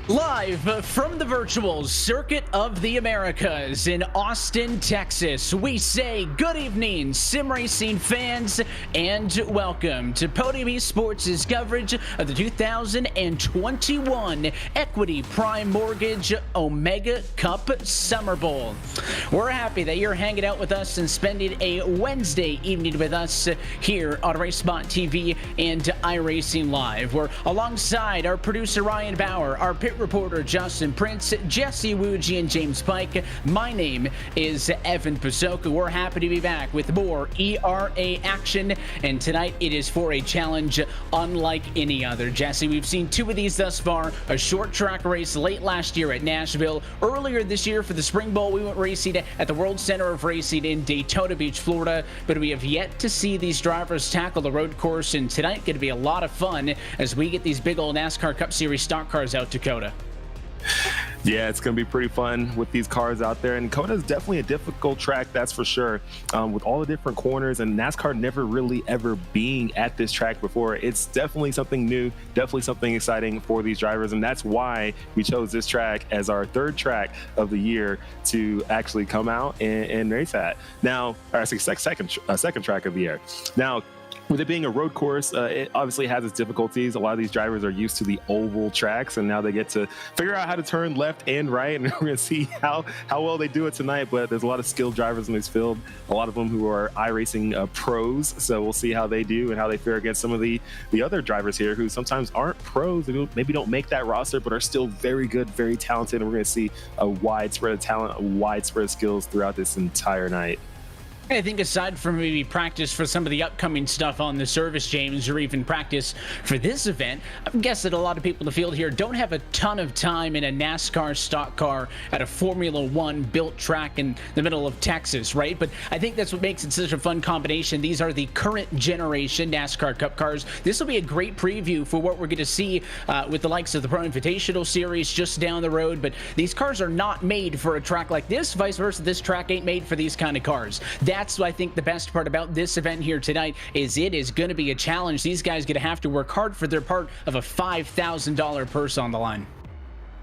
Live from the virtual Circuit of the Americas in Austin, Texas, we say good evening, sim racing fans, and welcome to Podium Esports' coverage of the 2021 Equity Prime Mortgage Omega Cup Summer Bowl. We're happy that you're hanging out with us and spending a Wednesday evening with us here on RaceSpot TV and iRacing Live. We're alongside our producer Ryan Bauer, our pit reporter Justin Prince, Jesse Wuji, and James Pike. My name is Evan Pasoka. We're happy to be back with more ERA action, and tonight it is for a challenge unlike any other. Jesse, we've seen two of these thus far, a short track race late last year at Nashville. Earlier this year for the Spring Bowl, we went racing at the World Center of Racing in Daytona Beach, Florida, but we have yet to see these drivers tackle the road course, and tonight going to be a lot of fun as we get these big old NASCAR Cup Series stock cars out to Coda. Yeah, it's going to be pretty fun with these cars out there. And Coda is definitely a difficult track, that's for sure, with all the different corners and NASCAR never really ever being at this track before. It's definitely something new, definitely something exciting for these drivers. And that's why we chose this track as our third track of the year to actually come out and race at. Now, or actually second track of the year. Now, with it being a road course, it obviously has its difficulties. A lot of these drivers are used to the oval tracks, and now they get to figure out how to turn left and right, and we're going to see how well they do it tonight. But there's a lot of skilled drivers in this field, a lot of them who are iRacing pros, so we'll see how they do and how they fare against some of the other drivers here who sometimes aren't pros, who maybe don't make that roster, but are still very good, very talented, and we're going to see a wide spread of talent, a wide spread of skills throughout this entire night. I think aside from maybe practice for some of the upcoming stuff on the service, James, or even practice for this event, I'm guessing a lot of people in the field here don't have a ton of time in a NASCAR stock car at a Formula One built track in the middle of Texas, right? But I think that's what makes it such a fun combination. These are the current generation NASCAR Cup cars. This will be a great preview for what we're going to see with the likes of the Pro Invitational Series just down the road. But these cars are not made for a track like this. Vice versa, this track ain't made for these kind of cars. That's what I think the best part about this event here tonight is it is going to be a challenge. These guys are going to have to work hard for their part of a $5,000 purse on the line.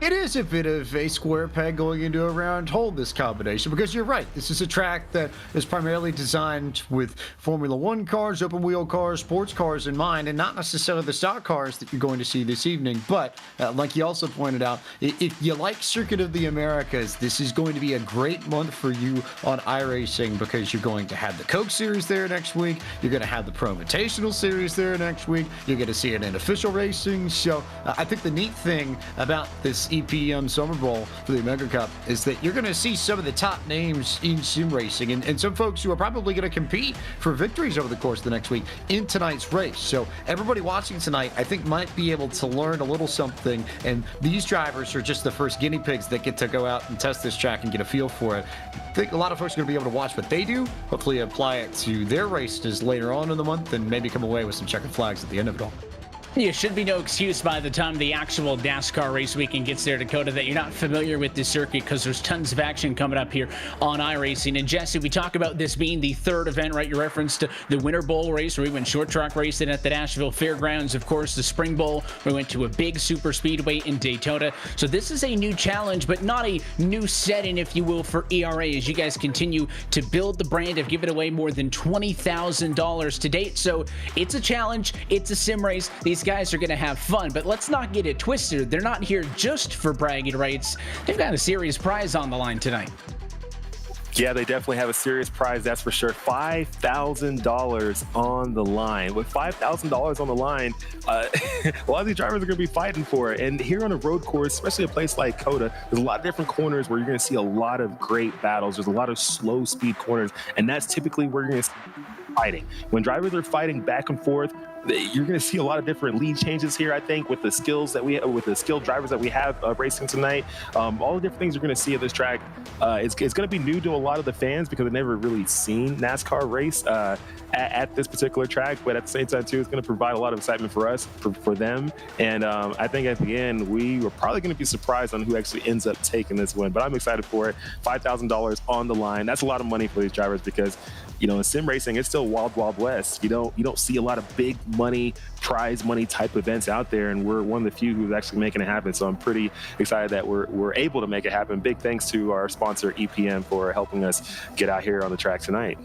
It is a bit of a square peg going into a round hole, this combination, because you're right. This is a track that is primarily designed with Formula One cars, open wheel cars, sports cars in mind, and not necessarily the stock cars that you're going to see this evening. But like you also pointed out, if you like Circuit of the Americas, this is going to be a great month for you on iRacing because you're going to have the Coke Series there next week. You're going to have the Pro Invitational Series there next week. You're going to see it in official racing. So I think the neat thing about this EPM SummerBowl for the Omega Cup is that you're going to see some of the top names in sim racing and some folks who are probably going to compete for victories over the course of the next week in tonight's race. So everybody watching tonight, I think, might be able to learn a little something, and these drivers are just the first guinea pigs that get to go out and test this track and get a feel for it. I think a lot of folks are going to be able to watch what they do, hopefully apply it to their races later on in the month, and maybe come away with some checkered flags at the end of it all. You should be no excuse by the time the actual NASCAR race weekend gets there, Dakota, that you're not familiar with this circuit because there's tons of action coming up here on iRacing. And Jesse, we talk about this being the third event, right? You referenced the Winter Bowl race where we went short track racing at the Nashville Fairgrounds. Of course, the Spring Bowl, we went to a big super speedway in Daytona. So this is a new challenge, but not a new setting, if you will, for ERA as you guys continue to build the brand of giving away more than $20,000 to date. So it's a challenge. It's a sim race. These guys are going to have fun, but let's not get it twisted. They're not here just for bragging rights. They've got a serious prize on the line tonight. Yeah, they definitely have a serious prize, that's for sure. $5,000 on the line. With $5,000 on the line, a lot of these drivers are going to be fighting for it. And here on a road course, especially a place like Coda, there's a lot of different corners where you're going to see a lot of great battles. There's a lot of slow speed corners, and that's typically where you're going to see fighting. When drivers are fighting back and forth, you're going to see a lot of different lead changes here, I think, with the skills that we have, with the skilled drivers that we have racing tonight. All the different things you're going to see at this track. It's going to be new to a lot of the fans because they've never really seen NASCAR race at this particular track. But at the same time, too, it's going to provide a lot of excitement for us, for them. And I think at the end, we are probably going to be surprised on who actually ends up taking this win. But I'm excited for it. $5,000 on the line. That's a lot of money for these drivers because in sim racing, it's still wild, wild west. You don't see a lot of big money, prize money type events out there, and we're one of the few who's actually making it happen. So I'm pretty excited that we're able to make it happen. Big thanks to our sponsor EPM for helping us get out here on the track tonight.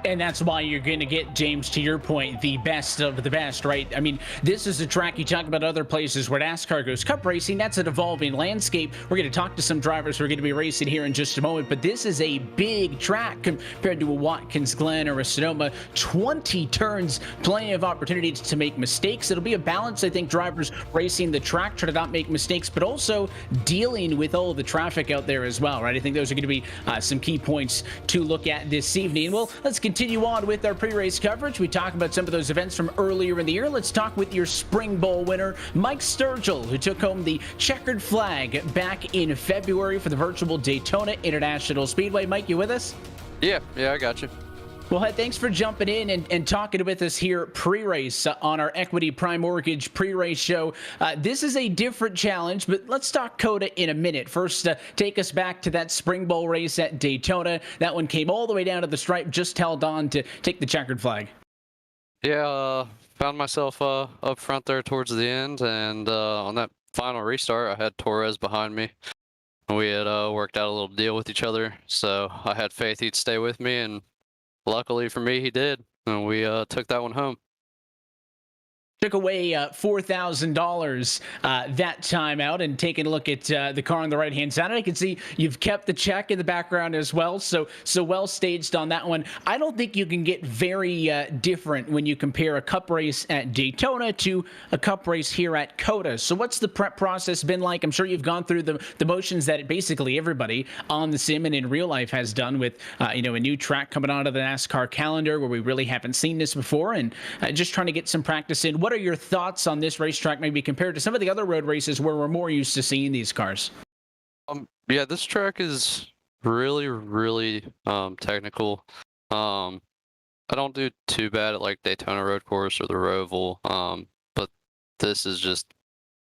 And that's why you're going to get, James, to your point, the best of the best, right? I mean, this is a track you talk about other places where NASCAR goes. Cup racing, that's an evolving landscape. We're going to talk to some drivers who are going to be racing here in just a moment, but this is a big track compared to a Watkins Glen or a Sonoma. 20 turns, plenty of opportunities to make mistakes. It'll be a balance, I think, drivers racing the track, try to not make mistakes, but also dealing with all of the traffic out there as well, right? I think those are going to be some key points to look at this evening. Well, let's continue on with our pre-race coverage. We talk about some of those events from earlier in the year. Let's talk with your Spring Bowl winner, Mike Sturgill, who took home the checkered flag back in February for the virtual Daytona International Speedway. Mike, you with us? Yeah, I got you. Well, hey, thanks for jumping in and talking with us here pre-race on our Equity Prime Mortgage pre-race show. This is a different challenge, but let's talk COTA in a minute. First, take us back to that Spring Bowl race at Daytona. That one came all the way down to the stripe, just held on to take the checkered flag. Yeah, found myself up front there towards the end, and on that final restart, I had Torres behind me. We had worked out a little deal with each other, so I had faith he'd stay with me, and luckily for me, he did, and we took that one home. Took away $4,000 that time out, and taking a look at the car on the right-hand side. I can see you've kept the check in the background as well, so well staged on that one. I don't think you can get very different when you compare a cup race at Daytona to a cup race here at COTA. So what's the prep process been like? I'm sure you've gone through the motions that basically everybody on the sim and in real life has done with a new track coming onto the NASCAR calendar where we really haven't seen this before, and just trying to get some practice in. What are your thoughts on this racetrack maybe compared to some of the other road races where we're more used to seeing these cars? Yeah, this track is really, really technical. I don't do too bad at like Daytona Road Course or the Roval, but this is just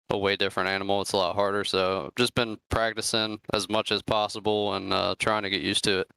a way different animal. It's a lot harder, so I've just been practicing as much as possible and trying to get used to it.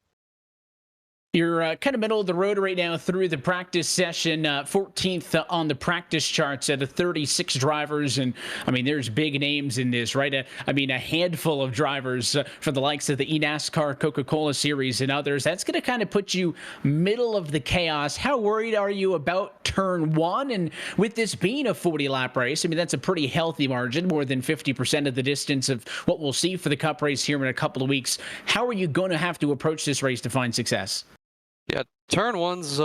You're kind of middle of the road right now through the practice session, 14th on the practice charts out of 36 drivers. And I mean, there's big names in this, right? A handful of drivers for the likes of the eNASCAR Coca-Cola Series and others. That's going to kind of put you middle of the chaos. How worried are you about turn one? And with this being a 40-lap race, I mean, that's a pretty healthy margin, more than 50% of the distance of what we'll see for the Cup race here in a couple of weeks. How are you going to have to approach this race to find success? Yeah, turn one's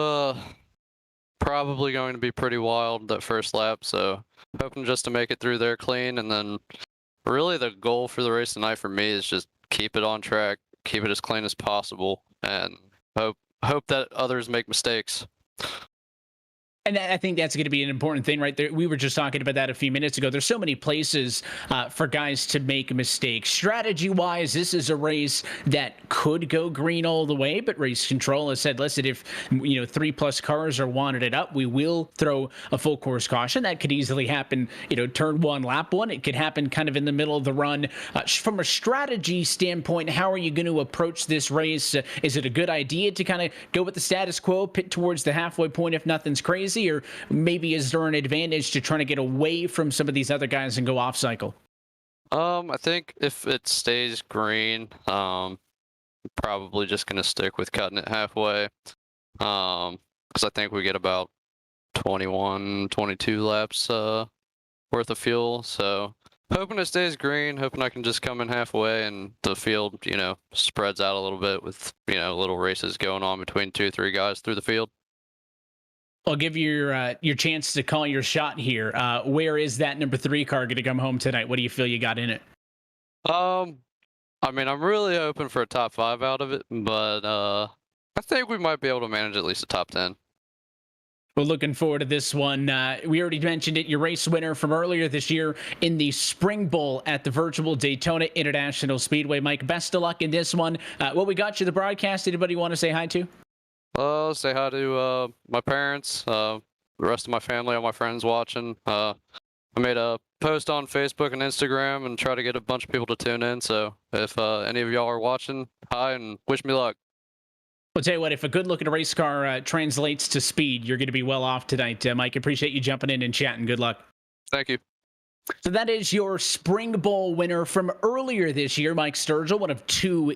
probably going to be pretty wild that first lap, so hoping just to make it through there clean, and then really the goal for the race tonight for me is just keep it on track, keep it as clean as possible, and hope that others make mistakes. And I think that's going to be an important thing right there. We were just talking about that a few minutes ago. There's so many places for guys to make mistakes. Strategy-wise, this is a race that could go green all the way, but race control has said, listen, if 3+ cars are wanted it up, we will throw a full course caution. That could easily happen, turn one, lap one. It could happen kind of in the middle of the run. From a strategy standpoint, how are you going to approach this race? Is it a good idea to kind of go with the status quo, pit towards the halfway point if nothing's crazy? Or maybe is there an advantage to trying to get away from some of these other guys and go off cycle? I think if it stays green, probably just going to stick with cutting it halfway. Because I think we get about 21, 22 laps worth of fuel. So hoping it stays green, hoping I can just come in halfway and the field, spreads out a little bit with, little races going on between 2-3 guys through the field. I'll give you your chance to call your shot here. Where is that number 3 car going to come home tonight? What do you feel you got in it? I'm really hoping for a top 5 out of it, but I think we might be able to manage at least a top 10. We're looking forward to this one. We already mentioned it. Your race winner from earlier this year in the Spring Bowl at the virtual Daytona International Speedway. Mike, best of luck in this one. We got you the broadcast. Anybody you want to say hi to? Say hi to my parents, the rest of my family, all my friends watching. I made a post on Facebook and Instagram and try to get a bunch of people to tune in. So if any of y'all are watching, hi and wish me luck. I'll tell you what, if a good-looking race car translates to speed, you're going to be well off tonight, Mike. Appreciate you jumping in and chatting. Good luck. Thank you. So that is your Spring Bowl winner from earlier this year, Mike Sturgill, one of two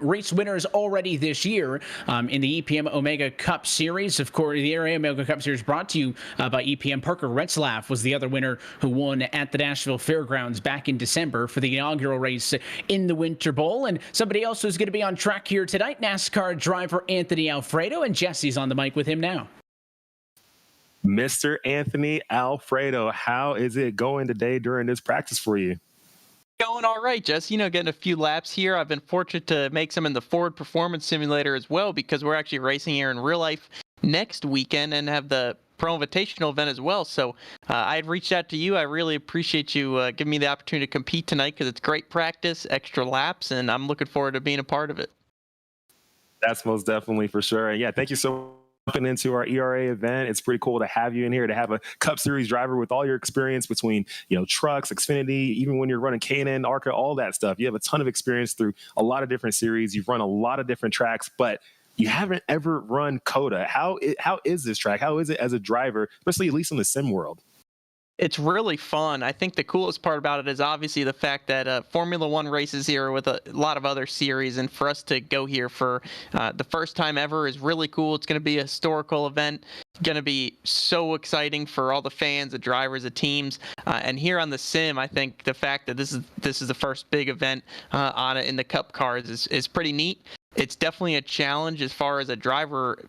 race winners already this year in the EPM Omega Cup Series. Of course, the Area Omega Cup Series brought to you by EPM. Parker Retzlaff was the other winner who won at the Nashville Fairgrounds back in December for the inaugural race in the Winter Bowl. And somebody else who's going to be on track here tonight, NASCAR driver Anthony Alfredo, and Jesse's on the mic with him now. Mr. Anthony Alfredo, how is it going today during this practice for you? Going all right, Jess. Getting a few laps here. I've been fortunate to make some in the Ford Performance Simulator as well, because we're actually racing here in real life next weekend and have the Pro Invitational event as well. So I had reached out to you. I really appreciate you giving me the opportunity to compete tonight, because it's great practice, extra laps, and I'm looking forward to being a part of it. That's most definitely for sure. And yeah, thank you so much for jumping into our ERA event. It's pretty cool to have you in here, to have a Cup Series driver with all your experience between, trucks, Xfinity, even when you're running K&N, ARCA, all that stuff. You have a ton of experience through a lot of different series. You've run a lot of different tracks, but you haven't ever run COTA. How is this track? How is it as a driver, especially at least in the sim world? It's really fun. I think the coolest part about it is obviously the fact that Formula One races here with a lot of other series, and for us to go here for the first time ever is really cool. It's going to be a historical event. Going to be so exciting for all the fans, the drivers, the teams, and here on the sim, I think the fact that this is the first big event on it in the Cup cars is pretty neat. It's definitely a challenge as far as a driver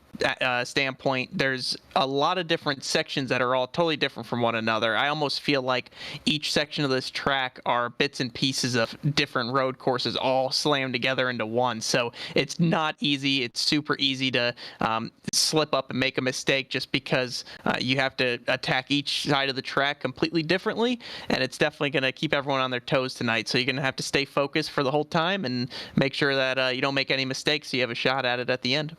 standpoint. There's a lot of different sections that are all totally different from one another. I almost feel like each section of this track are bits and pieces of different road courses all slammed together into one. So it's not easy. It's super easy to slip up and make a mistake, just because you have to attack each side of the track completely differently. And it's definitely going to keep everyone on their toes tonight. So you're going to have to stay focused for the whole time and make sure that you don't make any mistakes so you have a shot at it at the end.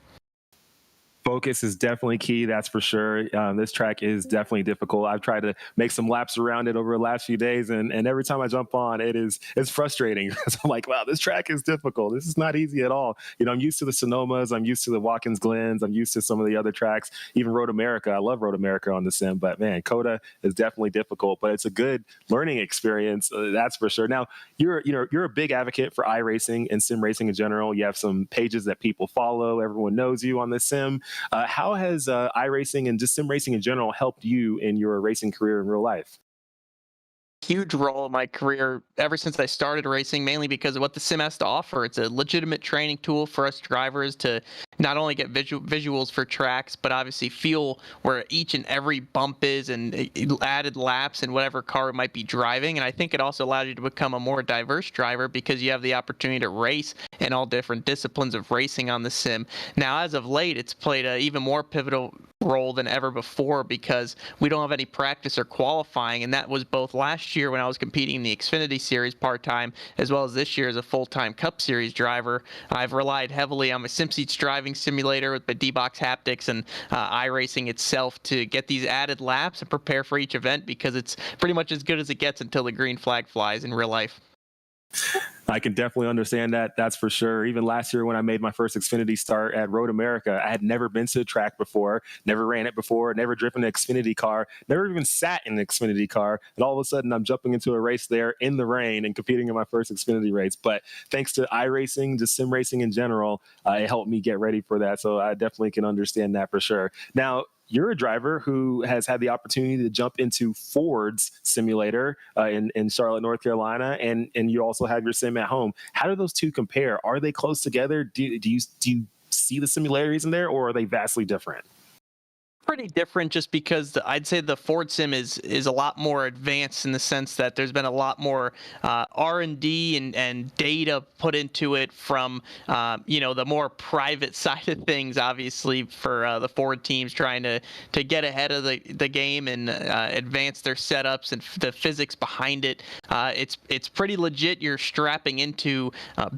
Focus is definitely key, that's for sure. This track is definitely difficult. I've tried to make some laps around it over the last few days, and every time I jump on, it's frustrating. So I'm like, wow, this track is difficult. This is not easy at all. I'm used to the Sonomas, I'm used to the Watkins Glens, I'm used to some of the other tracks, even Road America. I love Road America on the sim, but man, COTA is definitely difficult, but it's a good learning experience, that's for sure. Now, you're a big advocate for iRacing and sim racing in general. You have some pages that people follow. Everyone knows you on the sim. How has iRacing and just sim racing in general helped you in your racing career in real life? Huge role in my career ever since I started racing, mainly because of what the sim has to offer. It's a legitimate training tool for us drivers to not only get visuals for tracks, but obviously feel where each and every bump is, and added laps and whatever car might be driving. And I think it also allows you to become a more diverse driver, because you have the opportunity to race in all different disciplines of racing on the sim. Now, as of late, it's played an even more pivotal role than ever before, because we don't have any practice or qualifying, and that was both last year when I was competing in the Xfinity Series part-time, as well as this year as a full-time Cup Series driver. I've relied heavily on my SimSeats driving simulator with the D-Box haptics and iRacing itself to get these added laps and prepare for each event, because it's pretty much as good as it gets until the green flag flies in real life. I can definitely understand that. That's for sure. Even last year when I made my first Xfinity start at Road America, I had never been to the track before, never ran it before, never driven an Xfinity car, never even sat in an Xfinity car. And all of a sudden I'm jumping into a race there in the rain and competing in my first Xfinity race. But thanks to iRacing, just sim racing in general, it helped me get ready for that. So I definitely can understand that for sure. Now, you're a driver who has had the opportunity to jump into Ford's simulator in Charlotte, North Carolina, and you also have your sim at home. How do those two compare? Are they close together? Do you see the similarities in there, or are they vastly different? Pretty different, just because I'd say the Ford Sim is a lot more advanced in the sense that there's been a lot more R&D and data put into it from the more private side of things, obviously, for the Ford teams trying to get ahead of the game and advance their setups and the physics behind it. It's pretty legit. You're strapping into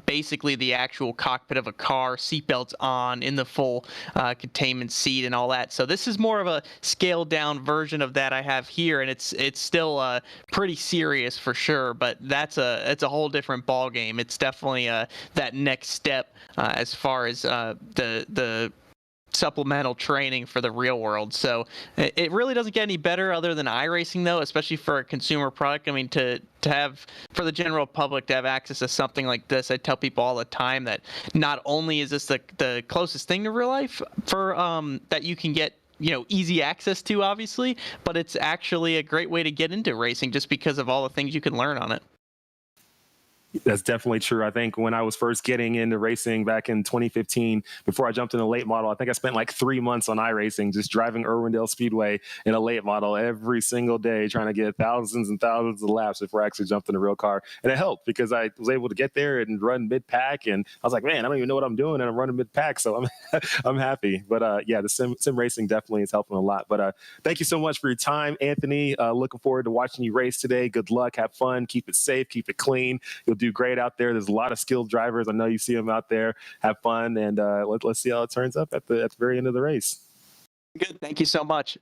basically the actual cockpit of a car, seatbelts on, in the full containment seat and all that. So this is is more of a scaled down version of that I have here, and it's still pretty serious for sure. But it's a whole different ball game. It's definitely that next step as far as the supplemental training for the real world. So it really doesn't get any better other than iRacing, though, especially for a consumer product. I mean, to have, for the general public to have access to something like this, I tell people all the time that not only is this the closest thing to real life for that you can get easy access to, obviously, but it's actually a great way to get into racing just because of all the things you can learn on it. That's definitely true. I think when I was first getting into racing back in 2015, before I jumped in a late model, I think I spent like 3 months on iRacing, just driving Irwindale Speedway in a late model every single day, trying to get thousands and thousands of laps before I actually jumped in a real car. And it helped because I was able to get there and run mid-pack. And I was like, man, I don't even know what I'm doing, and I'm running mid-pack. So I'm happy. But yeah, the sim racing definitely is helping a lot. But thank you so much for your time, Anthony. Looking forward to watching you race today. Good luck. Have fun. Keep it safe. Keep it clean. You'll do great out there. There's a lot of skilled drivers. I know you see them out there. Have fun, and let's see how it turns up at the very end of the race. Good. Thank you so much.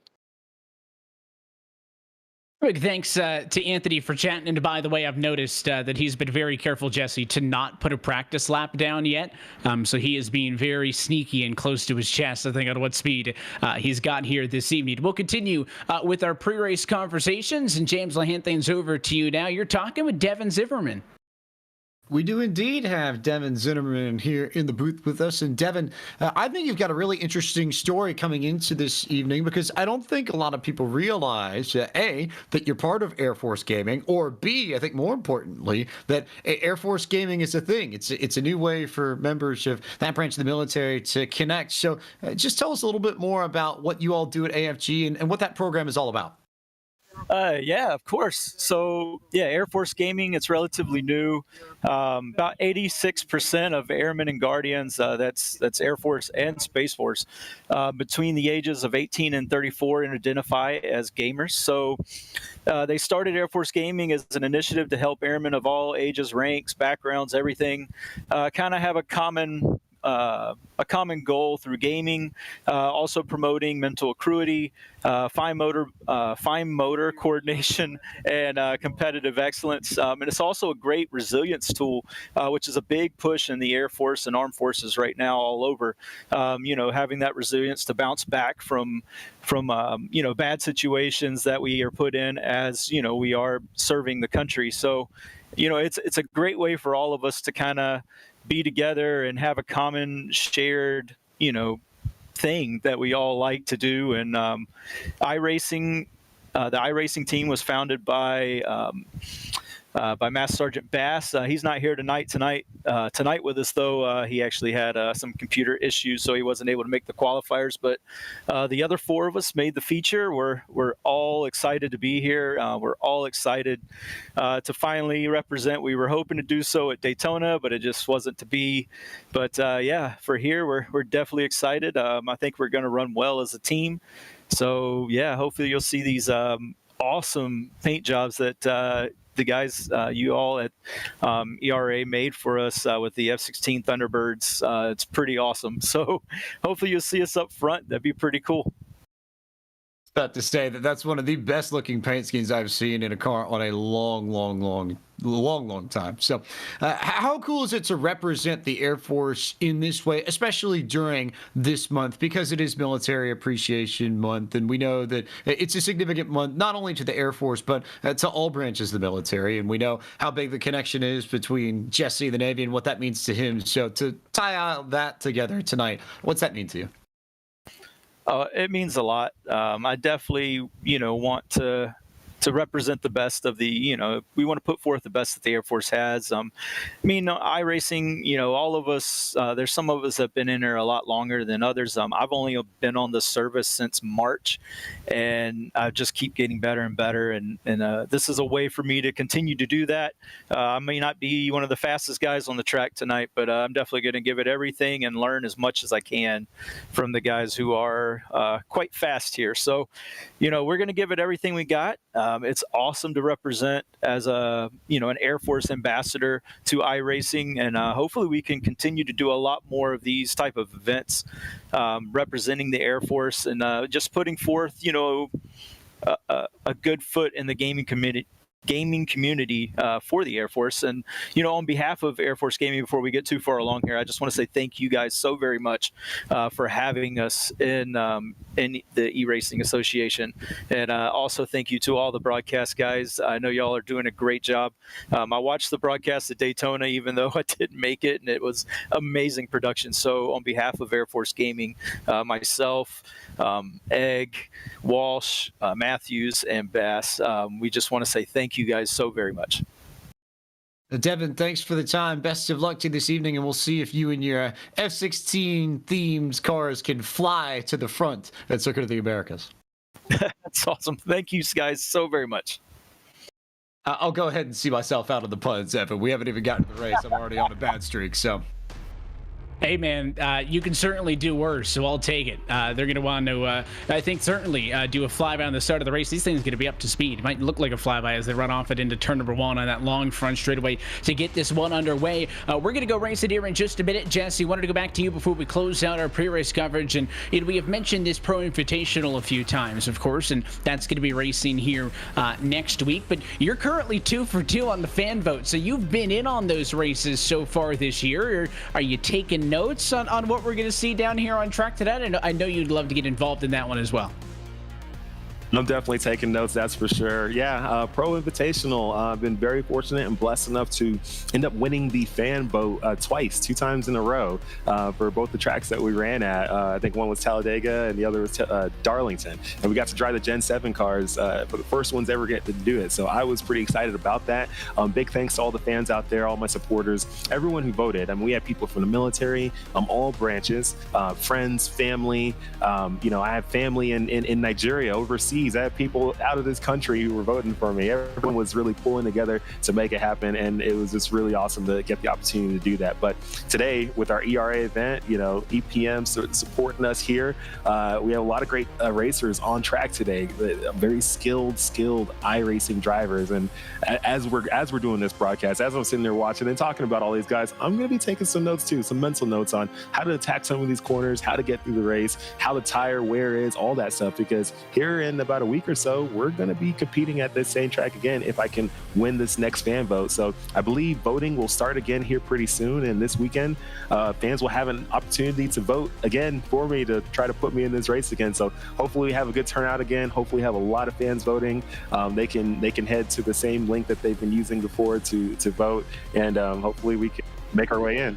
Big thanks to Anthony for chatting. And by the way, I've noticed that he's been very careful, Jesse, to not put a practice lap down yet. So he is being very sneaky and close to his chest, I think, on what speed he's got here this evening. We'll continue with our pre-race conversations. And James, I'll hand things over to you now. You're talking with Devin Zimmerman. We do indeed have Devin Zimmerman here in the booth with us. And Devin, I think you've got a really interesting story coming into this evening, because I don't think a lot of people realize, A, that you're part of Air Force Gaming, or B, I think more importantly, that Air Force Gaming is a thing. It's a new way for members of that branch of the military to connect. So just tell us a little bit more about what you all do at AFG and what that program is all about. Yeah, of course. So, yeah, Air Force Gaming, it's relatively new. About 86% of airmen and guardians, that's Air Force and Space Force, between the ages of 18 and 34 and identify as gamers. So they started Air Force Gaming as an initiative to help airmen of all ages, ranks, backgrounds, everything, kind of have a common goal through gaming, also promoting mental acuity, fine motor coordination, and competitive excellence. And it's also a great resilience tool, which is a big push in the Air Force and Armed Forces right now all over. Having that resilience to bounce back from bad situations that we are put in as we are serving the country. So it's a great way for all of us to kind of be together and have a common shared, thing that we all like to do. And iRacing, the iRacing team was founded by Master Sergeant Bass. He's not here tonight with us, though. He actually had some computer issues, so he wasn't able to make the qualifiers. But the other four of us made the feature. We're all excited to be here. We're all excited to finally represent. We were hoping to do so at Daytona, but it just wasn't to be. But yeah, for here, we're definitely excited. I think we're going to run well as a team. So yeah, hopefully you'll see these awesome paint jobs that the guys, you all at ERA made for us with the F-16 Thunderbirds. It's pretty awesome. So hopefully you'll see us up front. That'd be pretty cool. About to say that's one of the best looking paint schemes I've seen in a car on a long time. So how cool is it to represent the Air Force in this way, especially during this month, because it is Military Appreciation Month, and we know that it's a significant month not only to the Air Force but to all branches of the military, and we know how big the connection is between Jesse, the Navy, and what that means to him. So to tie all that together tonight, what's that mean to you? It means a lot. I definitely, want to represent the best of the, we want to put forth the best that the Air Force has. iRacing, all of us, there's some of us that have been in there a lot longer than others. I've only been on the service since March, and I just keep getting better and better. And this is a way for me to continue to do that. I may not be one of the fastest guys on the track tonight, but I'm definitely going to give it everything and learn as much as I can from the guys who are quite fast here. So, we're going to give it everything we got. It's awesome to represent as an Air Force ambassador to iRacing, and hopefully we can continue to do a lot more of these type of events, representing the Air Force and just putting forth, a good foot in the gaming community for the Air Force. And on behalf of Air Force Gaming, before we get too far along here, I just want to say thank you guys so very much for having us in the eRacing Association, and also thank you to all the broadcast guys. I know y'all are doing a great job. I watched the broadcast at Daytona, even though I didn't make it, and it was amazing production. So on behalf of Air Force Gaming, myself, Egg, Walsh, Matthews, and Bass, we just want to say thank you guys so very much. Devin, thanks for the time. Best of luck to you this evening, and we'll see if you and your F-16 themed cars can fly to the front at Circuit of the Americas. That's awesome. Thank you guys so very much. I'll go ahead and see myself out of the puns, Evan. We haven't even gotten to the race. I'm already on a bad streak, so... Hey, man, you can certainly do worse, so I'll take it. They're going to want to, I think, certainly do a flyby on the start of the race. These things are going to be up to speed. It might look like a flyby as they run off it into turn number 1 on that long front straightaway to get this one underway. We're going to go race it here in just a minute. Jesse, wanted to go back to you before we close out our pre-race coverage. And we have mentioned this Pro Invitational a few times, of course, and that's going to be racing here next week. But you're currently 2 for 2 on the fan vote, so you've been in on those races so far this year. Or are you taking notes on what we're going to see down here on track today? I know you'd love to get involved in that one as well. I'm definitely taking notes, that's for sure. Yeah, Pro Invitational. I've been very fortunate and blessed enough to end up winning the fan vote twice, 2 times in a row for both the tracks that we ran at. I think one was Talladega and the other was Darlington. And we got to drive the Gen 7 cars for the first ones ever get to do it. So I was pretty excited about that. Big thanks to all the fans out there, all my supporters, everyone who voted. I mean, we had people from the military, all branches, friends, family. I have family in Nigeria, overseas. I have people out of this country who were voting for me. Everyone was really pulling together to make it happen, and it was just really awesome to get the opportunity to do that. But today, with our ERA event, EPM supporting us here, we have a lot of great racers on track today. Very skilled iRacing drivers. And as we're doing this broadcast, as I'm sitting there watching and talking about all these guys, I'm going to be taking some notes too, some mental notes on how to attack some of these corners, how to get through the race, how the tire wear is, all that stuff. Because here in about a week or so, we're going to be competing at this same track again if I can win this next fan vote. So I believe voting will start again here pretty soon, and this weekend fans will have an opportunity to vote again for me to try to put me in this race again. So hopefully we have a good turnout again. Hopefully we have a lot of fans voting. They can head to the same link that they've been using before to vote, and hopefully we can make our way in.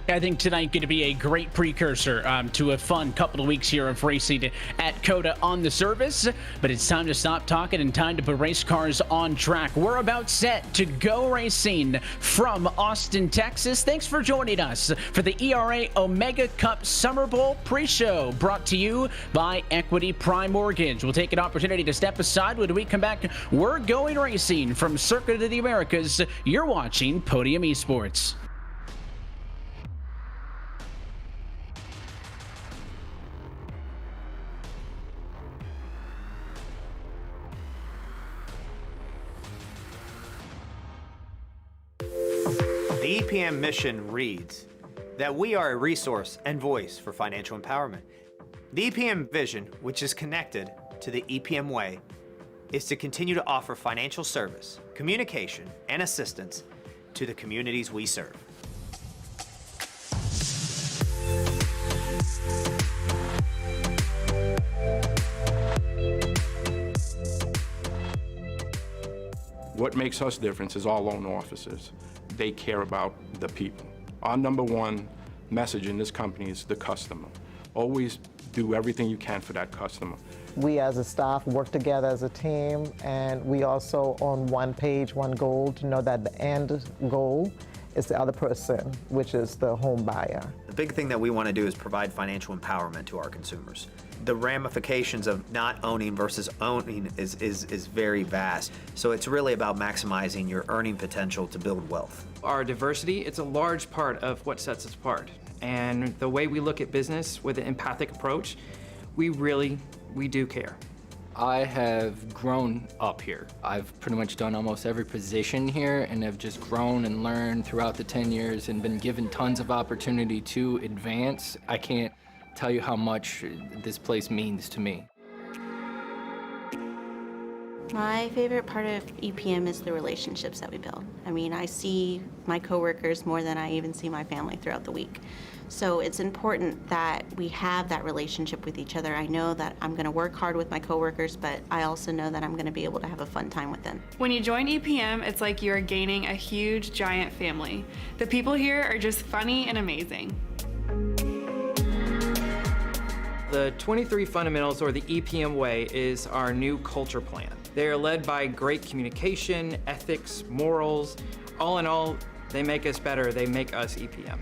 I think tonight going to be a great precursor to a fun couple of weeks here of racing at COTA on the service. But it's time to stop talking and time to put race cars on track. We're about set to go racing from Austin, Texas. Thanks for joining us for the ERA Omega Cup Summer Bowl pre-show, brought to you by Equity Prime Mortgage. We'll take an opportunity to step aside when we come back. We're going racing from Circuit of the Americas. You're watching Podium Esports. The EPM mission reads that we are a resource and voice for financial empowerment. The EPM vision, which is connected to the EPM way, is to continue to offer financial service, communication, and assistance to the communities we serve. What makes us different is our loan officers. They care about the people. Our number one message in this company is the customer. Always do everything you can for that customer. We as a staff work together as a team, and we also on one page, one goal, to know that the end goal is the other person, which is the home buyer. The big thing that we want to do is provide financial empowerment to our consumers. The ramifications of not owning versus owning is very vast. So it's really about maximizing your earning potential to build wealth. Our diversity, it's a large part of what sets us apart. And the way we look at business with an empathic approach, we do care. I have grown up here. I've pretty much done almost every position here and have just grown and learned throughout the 10 years and been given tons of opportunity to advance. I can't tell you how much this place means to me. My favorite part of EPM is the relationships that we build. I mean, I see my coworkers more than I even see my family throughout the week. So it's important that we have that relationship with each other. I know that I'm going to work hard with my coworkers, but I also know that I'm going to be able to have a fun time with them. When you join EPM, it's like you're gaining a huge, giant family. The people here are just funny and amazing. The 23 Fundamentals, or the EPM Way, is our new culture plan. They are led by great communication, ethics, morals. All in all, they make us better. They make us EPM.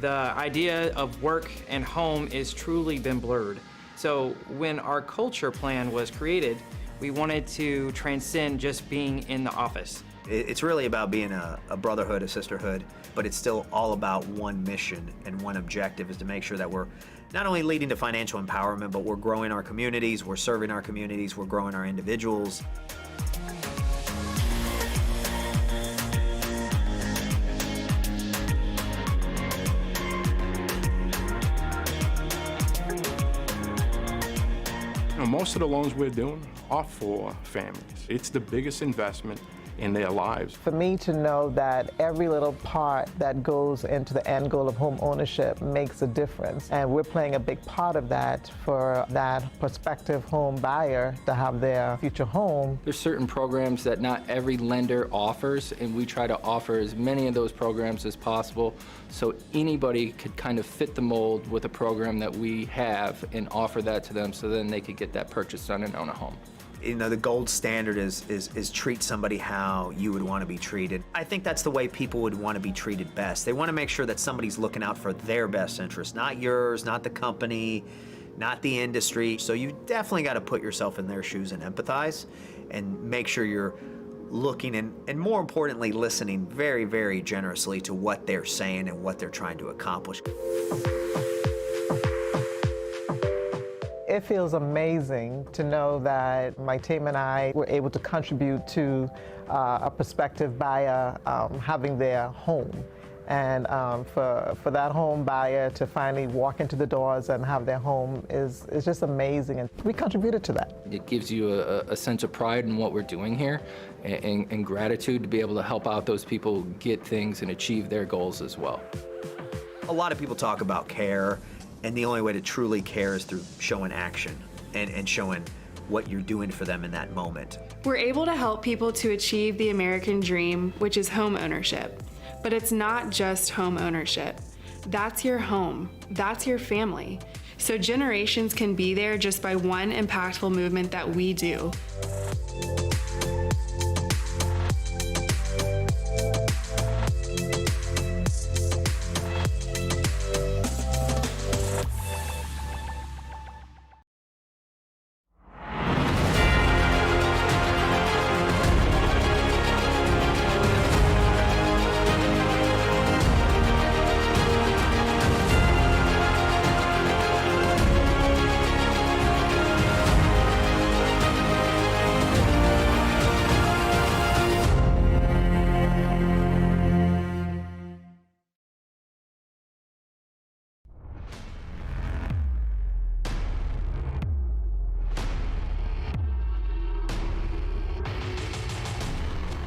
The idea of work and home is truly been blurred. So when our culture plan was created, we wanted to transcend just being in the office. It's really about being a brotherhood, a sisterhood, but it's still all about one mission and one objective, is to make sure that we're not only leading to financial empowerment, but we're growing our communities, we're serving our communities, we're growing our individuals. Most of the loans we're doing are for families. It's the biggest investment in their lives. For me to know that every little part that goes into the end goal of home ownership makes a difference, and we're playing a big part of that for that prospective home buyer to have their future home. There's certain programs that not every lender offers, and we try to offer as many of those programs as possible so anybody could kind of fit the mold with a program that we have and offer that to them, so then they could get that purchase done and own a home. You know, the gold standard is treat somebody how you would want to be treated. I think that's the way people would want to be treated best. They want to make sure that somebody's looking out for their best interest, not yours, not the company, not the industry. So you definitely got to put yourself in their shoes and empathize and make sure you're looking and more importantly, listening very, very generously to what they're saying and what they're trying to accomplish. It feels amazing to know that my team and I were able to contribute to a prospective buyer having their home. And for that home buyer to finally walk into the doors and have their home is just amazing, and we contributed to that. It gives you a sense of pride in what we're doing here and gratitude to be able to help out those people get things and achieve their goals as well. A lot of people talk about care, and the only way to truly care is through showing action and showing what you're doing for them in that moment. We're able to help people to achieve the American dream, which is home ownership. But it's not just home ownership. That's your home. That's your family. So generations can be there just by one impactful movement that we do.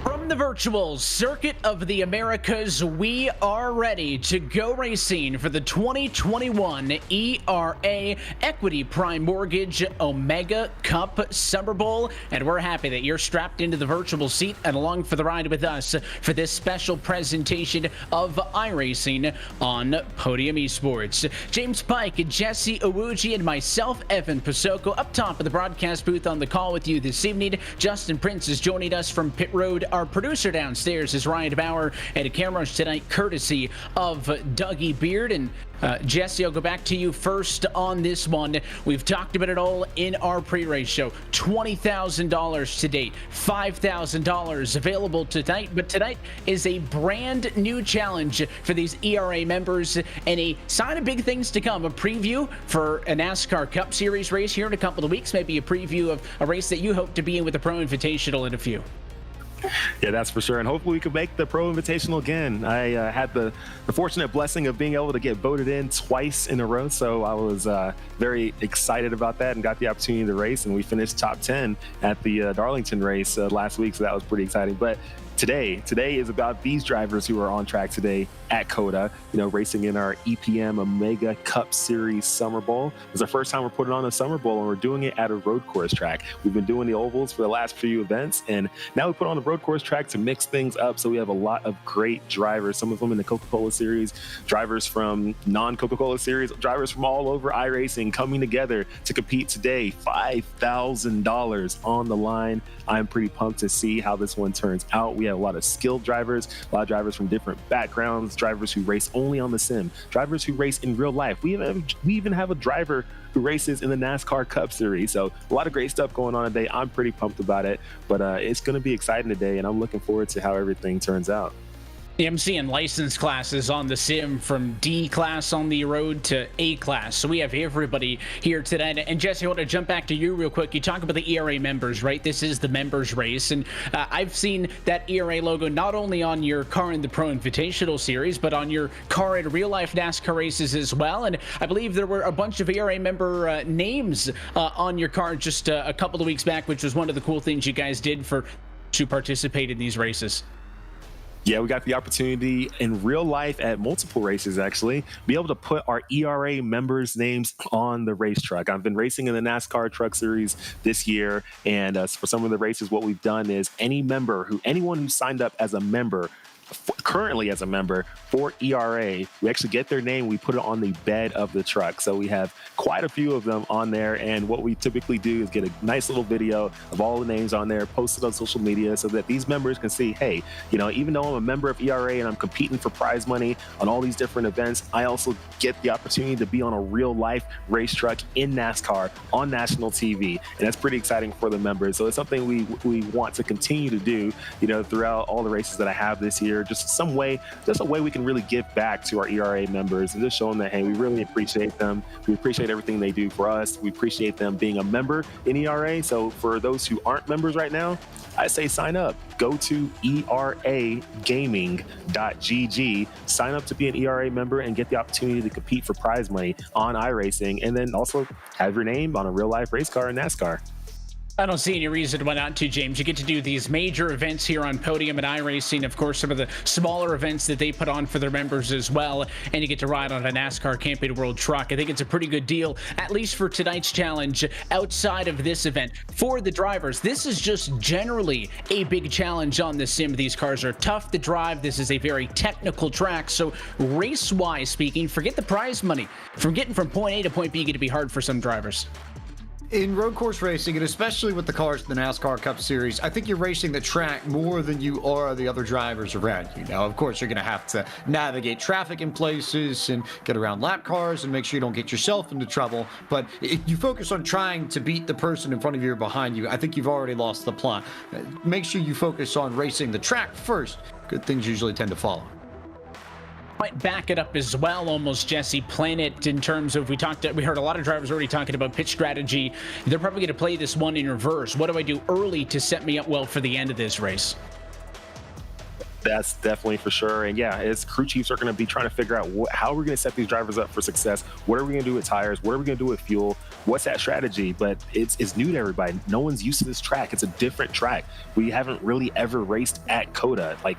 From the virtual circuit of the Americas, we are ready to go racing for the 2021 ERA Equity Prime Mortgage Omega Cup Summer Bowl, and we're happy that you're strapped into the virtual seat and along for the ride with us for this special presentation of iRacing on Podium Esports. James Pike, Jesse Owuji, and myself, Evan Pasoko, up top of the broadcast booth on the call with you this evening. Justin Prince is joining us from Pit Road. Our producer downstairs is Ryan Bauer, and a camera tonight courtesy of Dougie Beard. And Jesse, I'll go back to you first on this one. We've talked about it all in our pre-race show. $20,000 to date, $5,000 available tonight, but tonight is a brand new challenge for these ERA members and a sign of big things to come. A preview for a NASCAR Cup Series race here in a couple of weeks, maybe a preview of a race that you hope to be in with the Pro Invitational in a few. Yeah, that's for sure. And hopefully we can make the Pro Invitational again. I had the fortunate blessing of being able to get voted in twice in a row. So I was very excited about that and got the opportunity to race. And we finished top 10 at the Darlington race last week. So that was pretty exciting. But today is about these drivers who are on track today at COTA, racing in our EPM Omega Cup Series SummerBowl. It's our first time we're putting on a SummerBowl, and we're doing it at a road course track. We've been doing the ovals for the last few events, and now we put on a road course track to mix things up. So we have a lot of great drivers, some of them in the Coca-Cola Series, drivers from non-Coca-Cola Series, drivers from all over iRacing coming together to compete today. $5,000 on the line. I'm pretty pumped to see how this one turns out. We have a lot of skilled drivers, a lot of drivers from different backgrounds, drivers who race only on the sim, drivers who race in real life. We even have a driver who races in the NASCAR Cup Series. So a lot of great stuff going on today. I'm pretty pumped about it, but it's going to be exciting today, and I'm looking forward to how everything turns out. I'm seeing license classes on the sim from D class on the road to A class. So we have everybody here today. And Jesse, I want to jump back to you real quick. You talk about the ERA members, right? This is the members race. And I've seen that ERA logo not only on your car in the Pro Invitational Series, but on your car in real life NASCAR races as well. And I believe there were a bunch of ERA member names on your car just a couple of weeks back, which was one of the cool things you guys did to participate in these races. Yeah, we got the opportunity in real life at multiple races, actually, be able to put our ERA members' names on the race truck. I've been racing in the NASCAR Truck Series this year, and for some of the races, what we've done is anyone who signed up as a member, currently as a member for ERA, we actually get their name, we put it on the bed of the truck. So we have quite a few of them on there, and what we typically do is get a nice little video of all the names on there, post it on social media so that these members can see, hey, even though I'm a member of ERA and I'm competing for prize money on all these different events, I also get the opportunity to be on a real life race truck in NASCAR on national TV, and that's pretty exciting for the members. So it's something we want to continue to do, throughout all the races that I have this year. Just a way we can really give back to our ERA members and just show them that, hey, we really appreciate them. We appreciate everything they do for us. We appreciate them being a member in ERA. So for those who aren't members right now, I say sign up. Go to eragaming.gg, sign up to be an ERA member and get the opportunity to compete for prize money on iRacing, and then also have your name on a real life race car in NASCAR. I don't see any reason why not to, James. You get to do these major events here on Podium and iRacing, of course, some of the smaller events that they put on for their members as well, and you get to ride on a NASCAR Camping World truck. I think it's a pretty good deal, at least for tonight's challenge. Outside of this event, for the drivers, this is just generally a big challenge on the sim. These cars are tough to drive. This is a very technical track, so race-wise speaking, forget the prize money. From getting from point A to point B, it can be hard for some drivers. In road course racing, and especially with the cars in the NASCAR Cup Series, I think you're racing the track more than you are the other drivers around you. Now, of course, you're going to have to navigate traffic in places and get around lap cars and make sure you don't get yourself into trouble. But if you focus on trying to beat the person in front of you or behind you, I think you've already lost the plot. Make sure you focus on racing the track first. Good things usually tend to follow. Might back it up as well, almost, Jesse. Plan it in terms of, we heard a lot of drivers already talking about pitch strategy. They're probably going to play this one in reverse. What do I do early to set me up well for the end of this race? That's definitely for sure. And yeah, as crew chiefs are going to be trying to figure out how we're going to set these drivers up for success. What are we going to do with tires? What are we going to do with fuel? What's that strategy? But it's new to everybody. No one's used to this track. It's a different track. We haven't really ever raced at COTA, like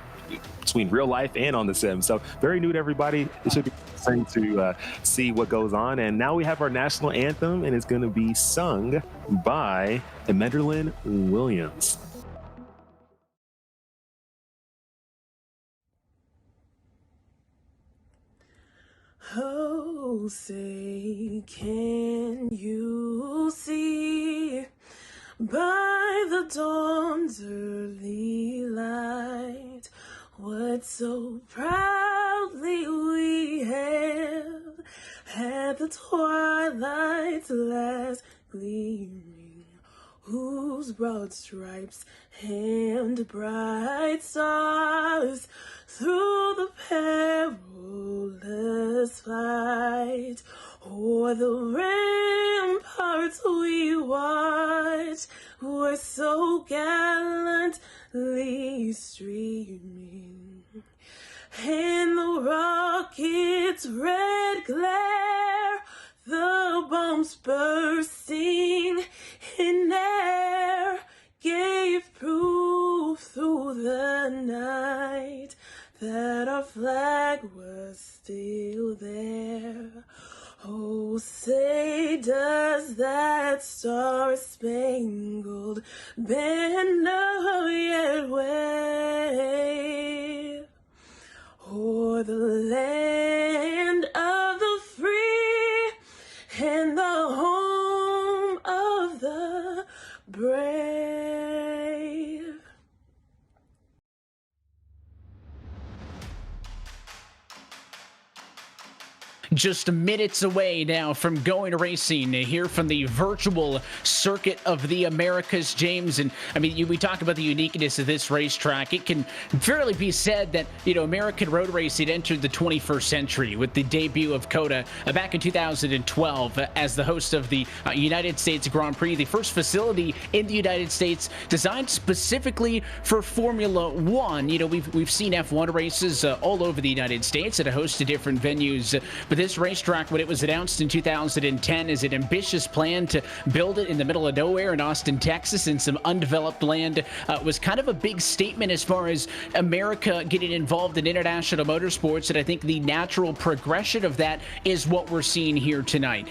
between real life and on the sim. So very new to everybody. It should be interesting to see what goes on. And now we have our national anthem, and it's going to be sung by Emerlyn Williams. Oh, say, can you see by the dawn's early light. What so proudly we hailed at the twilight's last gleaming, whose broad stripes and bright stars through the perilous fight o'er the ramparts we watched were so gallantly streaming, and the rocket's red glare, the bombs bursting in air, gave proof through the night that our flag was still there. Oh, say does that star-spangled banner yet wave o'er the land of the free and the home of the brave? Just minutes away now from going racing here from the virtual circuit of the Americas, James. And I mean, we talk about the uniqueness of this racetrack. It can fairly be said that, American road racing entered the 21st century with the debut of COTA back in 2012 as the host of the United States Grand Prix, the first facility in the United States designed specifically for Formula One. We've seen F1 races all over the United States at a host of different venues, but this racetrack, when it was announced in 2010, is an ambitious plan to build it in the middle of nowhere in Austin, Texas, in some undeveloped land. Was kind of a big statement as far as America getting involved in international motorsports, and I think the natural progression of that is what we're seeing here tonight.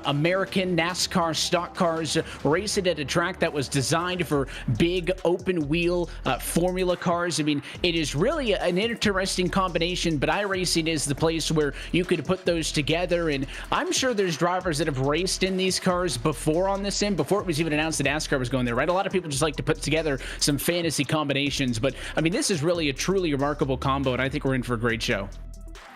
American NASCAR stock cars racing at a track that was designed for big open wheel formula cars. I mean, it is really an interesting combination, but iRacing is the place where you could put those together, and I'm sure there's drivers that have raced in these cars before on this end, before it was even announced that NASCAR was going there, right? A lot of people just like to put together some fantasy combinations, but I mean, this is really a truly remarkable combo, and I think we're in for a great show.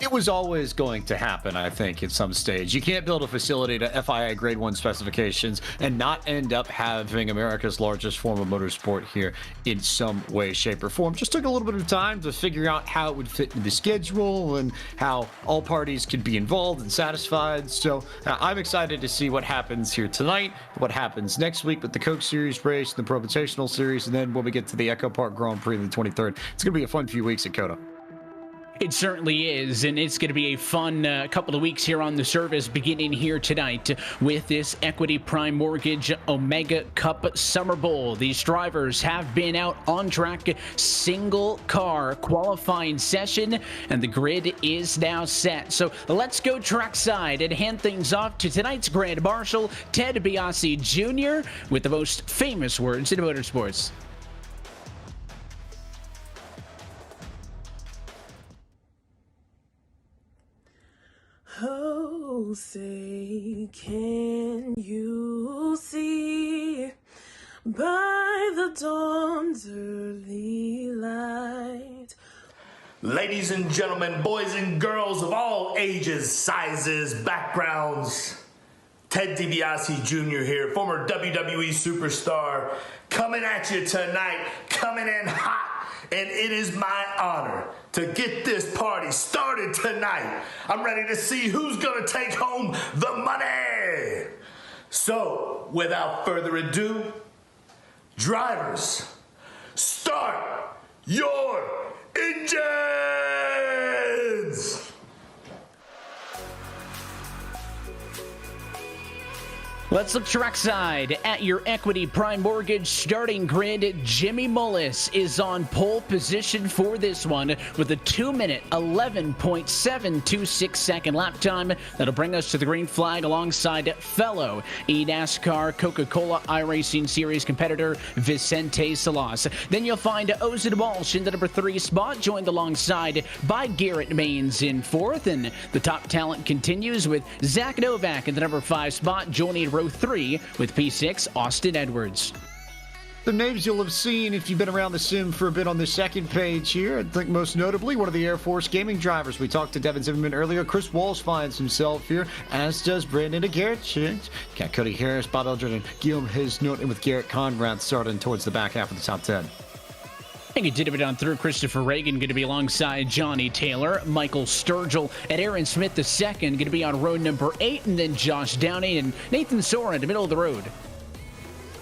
It was always going to happen, I think, at some stage. You can't build a facility to FIA Grade 1 specifications and not end up having America's largest form of motorsport here in some way, shape, or form. Just took a little bit of time to figure out how it would fit into the schedule and how all parties could be involved and satisfied. So I'm excited to see what happens here tonight, what happens next week with the Coke Series race, the Pro Invitational Series, and then when we get to the Echo Park Grand Prix on the 23rd. It's going to be a fun few weeks at COTA. It certainly is, and it's going to be a fun couple of weeks here on the service, beginning here tonight with this Equity Prime Mortgage Omega Cup Summer Bowl. These drivers have been out on track, single car qualifying session, and the grid is now set. So let's go trackside and hand things off to tonight's Grand Marshal, Ted DiBiase Jr., with the most famous words in motorsports. Oh, say, can you see by the dawn's early light? Ladies and gentlemen, boys and girls of all ages, sizes, backgrounds, Ted DiBiase Jr. here, former WWE superstar, coming at you tonight, coming in hot. And it is my honor to get this party started tonight. I'm ready to see who's gonna take home the money. So, without further ado, drivers, start your engines! Let's look trackside at your Equity Prime Mortgage starting grid. Jimmy Mullis is on pole position for this one with a 2-minute, 11.726 second lap time. That'll bring us to the green flag alongside fellow eNASCAR Coca-Cola iRacing Series competitor Vicente Salas. Then you'll find Ozan Walsh in the number 3 spot, joined alongside by Garrett Maines in 4th. And the top talent continues with Zach Novak in the number 5 spot, joining row 3 with P6 Austin Edwards. The names you'll have seen if you've been around the sim for a bit on the second page here. I think most notably one of the Air Force gaming drivers. We talked to Devin Zimmerman earlier. Chris Walsh finds himself here, as does Brandon Garrett. Got Cody Harris, Bob Eldred, and Guillaume Hisnot, and with Garrett Conrad starting towards the back half of the top 10. And continuing on through, Christopher Reagan going to be alongside Johnny Taylor, Michael Sturgill, and Aaron Smith II going to be on road number 8, and then Josh Downey and Nathan Soren in the middle of the road.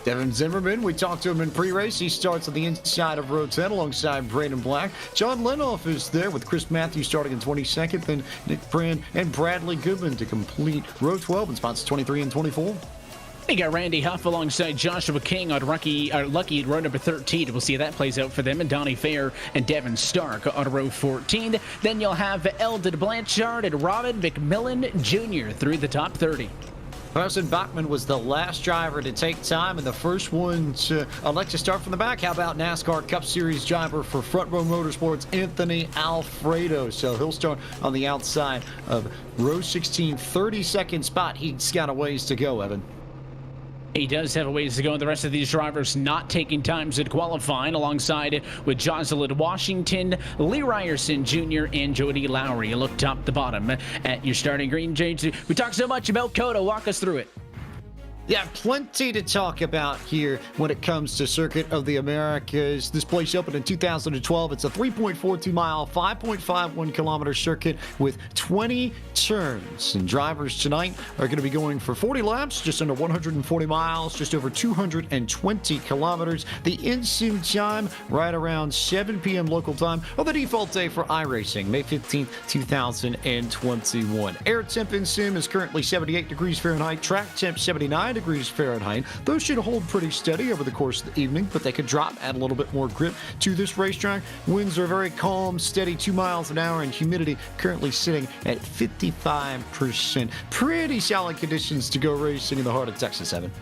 Devin Zimmerman, we talked to him in pre-race. He starts on the inside of row 10 alongside Braden Black. John Lenoff is there with Chris Matthews starting in 22nd, then Nick Brand and Bradley Goodman to complete row 12 in spots 23 and 24. We got Randy Huff alongside Joshua King on Lucky row number 13. We'll see how that plays out for them. And Donnie Fair and Devin Stark on row 14. Then you'll have Eldon Blanchard and Robin McMillan Jr. through the top 30. Carson Bachman was the last driver to take time and the first one to elect to start from the back. How about NASCAR Cup Series driver for Front Row Motorsports, Anthony Alfredo? So he'll start on the outside of row 16, 32nd spot. He's got a ways to go, Evan. He does have a ways to go, and the rest of these drivers not taking times at qualifying, alongside with Jocelyn Washington, Lee Ryerson Jr., and Jody Lowry. You look top to bottom at your starting green. James, we talked so much about COTA. Walk us through it. Yeah, plenty to talk about here when it comes to Circuit of the Americas. This place opened in 2012. It's a 3.42 mile, 5.51 kilometer circuit with 20 turns. And drivers tonight are going to be going for 40 laps, just under 140 miles, just over 220 kilometers. The in-sim time right around 7 p.m. local time on the default day for iRacing, May 15th, 2021. Air temp in sim is currently 78 degrees Fahrenheit, track temp 79 degrees Fahrenheit. Those should hold pretty steady over the course of the evening, but they could drop, add a little bit more grip to this racetrack. Winds are very calm, steady, 2 miles an hour, and humidity currently sitting at 55%. Pretty solid conditions to go racing in the heart of Texas, Evan.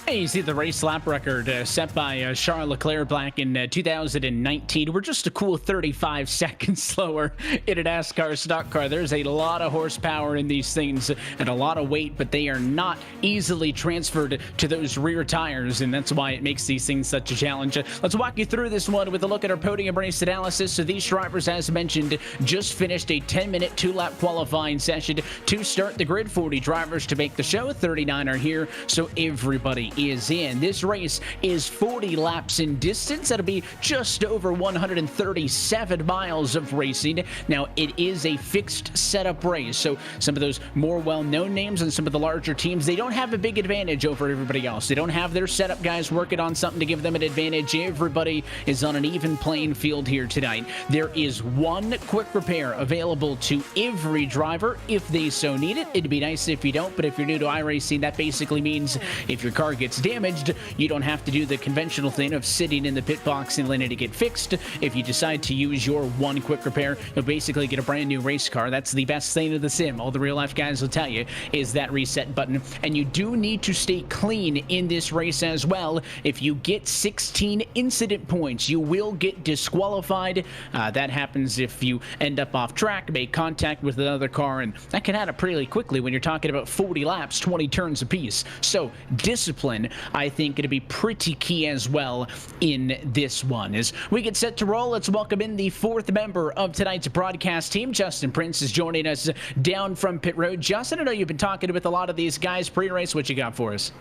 Hey, you see the race lap record set by Charles Leclerc back in 2019. We're just a cool 35 seconds slower in a NASCAR stock car. There's a lot of horsepower in these things and a lot of weight, but they are not easily transferred to those rear tires, and that's why it makes these things such a challenge. Let's walk you through this one with a look at our podium race analysis. So these drivers, as mentioned, just finished a 10-minute 2-lap qualifying session to start the grid. 40 drivers to make the show. 39 are here, so everybody is in. This race is 40 laps in distance. That'll be just over 137 miles of racing. Now, it is a fixed setup race, so some of those more well-known names and some of the larger teams, they don't have a big advantage over everybody else. They don't have their setup guys working on something to give them an advantage. Everybody is on an even playing field here tonight. There is one quick repair available to every driver if they so need it. It'd be nice if you don't, but if you're new to iRacing, that basically means if your car gets damaged, you don't have to do the conventional thing of sitting in the pit box and letting it get fixed. If you decide to use your one quick repair, you'll basically get a brand new race car. That's the best thing of the sim. All the real life guys will tell you is that reset button. And you do need to stay clean in this race as well. If you get 16 incident points, you will get disqualified. That happens if you end up off track, make contact with another car, and that can add up pretty quickly when you're talking about 40 laps, 20 turns apiece. So discipline, I think, it'll be pretty key as well in this one. As we get set to roll, let's welcome in the fourth member of tonight's broadcast team. Justin Prince is joining us down from pit road. Justin, I know you've been talking with a lot of these guys pre-race. What you got for us?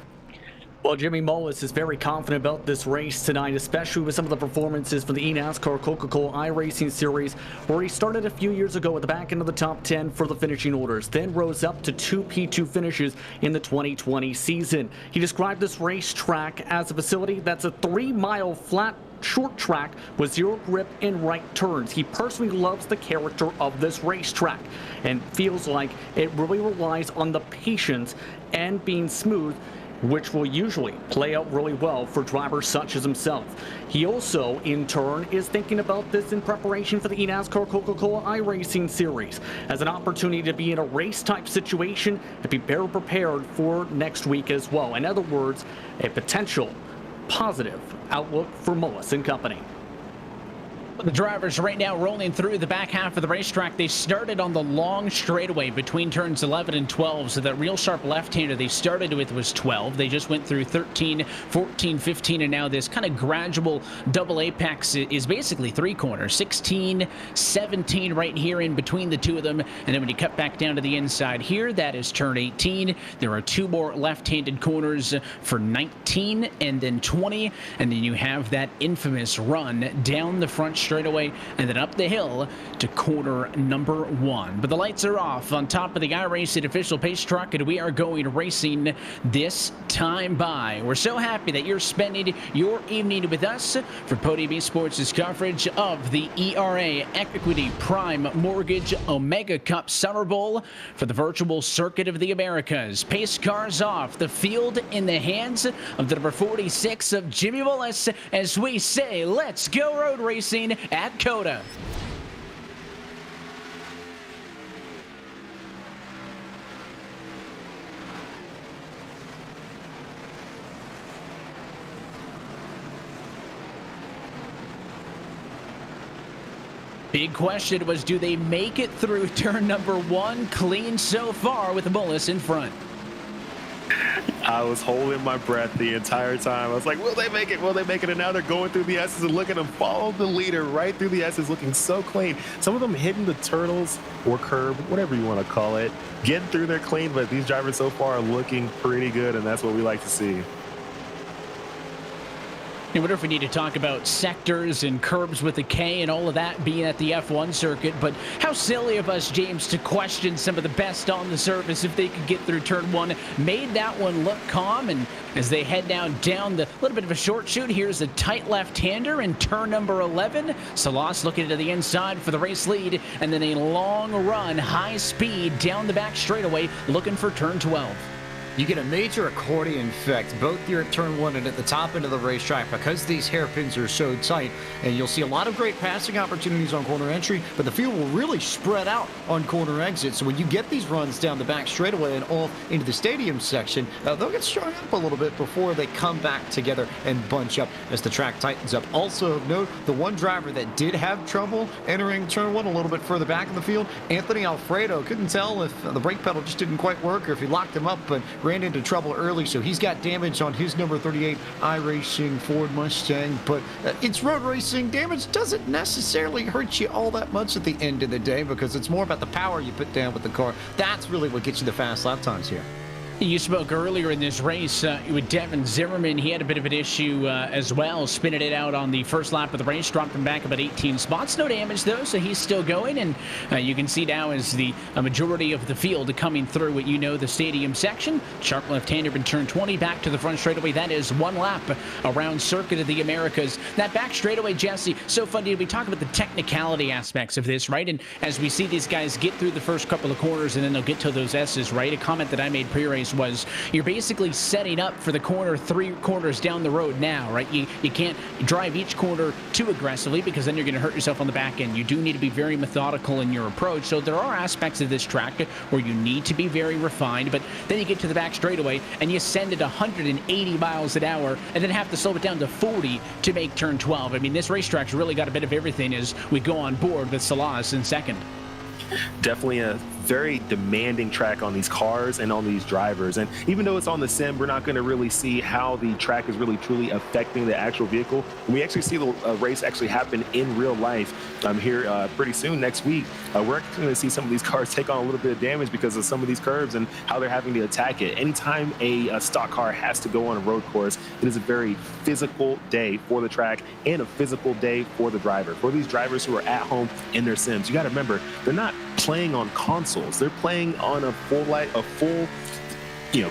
Well, Jimmy Mullis is very confident about this race tonight, especially with some of the performances from the eNASCAR Coca-Cola iRacing Series, where he started a few years ago at the back end of the top 10 for the finishing orders, then rose up to 2 P2 finishes in the 2020 season. He described this racetrack as a facility that's a 3-mile flat short track with zero grip and right turns. He personally loves the character of this racetrack and feels like it really relies on the patience and being smooth, which will usually play out really well for drivers such as himself. He also, in turn, is thinking about this in preparation for the eNASCAR Coca-Cola iRacing Series as an opportunity to be in a race-type situation and be better prepared for next week as well. In other words, a potential positive outlook for Mullis and company. The drivers right now rolling through the back half of the racetrack. They started on the long straightaway between turns 11 and 12. So that real sharp left-hander they started with was 12. They just went through 13, 14, 15, and now this kind of gradual double apex is basically 3 corners. 16, 17 right here in between the two of them. And then when you cut back down to the inside here, that is turn 18. There are 2 more left-handed corners for 19 and then 20. And then you have that infamous run down the front straightaway and then up the hill to corner number 1. But the lights are off on top of the iRacing official pace truck, and we are going racing this time by. We're so happy that you're spending your evening with us for Podium Esports' coverage of the ERA Equity Prime Mortgage Omega Cup Summer Bowl for the virtual circuit of the Americas. Pace cars off, the field in the hands of the number 46 of Jimmy Willis as we say, let's go road racing at COTA. Big question was, do they make it through turn number 1 clean so far with Mullis in front? I was holding my breath the entire time. I was like, will they make it? Will they make it? And now they're going through the S's, and look at them follow the leader right through the S's, looking so clean. Some of them hitting the turtles or curb, whatever you want to call it, getting through there clean, but these drivers so far are looking pretty good, and that's what we like to see. I wonder if we need to talk about sectors and curbs with a K and all of that being at the F1 circuit, but how silly of us, James, to question some of the best on the surface if they could get through turn 1. Made that one look calm, and as they head down the little bit of a short shoot, here's a tight left-hander in turn number 11. Salas looking to the inside for the race lead, and then a long run, high speed down the back straightaway looking for turn 12. You get a major accordion effect both here at turn 1 and at the top end of the racetrack because these hairpins are so tight, and you'll see a lot of great passing opportunities on corner entry, but the field will really spread out on corner exit. So when you get these runs down the back straightaway and off into the stadium section, they'll get strung up a little bit before they come back together and bunch up as the track tightens up. Also of note, the one driver that did have trouble entering turn 1 a little bit further back in the field, Anthony Alfredo, couldn't tell if the brake pedal just didn't quite work or if he locked him up, but ran into trouble early, so he's got damage on his number 38 iRacing Ford Mustang. But it's road racing. Damage doesn't necessarily hurt you all that much at the end of the day because it's more about the power you put down with the car. That's really what gets you the fast lap times here. You spoke earlier in this race with Devin Zimmerman. He had a bit of an issue as well, spinning it out on the first lap of the race, dropped him back about 18 spots. No damage, though, so he's still going. And you can see now as the majority of the field coming through what you know the stadium section. Sharp left-hander in turn 20, back to the front straightaway. That is 1 lap around Circuit of the Americas. That back straightaway, Jesse, so fun. We talk about the technicality aspects of this, right? And as we see these guys get through the first couple of corners and then they'll get to those S's, right? A comment that I made pre-race was you're basically setting up for the corner 3 corners down the road now, right? You can't drive each corner too aggressively because then you're going to hurt yourself on the back end. You do need to be very methodical in your approach. So there are aspects of this track where you need to be very refined, but then you get to the back straightaway and you send it 180 miles an hour and then have to slow it down to 40 to make turn 12. I mean, this racetrack's really got a bit of everything as we go on board with Salas in second. Definitely a very demanding track on these cars and on these drivers. And even though it's on the sim, we're not going to really see how the track is really truly affecting the actual vehicle. When we actually see the race actually happen in real life here pretty soon next week, we're actually going to see some of these cars take on a little bit of damage because of some of these curves and how they're having to attack it. Anytime a stock car has to go on a road course, it is a very physical day for the track and a physical day for the driver. For these drivers who are at home in their sims, you got to remember, they're not playing on consoles. They're playing on a full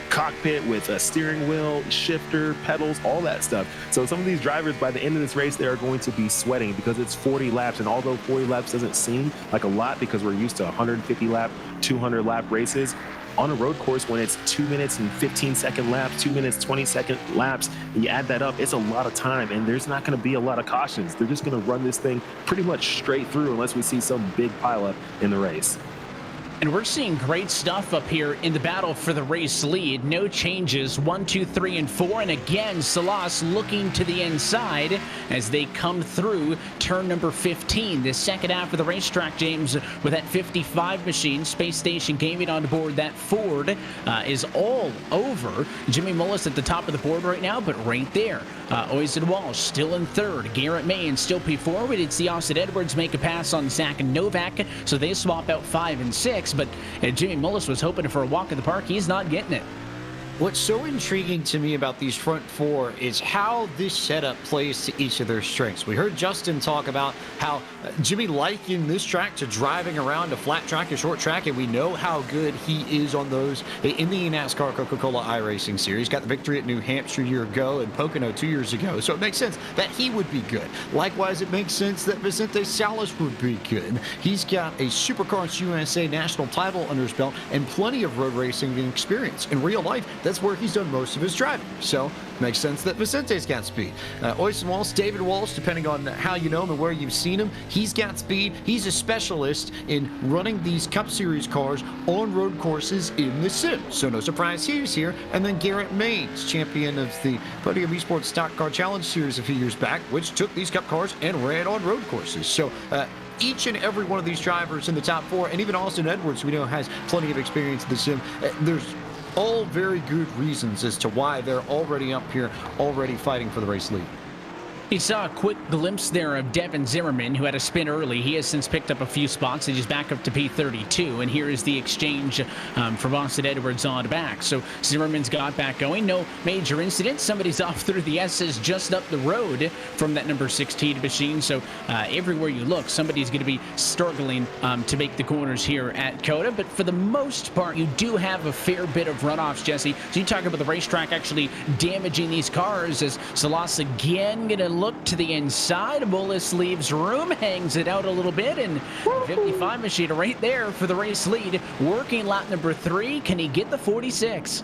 cockpit with a steering wheel, shifter, pedals, all that stuff. So some of these drivers, by the end of this race, they are going to be sweating because it's 40 laps. And although 40 laps doesn't seem like a lot because we're used to 150 lap, 200 lap races, on a road course when it's 2 minutes and 15-second laps, 2 minutes, 20-second laps, and you add that up, it's a lot of time, and there's not going to be a lot of cautions. They're just going to run this thing pretty much straight through unless we see some big pileup in the race. And we're seeing great stuff up here in the battle for the race lead. No changes, 1, 2, 3, and 4. And again, Salas looking to the inside as they come through turn number 15. The second half of the racetrack, James, with that 55 machine, Space Station Gaming on board. That Ford is all over. Jimmy Mullis at the top of the board right now, but right there. Oisin Walsh still in third. Garrett May and still P4. We did see Austin Edwards make a pass on Zach and Novak, so they swap out 5 and 6. But Jimmy Mullis was hoping for a walk in the park. He's not getting it. What's so intriguing to me about these front four is how this setup plays to each of their strengths. We heard Justin talk about how Jimmy likened this track to driving around a flat track, a short track, and we know how good he is on those in the NASCAR Coca-Cola iRacing Series. Got the victory at New Hampshire a year ago and Pocono 2 years ago, so it makes sense that he would be good. Likewise, it makes sense that Vicente Salas would be good. He's got a Supercars USA national title under his belt and plenty of road racing experience. In real life, that's where he's done most of his driving. So makes sense that Vicente's got speed. Oisin Walsh, David Walsh, depending on how you know him and where you've seen him, he's got speed. He's a specialist in running these Cup Series cars on road courses in the sim. So no surprise he's here. And then Garrett Mays, champion of the Podium Esports Stock Car Challenge Series a few years back, which took these Cup cars and ran on road courses. So each and every one of these drivers in the top four, and even Austin Edwards, we know, has plenty of experience in the sim. There's all very good reasons as to why they're already up here, already fighting for the race lead. You saw a quick glimpse there of Devin Zimmerman, who had a spin early. He has since picked up a few spots, and he's back up to P32. And here is the exchange from Austin Edwards on back. So Zimmerman's got back going. No major incident. Somebody's off through the S's just up the road from that number 16 machine. So everywhere you look, somebody's going to be struggling to make the corners here at COTA. But for the most part, you do have a fair bit of runoffs, Jesse. So you talk about the racetrack actually damaging these cars as Salas again going to look to the inside. Mullis leaves room, hangs it out a little bit, and 55 machine right there for the race lead. Working lap number 3. Can he get the 46?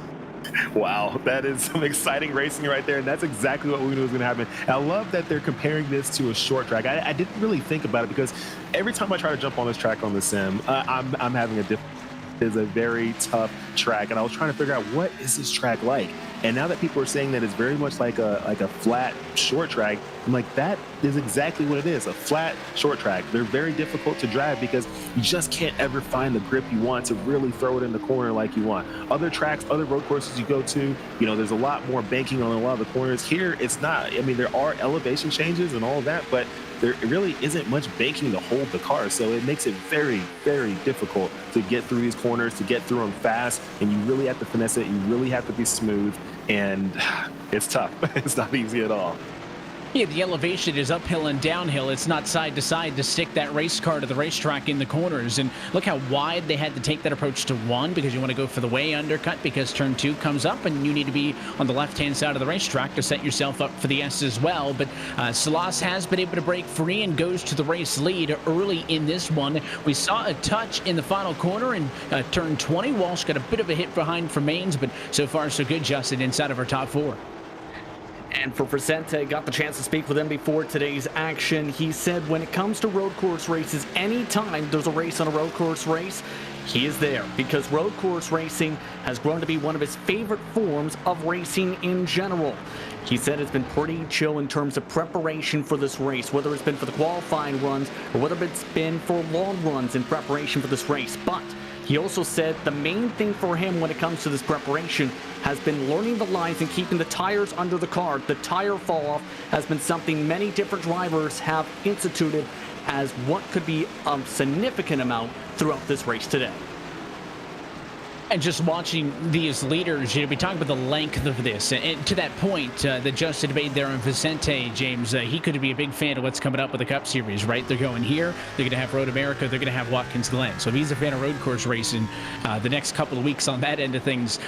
Wow, that is some exciting racing right there, and that's exactly what we knew was going to happen. And I love that they're comparing this to a short track. I didn't really think about it because every time I try to jump on this track on the sim, I'm having a different. It's a very tough track, and I was trying to figure out what is this track like. And now that people are saying that it's very much like a flat short track, I'm like, that is exactly what it is, a flat short track. They're very difficult to drive because you just can't ever find the grip you want to really throw it in the corner like you want. Other tracks, other road courses you go to, there's a lot more banking on a lot of the corners. Here, it's not. I mean, there are elevation changes and all of that, but there really isn't much banking to hold the car. So it makes it very, very difficult to get through these corners, to get through them fast, and you really have to finesse it. You really have to be smooth, and it's tough. It's not easy at all. Yeah, the elevation is uphill and downhill. It's not side to side to stick that race car to the racetrack in the corners. And look how wide they had to take that approach to 1 because you want to go for the way undercut because turn 2 comes up and you need to be on the left-hand side of the racetrack to set yourself up for the S as well. But Salas has been able to break free and goes to the race lead early in this one. We saw a touch in the final corner in turn 20. Walsh got a bit of a hit behind from Mains, but so far so good, Justin, inside of our top 4. And for Vicente, got the chance to speak with him before today's action. He said when it comes to road course races, anytime there's a race on a road course race, he is there because road course racing has grown to be one of his favorite forms of racing in general. He said it's been pretty chill in terms of preparation for this race, whether it's been for the qualifying runs or whether it's been for long runs in preparation for this race. But he also said the main thing for him when it comes to this preparation has been learning the lines and keeping the tires under the car. The tire fall off has been something many different drivers have instituted as what could be a significant amount throughout this race today. And just watching these leaders, we talk about the length of this. And to that point that Justin made there on Vicente, James, he could be a big fan of what's coming up with the Cup Series, right? They're going here, they're going to have Road America, they're going to have Watkins Glen. So if he's a fan of road course racing, the next couple of weeks on that end of things,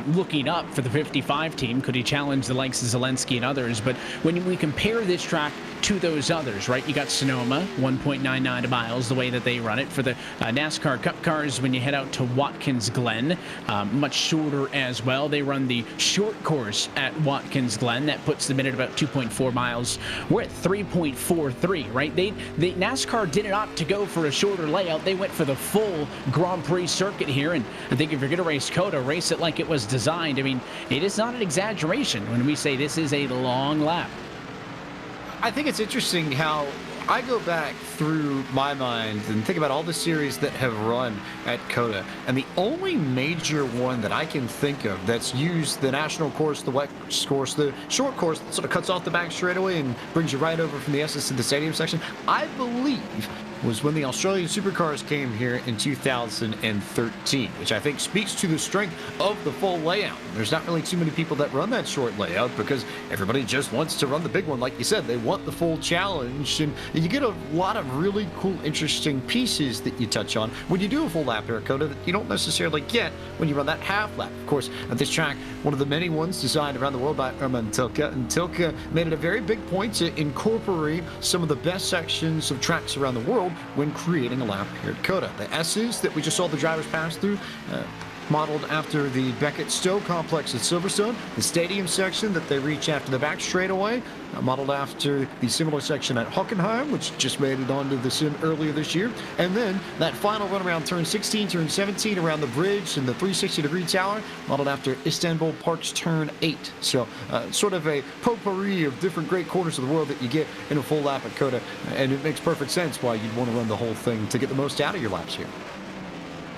looking up for the 55 team, could he challenge the likes of Zelensky and others? But when we compare this track to those others, right? You got Sonoma, 1.99 miles, the way that they run it. For the NASCAR Cup cars, when you head out to Watkins Glen, much shorter as well. They run the short course at Watkins Glen. That puts them in at about 2.4 miles. We're at 3.43, right? NASCAR didn't opt to go for a shorter layout. They went for the full Grand Prix circuit here, and I think if you're going to race COTA, race it like it was designed. I mean, it is not an exaggeration when we say this is a long lap. I think it's interesting how I go back through my mind and think about all the series that have run at COTA, and the only major one that I can think of that's used the national course, the wet course, the short course that sort of cuts off the back straightaway and brings you right over from the SS to the stadium section, I believe was when the Australian Supercars came here in 2013, which I think speaks to the strength of the full layout. There's not really too many people that run that short layout because everybody just wants to run the big one. Like you said, they want the full challenge, and you get a lot of really cool, interesting pieces that you touch on when you do a full lap here at COTA that you don't necessarily get when you run that half lap. Of course, at this track, one of the many ones designed around the world by Irma Tilke, and Tilke made it a very big point to incorporate some of the best sections of tracks around the world when creating a lap here at COTA. The S's that we just saw the drivers pass through, modeled after the Beckett-Stowe complex at Silverstone, the stadium section that they reach after the back straightaway, modeled after the similar section at Hockenheim, which just made it onto the sim earlier this year, and then that final run around turn 16, turn 17 around the bridge and the 360-degree tower, modeled after Istanbul Park's turn 8. So sort of a potpourri of different great corners of the world that you get in a full lap at COTA, and it makes perfect sense why you'd want to run the whole thing to get the most out of your laps here.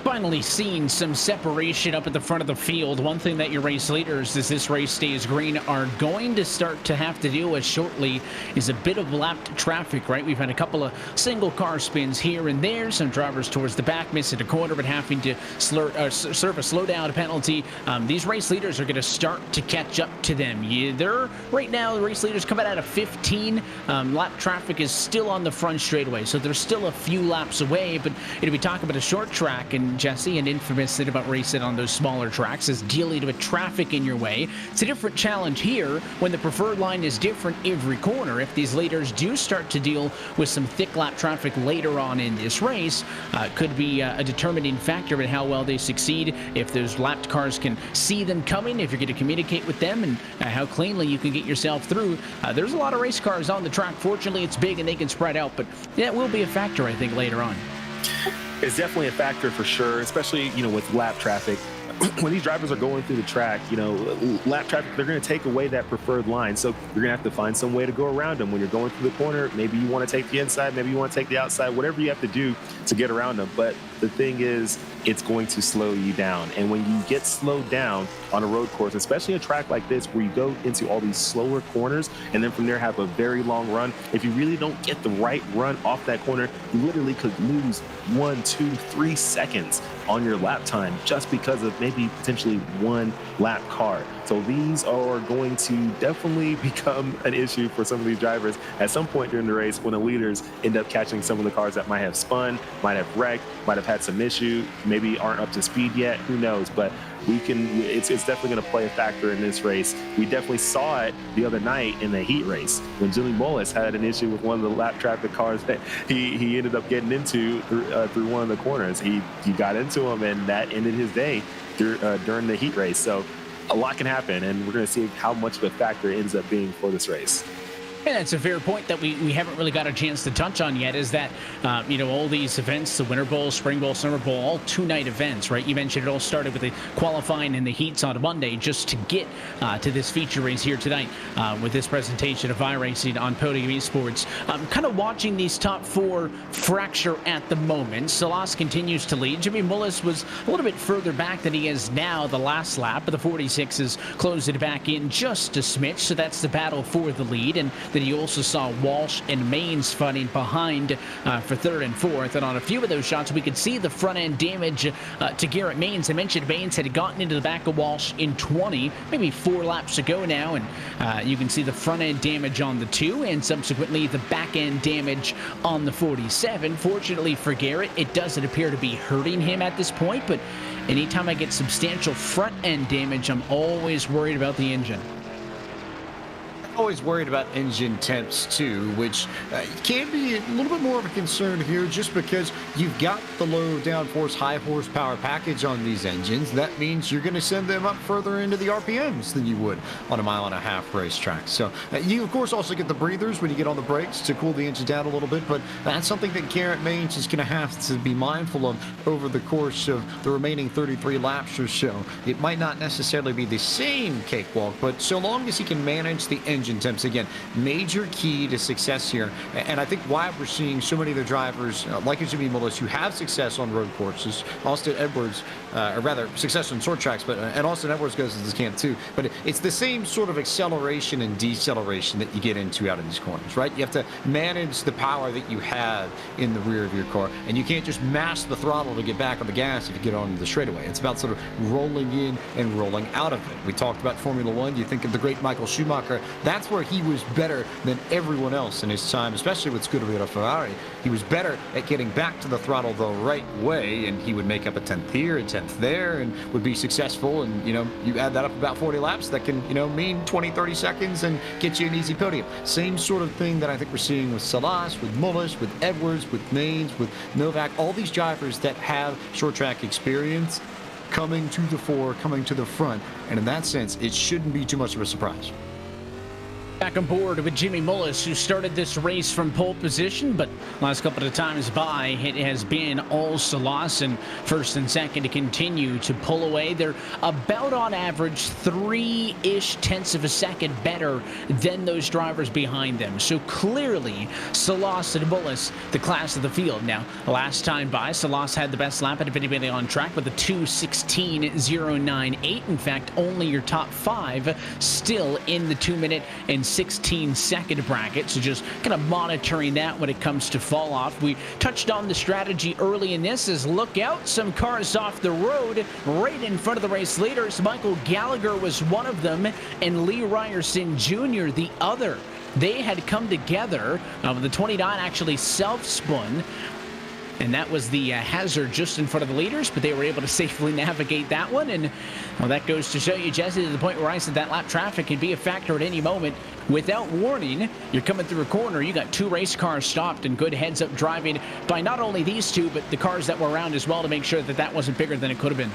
Finally seeing some separation up at the front of the field. One thing that your race leaders, as this race stays green, are going to start to have to deal with shortly is a bit of lapped traffic, right? We've had a couple of single car spins here and there. Some drivers towards the back missing a corner but having to serve a slowdown penalty. These race leaders are going to start to catch up to them. They're right now, the race leaders coming out of 15. Lap traffic is still on the front straightaway, so they're still a few laps away. But we talk about a short track, and Jesse, an infamous thing about racing on those smaller tracks is dealing with traffic in your way. It's a different challenge here when the preferred line is different every corner. If these leaders do start to deal with some thick lap traffic later on in this race, could be a determining factor in how well they succeed. If those lapped cars can see them coming, if you're going to communicate with them, and how cleanly you can get yourself through. There's a lot of race cars on the track. Fortunately, it's big and they can spread out, but that will be a factor, I think, later on. It's definitely a factor for sure, especially, with lap traffic. When these drivers are going through the track, lap traffic, they're going to take away that preferred line. So you're going to have to find some way to go around them. When you're going through the corner, maybe you want to take the inside, maybe you want to take the outside, whatever you have to do to get around them. But the thing is, it's going to slow you down. And when you get slowed down on a road course, especially a track like this where you go into all these slower corners and then from there have a very long run, if you really don't get the right run off that corner, you literally could lose 1, 2, 3 seconds on your lap time just because of maybe potentially one lap car. So these are going to definitely become an issue for some of these drivers at some point during the race when the leaders end up catching some of the cars that might have spun, might have wrecked, might have had some issue, maybe aren't up to speed yet, who knows. But it's definitely going to play a factor in this race. We definitely saw it the other night in the heat race when Jimmy Mullis had an issue with one of the lap traffic cars that he ended up getting into through one of the corners. He got into him, and that ended his day during the heat race. So a lot can happen, and we're going to see how much of a factor it ends up being for this race. And that's a fair point that we haven't really got a chance to touch on yet, is that, all these events, the Winter Bowl, Spring Bowl, Summer Bowl, all two-night events, right? You mentioned it all started with the qualifying and the heats on Monday just to get to this feature race here tonight with this presentation of iRacing on Podium Esports. Kind of watching these top four fracture at the moment. Salas continues to lead. Jimmy Mullis was a little bit further back than he is now the last lap, but the 46s closed it back in just a smidge, so that's the battle for the lead. And then you also saw Walsh and Maines fighting behind for third and fourth. And on a few of those shots, we could see the front end damage to Garrett Maines. I mentioned Maines had gotten into the back of Walsh in 20, maybe 4 laps ago now. And you can see the front end damage on the 2 and subsequently the back end damage on the 47. Fortunately for Garrett, it doesn't appear to be hurting him at this point. But anytime I get substantial front end damage, I'm always worried about the engine. always worried about engine temps too, which can be a little bit more of a concern here just because you've got the low downforce, high horsepower package on these engines. That means you're going to send them up further into the RPMs than you would on a 1.5 mile racetrack. So you, of course, also get the breathers when you get on the brakes to cool the engine down a little bit, but that's something that Garrett Mange is going to have to be mindful of over the course of the remaining 33 laps or so. It might not necessarily be the same cakewalk, but so long as he can manage the engine temps, again, major key to success here. And I think why we're seeing so many of the drivers like Jimmy Mullis who have success on road courses, Austin Edwards, or rather success on short tracks, but and Austin Edwards goes to this camp too, but it's the same sort of acceleration and deceleration that you get into out of these corners, right? You have to manage the power that you have in the rear of your car, and you can't just mash the throttle to get back on the gas if you get on the straightaway. It's about sort of rolling in and rolling out of it. We talked about Formula One. You think of the great Michael Schumacher. That's where he was better than everyone else in his time, especially with Scuderia Ferrari. He was better at getting back to the throttle the right way, and he would make up a 10th here, a 10th there, and would be successful. And, you know, you add that up about 40 laps, that can, you know, mean 20, 30 seconds and get you an easy podium. Same sort of thing that I think we're seeing with Salas, with Mullis, with Edwards, with Maines, with Novak, all these drivers that have short track experience coming to the fore, coming to the front. And in that sense, it shouldn't be too much of a surprise. Back on board with Jimmy Mullis, who started this race from pole position, but last couple of times by, it has been all Salas in first and second to continue to pull away. They're about on average 3-ish tenths of a second better than those drivers behind them. So clearly, Salas and Mullis, the class of the field. Now, last time by, Salas had the best lap out of anybody on track with a 2:16.098. In fact, only your top 5 still in the 2-minute and 16-second bracket, so just kind of monitoring that when it comes to fall off. We touched on the strategy early in this as look out, some cars off the road right in front of the race leaders. Michael Gallagher was one of them, and Lee Ryerson Jr. the other. They had come together. The 29 actually self-spun, and that was the hazard just in front of the leaders, but they were able to safely navigate that one. And well, that goes to show you, Jesse, to the point where I said that lap traffic can be a factor at any moment. Without warning, you're coming through a corner, you got 2 race cars stopped, and good heads-up driving by not only these 2, but the cars that were around as well to make sure that that wasn't bigger than it could have been.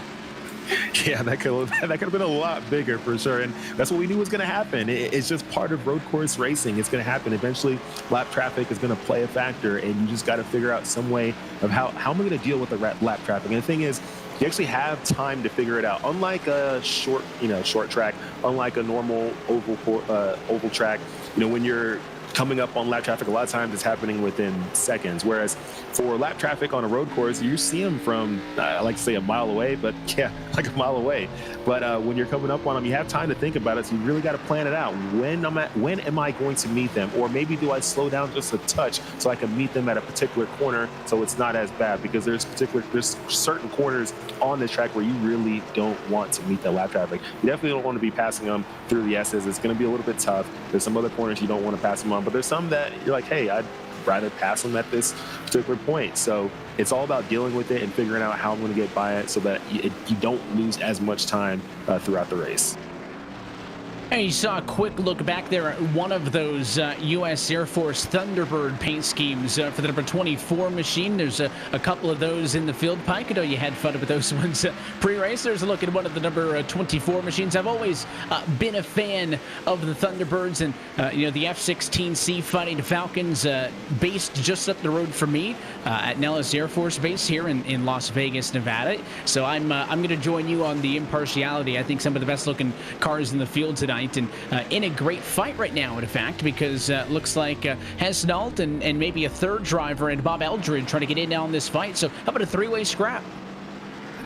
Yeah, that could have been a lot bigger for sure, and that's what we knew was going to happen. It's just part of road course racing. It's going to happen eventually. Lap traffic is going to play a factor, and you just got to figure out some way of how am I going to deal with the lap traffic. And the thing is, you actually have time to figure it out. Unlike a short track, unlike a normal oval track, when you're coming up on lap traffic, a lot of times it's happening within seconds. Whereas for lap traffic on a road course, you see them from, I like to say a mile away, but yeah, like a mile away. But when you're coming up on them, you have time to think about it. So you really got to plan it out. When am I going to meet them? Or maybe do I slow down just a touch so I can meet them at a particular corner so it's not as bad? Because there's certain corners on this track where you really don't want to meet the lap traffic. You definitely don't want to be passing them through the S's. It's going to be a little bit tough. There's some other corners you don't want to pass them on, but there's some that you're like, hey, I'd rather pass them at this particular point. So it's all about dealing with it and figuring out how I'm going to get by it so that you don't lose as much time throughout the race. And you saw a quick look back there at one of those U.S. Air Force Thunderbird paint schemes for the number 24 machine. There's a couple of those in the field. Pike, I know you had fun with those ones pre-race. There's a look at one of the number 24 machines. I've always been a fan of the Thunderbirds and, the F-16C Fighting Falcons based just up the road from me at Nellis Air Force Base here in Las Vegas, Nevada. So I'm going to join you on the impartiality. I think some of the best looking cars in the field tonight. And in a great fight right now, in fact, because looks like Hesnault and maybe a third driver and Bob Eldred trying to get in on this fight. So how about a 3-way scrap?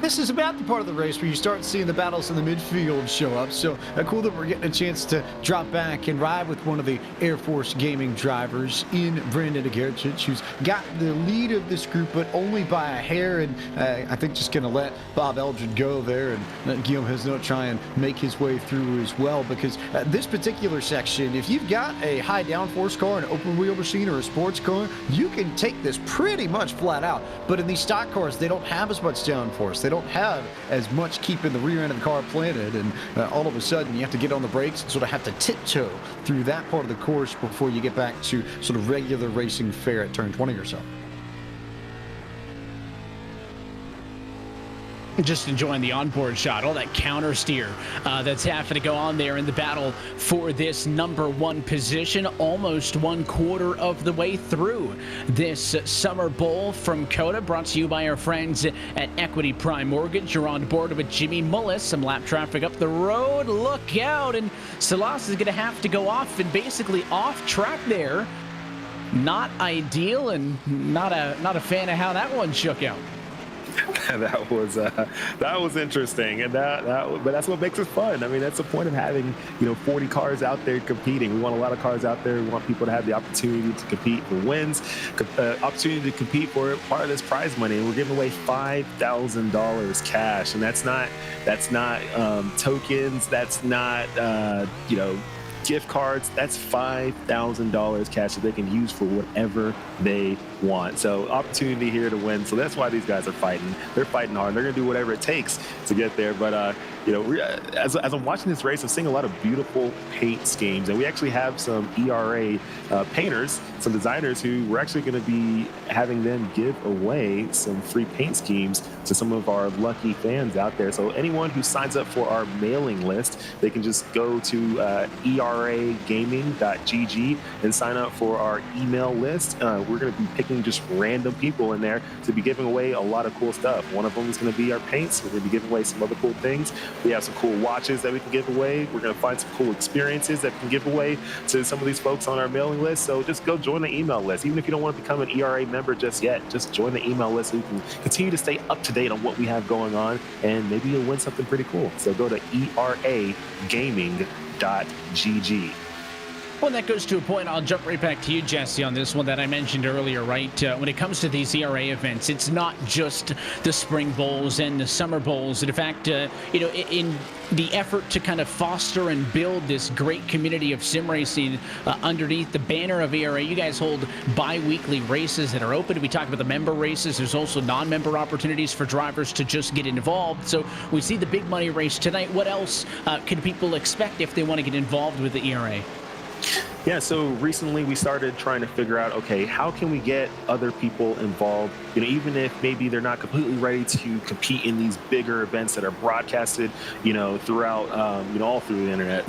This is about the part of the race where you start seeing the battles in the midfield show up. So cool that we're getting a chance to drop back and ride with one of the Air Force Gaming drivers in Brandon Agerchich, who's got the lead of this group, but only by a hair. And I think just going to let Bob Eldred go there and let Guillaume Hesnault try and make his way through as well. Because this particular section, if you've got a high downforce car, an open wheel machine, or a sports car, you can take this pretty much flat out. But in these stock cars, they don't have as much downforce. They don't have as much keeping the rear end of the car planted, and all of a sudden you have to get on the brakes and sort of have to tiptoe through that part of the course before you get back to sort of regular racing fare at turn 20 or so. Just enjoying the onboard shot, all that counter steer that's having to go on there in the battle for this number 1 position, almost 1/4 of the way through this Summer Bowl from COTA, brought to you by our friends at Equity Prime Mortgage. You're on board with Jimmy Mullis. Some lap traffic up the road. Look out, and Salas is going to have to go off and basically off track there. Not ideal, and not a fan of how that one shook out. that was interesting, and but that's what makes it fun. I mean, that's the point of having 40 cars out there competing. We want a lot of cars out there. We want people to have the opportunity to compete for wins, opportunity to compete for part of this prize money. And we're giving away $5,000 cash, and that's not tokens. That's not gift cards. That's $5,000 cash that they can use for whatever they want. So opportunity here to win. So that's why these guys are fighting. They're fighting hard. They're going to do whatever it takes to get there. But as I'm watching this race, I'm seeing a lot of beautiful paint schemes, and we actually have some ERA painters, some designers who we're actually going to be having them give away some free paint schemes to some of our lucky fans out there. So anyone who signs up for our mailing list, they can just go to eragaming.gg and sign up for our email list. We're going to be picking just random people in there to be giving away a lot of cool stuff. One of them is going to be our paints. We're going to be giving away some other cool things. We have some cool watches that we can give away. We're going to find some cool experiences that we can give away to some of these folks on our mailing list. So just go join the email list. Even if you don't want to become an ERA member just yet, just join the email list so you can continue to stay up to date on what we have going on, and maybe you'll win something pretty cool. So go to eragaming.gg. Well, that goes to a point. I'll jump right back to you, Jesse, on this one that I mentioned earlier, right? When it comes to these ERA events, it's not just the spring bowls and the summer bowls. In fact, in the effort to kind of foster and build this great community of sim racing underneath the banner of ERA, you guys hold bi-weekly races that are open. We talk about the member races. There's also non-member opportunities for drivers to just get involved. So we see the big money race tonight. What else can people expect if they want to get involved with the ERA? Yeah, so recently we started trying to figure out, okay, how can we get other people involved? Even if maybe they're not completely ready to compete in these bigger events that are broadcasted, throughout, all through the internet.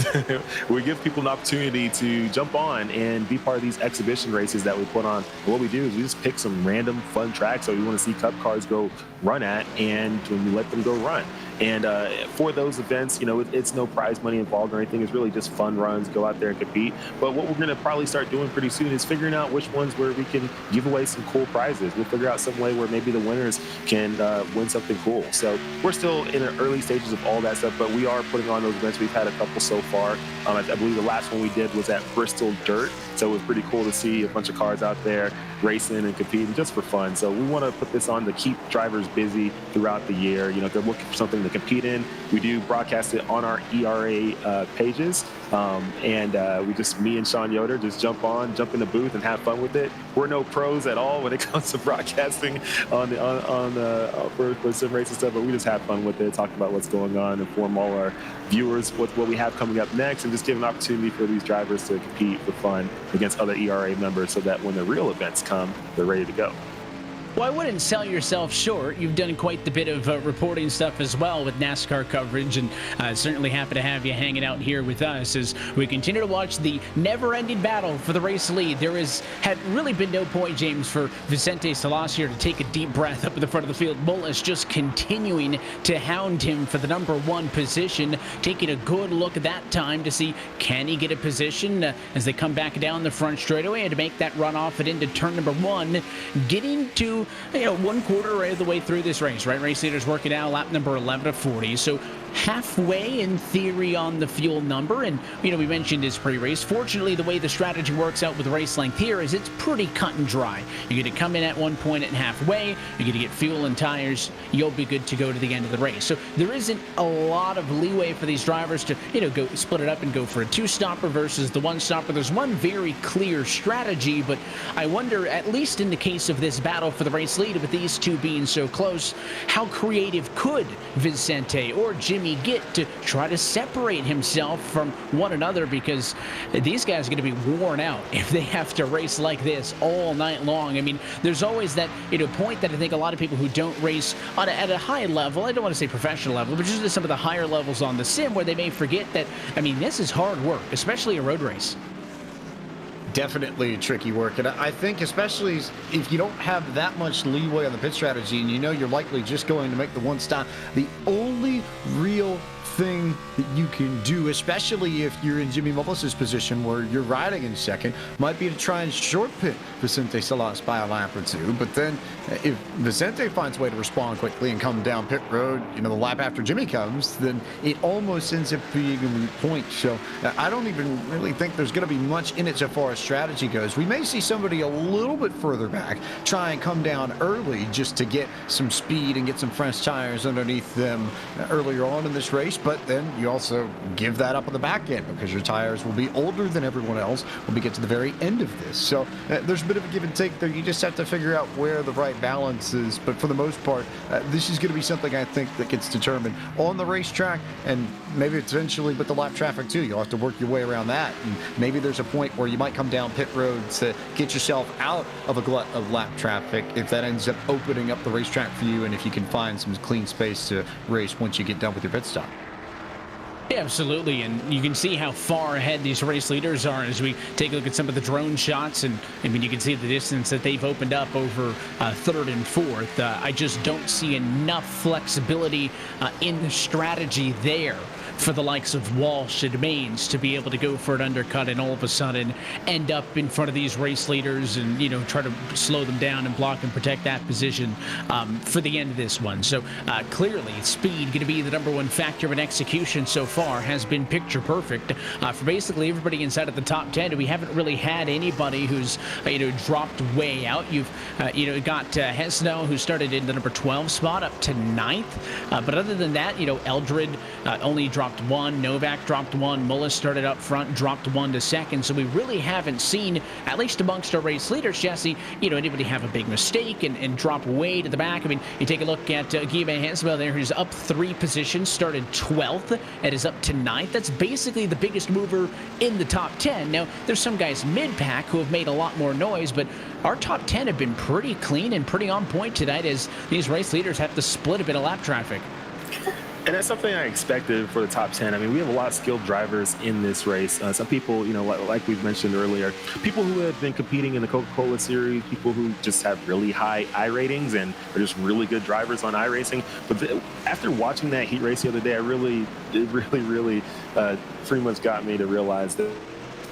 We give people an opportunity to jump on and be part of these exhibition races that we put on. And what we do is we just pick some random fun tracks that we want to see Cup cars go run at, and when we let them go run. And for those events, it's no prize money involved or anything. It's really just fun runs, go out there and compete. But what we're going to probably start doing pretty soon is figuring out which ones where we can give away some cool prizes. We'll figure out some way where maybe the winners can win something cool. So we're still in the early stages of all that stuff, but we are putting on those events. We've had a couple so far. I believe the last one we did was at Bristol Dirt. So it was pretty cool to see a bunch of cars out there racing and competing just for fun. So we want to put this on to keep drivers busy throughout the year. If they're looking for something to compete in, we do broadcast it on our ERA pages. We just, me and Sean Yoder, just jump in the booth and have fun with it. We're no pros at all when it comes to broadcasting for sim racing stuff, but we just have fun with it, talk about what's going on, inform all our viewers what we have coming up next, and just give an opportunity for these drivers to compete for fun against other ERA members so that when the real events come, they're ready to go. Well, I wouldn't sell yourself short. You've done quite the bit of reporting stuff as well with NASCAR coverage, and certainly happy to have you hanging out here with us as we continue to watch the never-ending battle for the race lead. There had really been no point, James, for Vicente Salas here to take a deep breath up at the front of the field. Mullis just continuing to hound him for the number 1 position, taking a good look at that time to see can he get a position as they come back down the front straightaway and to make that run off and into turn number 1, getting to 1/4 of the way through this race, right? Race leaders working out lap number 11 of 40. So halfway in theory on the fuel number, and we mentioned his pre-race. Fortunately, the way the strategy works out with race length here is it's pretty cut and dry. You're going to come in at one point at halfway, you're going to get fuel and tires, you'll be good to go to the end of the race. So there isn't a lot of leeway for these drivers to go split it up and go for a 2-stopper versus the 1-stopper. There's one very clear strategy, but I wonder, at least in the case of this battle for the race lead. With these two being so close, how creative could Vicente or Jimmy get to try to separate himself from one another? Because these guys are going to be worn out if they have to race like this all night long. I mean, there's always that point that I think a lot of people who don't race at a high level, I don't want to say professional level, but just at some of the higher levels on the sim, where they may forget that, I mean, this is hard work, especially a road race. Definitely tricky work, and I think especially if you don't have that much leeway on the pit strategy and you know you're likely just going to make the one stop, the only real thing that you can do, especially if you're in Jimmy Mullis's position where you're riding in second, might be to try and short pit Vicente Salas by a lap or two. But then if Vicente finds a way to respond quickly and come down pit road, the lap after Jimmy comes, then it almost ends up being a moot point. So I don't even really think there's going to be much in it so far as strategy goes. We may see somebody a little bit further back try and come down early just to get some speed and get some fresh tires underneath them earlier on in this race. But then you also give that up on the back end because your tires will be older than everyone else when we get to the very end of this. So there's a bit of a give and take there. You just have to figure out where the right balance is. But for the most part, this is going to be something I think that gets determined on the racetrack, and maybe eventually with the lap traffic too. You'll have to work your way around that. And maybe there's a point where you might come down pit road to get yourself out of a glut of lap traffic if that ends up opening up the racetrack for you, and if you can find some clean space to race once you get done with your pit stop. Yeah, absolutely, and you can see how far ahead these race leaders are as we take a look at some of the drone shots, and I mean, you can see the distance that they've opened up over third and fourth. I just don't see enough flexibility in the strategy there for the likes of Walsh and Maines to be able to go for an undercut and all of a sudden end up in front of these race leaders and, try to slow them down and block and protect that position for the end of this one. So clearly speed going to be the number one factor in execution so far. Has been picture perfect for basically everybody inside of the top 10. We haven't really had anybody who's, dropped way out. You've, got Hesno, who started in the number 12 spot up to 9th. But other than that, Eldred only dropped one, Novak dropped one, Mullis started up front, dropped one to second. So we really haven't seen, at least amongst our race leaders, Jesse, anybody have a big mistake and drop way to the back. I mean, you take a look at Guillaume Hanswell there, who's up 3 positions, started 12th and is up to 9th. That's basically the biggest mover in the top 10. Now, there's some guys mid-pack who have made a lot more noise, but our top 10 have been pretty clean and pretty on point tonight as these race leaders have to split a bit of lap traffic. And that's something I expected for the top 10. I mean, we have a lot of skilled drivers in this race. Some people, like we've mentioned earlier, people who have been competing in the Coca-Cola series, people who just have really high I ratings and are just really good drivers on iRacing. But after watching that heat race the other day, it really pretty much got me to realize that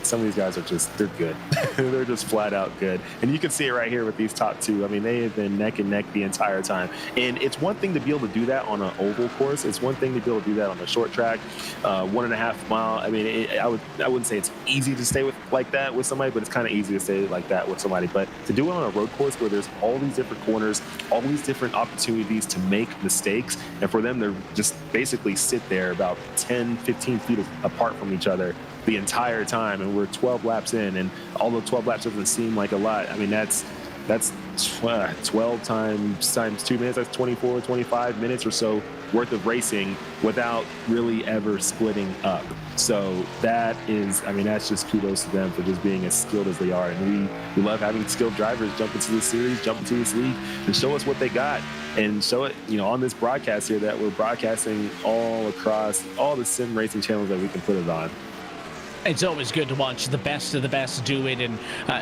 some of these guys are they're good. They're just flat out good. And you can see it right here with these top 2. I mean, they have been neck and neck the entire time. And it's one thing to be able to do that on an oval course. It's one thing to be able to do that on a short track, 1.5 mile. I mean, I wouldn't say it's easy to stay like that with somebody, but it's kind of easy to stay like that with somebody. But to do it on a road course where there's all these different corners, all these different opportunities to make mistakes, and for them to just basically sit there about 10, 15 feet apart from each other the entire time, and we're 12 laps in, and although 12 laps doesn't seem like a lot, I mean, that's 12 times 2 minutes, that's 24, 25 minutes or so worth of racing without really ever splitting up. So that is, I mean, that's just kudos to them for just being as skilled as they are. And we love having skilled drivers jump into this series, jump into this league, and show us what they got. And show it, on this broadcast here that we're broadcasting all across all the sim racing channels that we can put it on. It's always good to watch the best of the best do it. And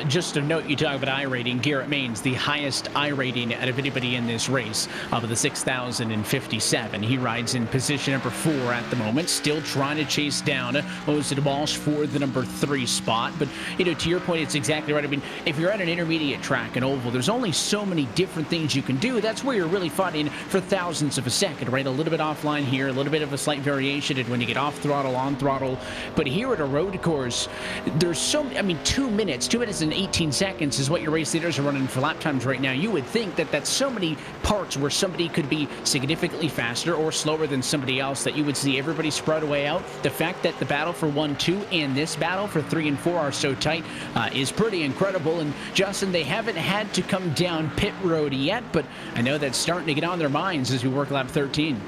just a note, you talk about iRating. Garrett Maines, the highest iRating out of anybody in this race, with a 6,057. He rides in position number 4 at the moment, still trying to chase down Ozzy Walsh for the number 3 spot. But, to your point, it's exactly right. I mean, if you're at an intermediate track, an oval, there's only so many different things you can do. That's where you're really fighting for thousandths of a second, right? A little bit offline here, a little bit of a slight variation, and when you get off throttle, on throttle. But here at a road road course, there's so, 2 minutes and 18 seconds is what your race leaders are running for lap times right now. You would think that that's so many parts where somebody could be significantly faster or slower than somebody else, that you would see everybody spread away out. The fact that the battle for 1, 2 and this battle for 3 and 4 are so tight is pretty incredible. And Justin, they haven't had to come down pit road yet, but I know that's starting to get on their minds as we work lap 13.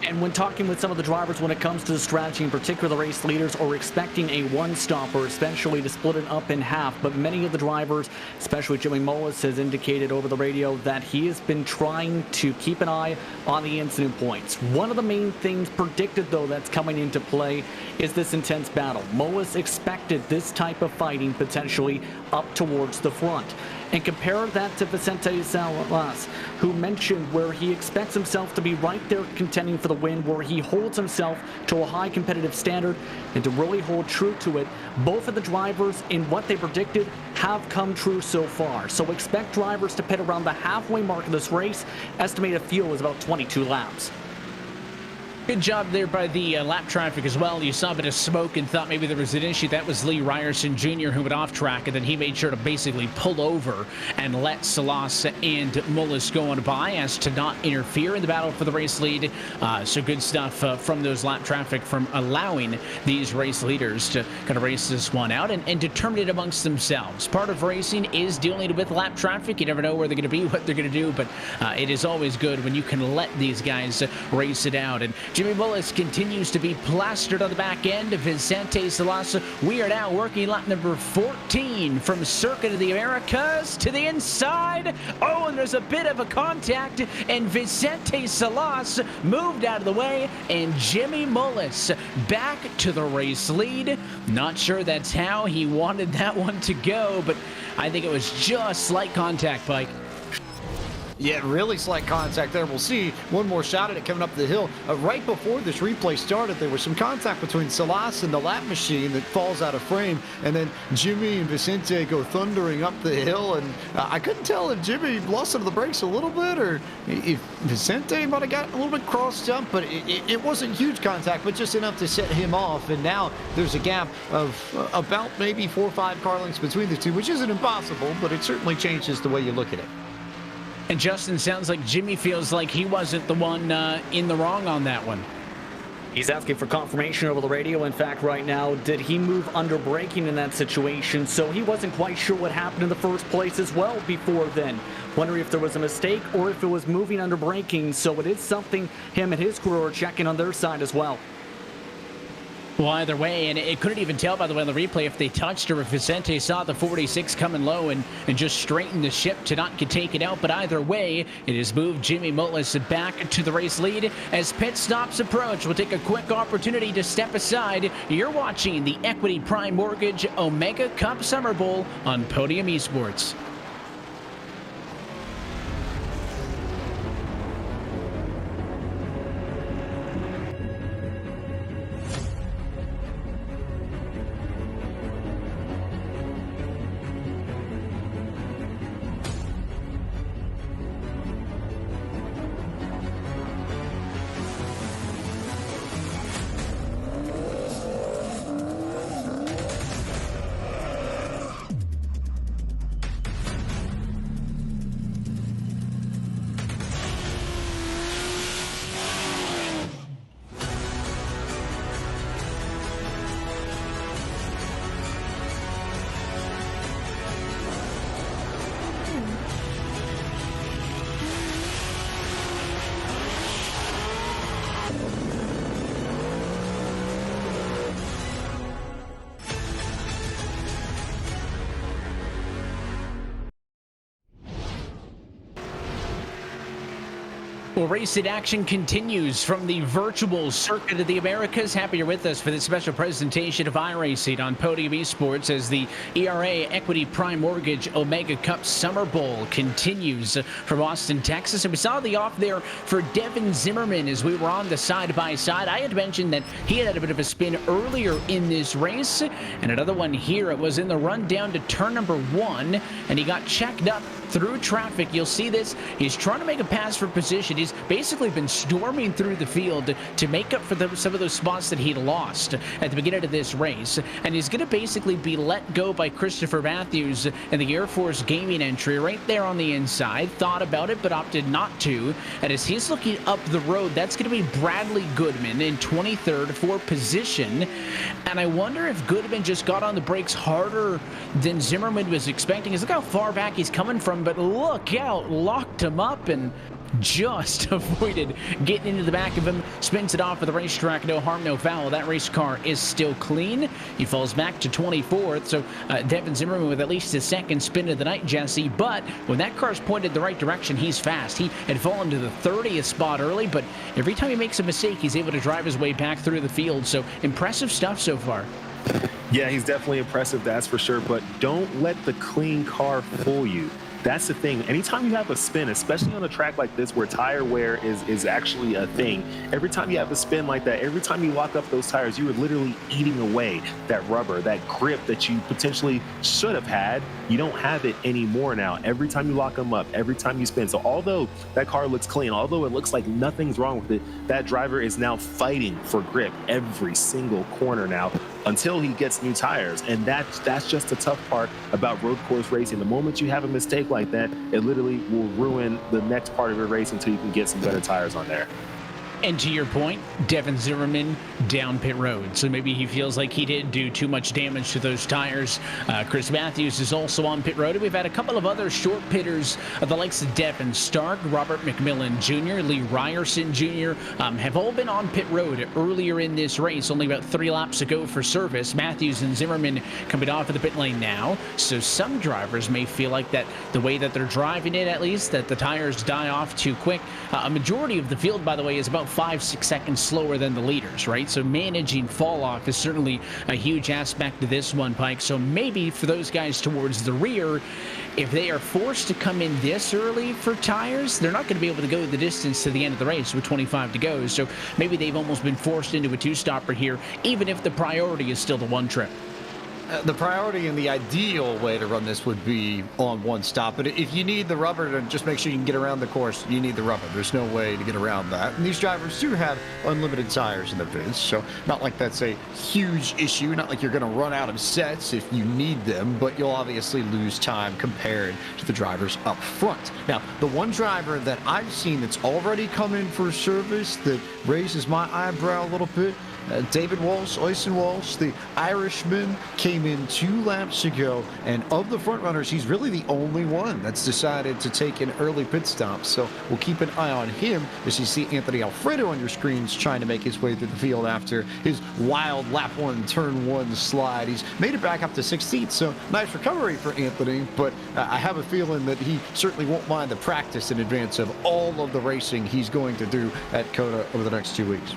And when talking with some of the drivers when it comes to the strategy, in particular the race leaders, are expecting a one-stop or essentially to split it up in half. But many of the drivers, especially Jimmy Mullis, has indicated over the radio that he has been trying to keep an eye on the incident points. One of the main things predicted, though, that's coming into play is this intense battle. Mullis expected this type of fighting potentially up towards the front. And compare that to Vicente Salas, who mentioned where he expects himself to be right there contending for the win, where he holds himself to a high competitive standard and to really hold true to it. Both of the drivers in what they predicted have come true so far. So expect drivers to pit around the halfway mark of this race. Estimated fuel is about 22 laps. Good job there by the lap traffic as well. You saw a bit of smoke and thought maybe there was an issue. That was Lee Ryerson Jr. who went off track, and then he made sure to basically pull over and let Salas and Mullis go on by as to not interfere in the battle for the race lead. So good stuff from those lap traffic, from allowing these race leaders to kind of race this one out and determine it amongst themselves. Part of racing is dealing with lap traffic. You never know where they're going to be, what they're going to do, but it is always good when you can let these guys race it out. And Jimmy Mullis continues to be plastered on the back end of Vicente Salas. We are now working lap number 14 from Circuit of the Americas to the inside. Oh, and there's a bit of a contact, and Vicente Salas moved out of the way, and Jimmy Mullis back to the race lead. Not sure that's how he wanted that one to go, but I think it was just slight contact, Mike. Yeah, really slight contact there. We'll see one more shot at it coming up the hill. Right before this replay started, there was some contact between Salas and the lap machine that falls out of frame, and then Jimmy and Vicente go thundering up the hill, and I couldn't tell if Jimmy lost some of the brakes a little bit or if Vicente might have got a little bit crossed up, but it wasn't huge contact, but just enough to set him off, and now there's a gap of about maybe 4 or 5 car lengths between the two, which isn't impossible, but it certainly changes the way you look at it. And Justin, sounds like Jimmy feels like he wasn't the one in the wrong on that one. He's asking for confirmation over the radio. In fact, right now, did he move under braking in that situation? So he wasn't quite sure what happened in the first place as well before then. Wondering if there was a mistake or if it was moving under braking. So it is something him and his crew are checking on their side as well. Well, either way, and it couldn't even tell, by the way, on the replay if they touched or if Vicente saw the 46 coming low and just straightened the ship to not get taken out. But either way, it has moved Jimmy Mullis back to the race lead. As pit stops approach, we'll take a quick opportunity to step aside. You're watching the Equity Prime Mortgage Omega Cup Summer Bowl on Podium Esports. Well, Race It Action continues from the virtual Circuit of the Americas. Happy you're with us for this special presentation of iRacing on Podium Esports as the ERA Equity Prime Mortgage Omega Cup Summer Bowl continues from Austin, Texas. And we saw the off there for Devin Zimmerman as we were on the side-by-side. I had mentioned that he had a bit of a spin earlier in this race, and another one here. It was in the run down to turn number 1, and he got checked up through traffic. You'll see this. He's trying to make a pass for position. He's basically been storming through the field to make up for some of those spots that he'd lost at the beginning of this race. And he's going to basically be let go by Christopher Matthews in the Air Force Gaming entry right there on the inside. Thought about it, but opted not to. And as he's looking up the road, that's going to be Bradley Goodman in 23rd for position. And I wonder if Goodman just got on the brakes harder than Zimmerman was expecting. Look how far back he's coming from, but look out, locked him up and just avoided getting into the back of him. Spins it off of the racetrack. No harm, no foul. That race car is still clean. He falls back to 24th. So Devin Zimmerman with at least his second spin of the night, Jesse. But when that car's pointed the right direction, he's fast. He had fallen to the 30th spot early, but every time he makes a mistake, he's able to drive his way back through the field. So impressive stuff so far. Yeah, he's definitely impressive, that's for sure. But don't let the clean car fool you. That's the thing. Anytime you have a spin, especially on a track like this where tire wear is actually a thing, every time you have a spin like that, every time you lock up those tires, you are literally eating away that rubber, that grip that you potentially should have had. You don't have it anymore now. Every time you lock them up, every time you spin. So although that car looks clean, although it looks like nothing's wrong with it, that driver is now fighting for grip every single corner now until he gets new tires. And that's just the tough part about road course racing. The moment you have a mistake like that, it literally will ruin the next part of your race until you can get some better tires on there. And to your point, Devin Zimmerman down pit road. So maybe he feels like he didn't do too much damage to those tires. Chris Matthews is also on pit road. We've had a couple of other short pitters, the likes of Devin Stark, Robert McMillan Jr., Lee Ryerson Jr., have all been on pit road earlier in this race, only about 3 laps ago for service. Matthews and Zimmerman coming off of the pit lane now. So some drivers may feel like that the way that they're driving it, at least, that the tires die off too quick. A majority of the field, by the way, is about 5-6 seconds slower than the leaders, right? So managing fall off is certainly a huge aspect of this one, Pike. So maybe for those guys towards the rear, if they are forced to come in this early for tires, they're not going to be able to go the distance to the end of the race with 25 to go. So maybe they've almost been forced into a 2-stopper here, even if the priority is still the one trip. The priority and the ideal way to run this would be on one stop. But if you need the rubber to just make sure you can get around the course, you need the rubber. There's no way to get around that. And these drivers do have unlimited tires in the vids, so not like that's a huge issue. Not like you're going to run out of sets if you need them, but you'll obviously lose time compared to the drivers up front. Now, the one driver that I've seen that's already come in for service that raises my eyebrow a little bit, David Walsh, Oyson Walsh, the Irishman, came in 2 laps ago, and of the front runners, he's really the only one that's decided to take an early pit stop. So we'll keep an eye on him as you see Anthony Alfredo on your screens trying to make his way through the field after his wild lap 1, turn 1 slide. He's made it back up to 16th, so nice recovery for Anthony, but I have a feeling that he certainly won't mind the practice in advance of all of the racing he's going to do at COTA over the next 2 weeks.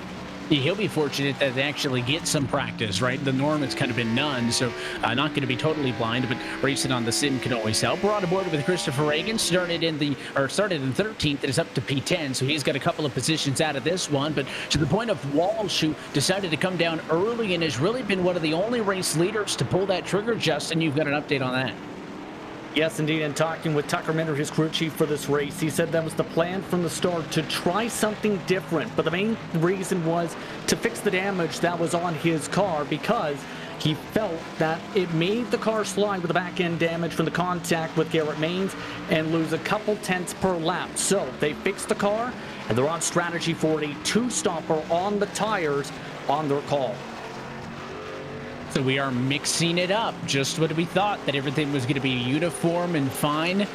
He'll be fortunate that they actually get some practice, right? The norm has kind of been none, so not going to be totally blind, but racing on the sim can always help. We're on board with Christopher Reagan, started in 13th, and is up to P10, so he's got a couple of positions out of this one, but to the point of Walsh, who decided to come down early and has really been one of the only race leaders to pull that trigger. Justin, you've got an update on that. Yes, indeed. And talking with Tucker Minter, his crew chief for this race, he said that was the plan from the start, to try something different. But the main reason was to fix the damage that was on his car, because he felt that it made the car slide with the back-end damage from the contact with Garrett Maines and lose a couple tenths per lap. So they fixed the car, and they're on strategy for a 2-stopper on the tires on their call. So we are mixing it up, just what we thought, that everything was going to be uniform and fine.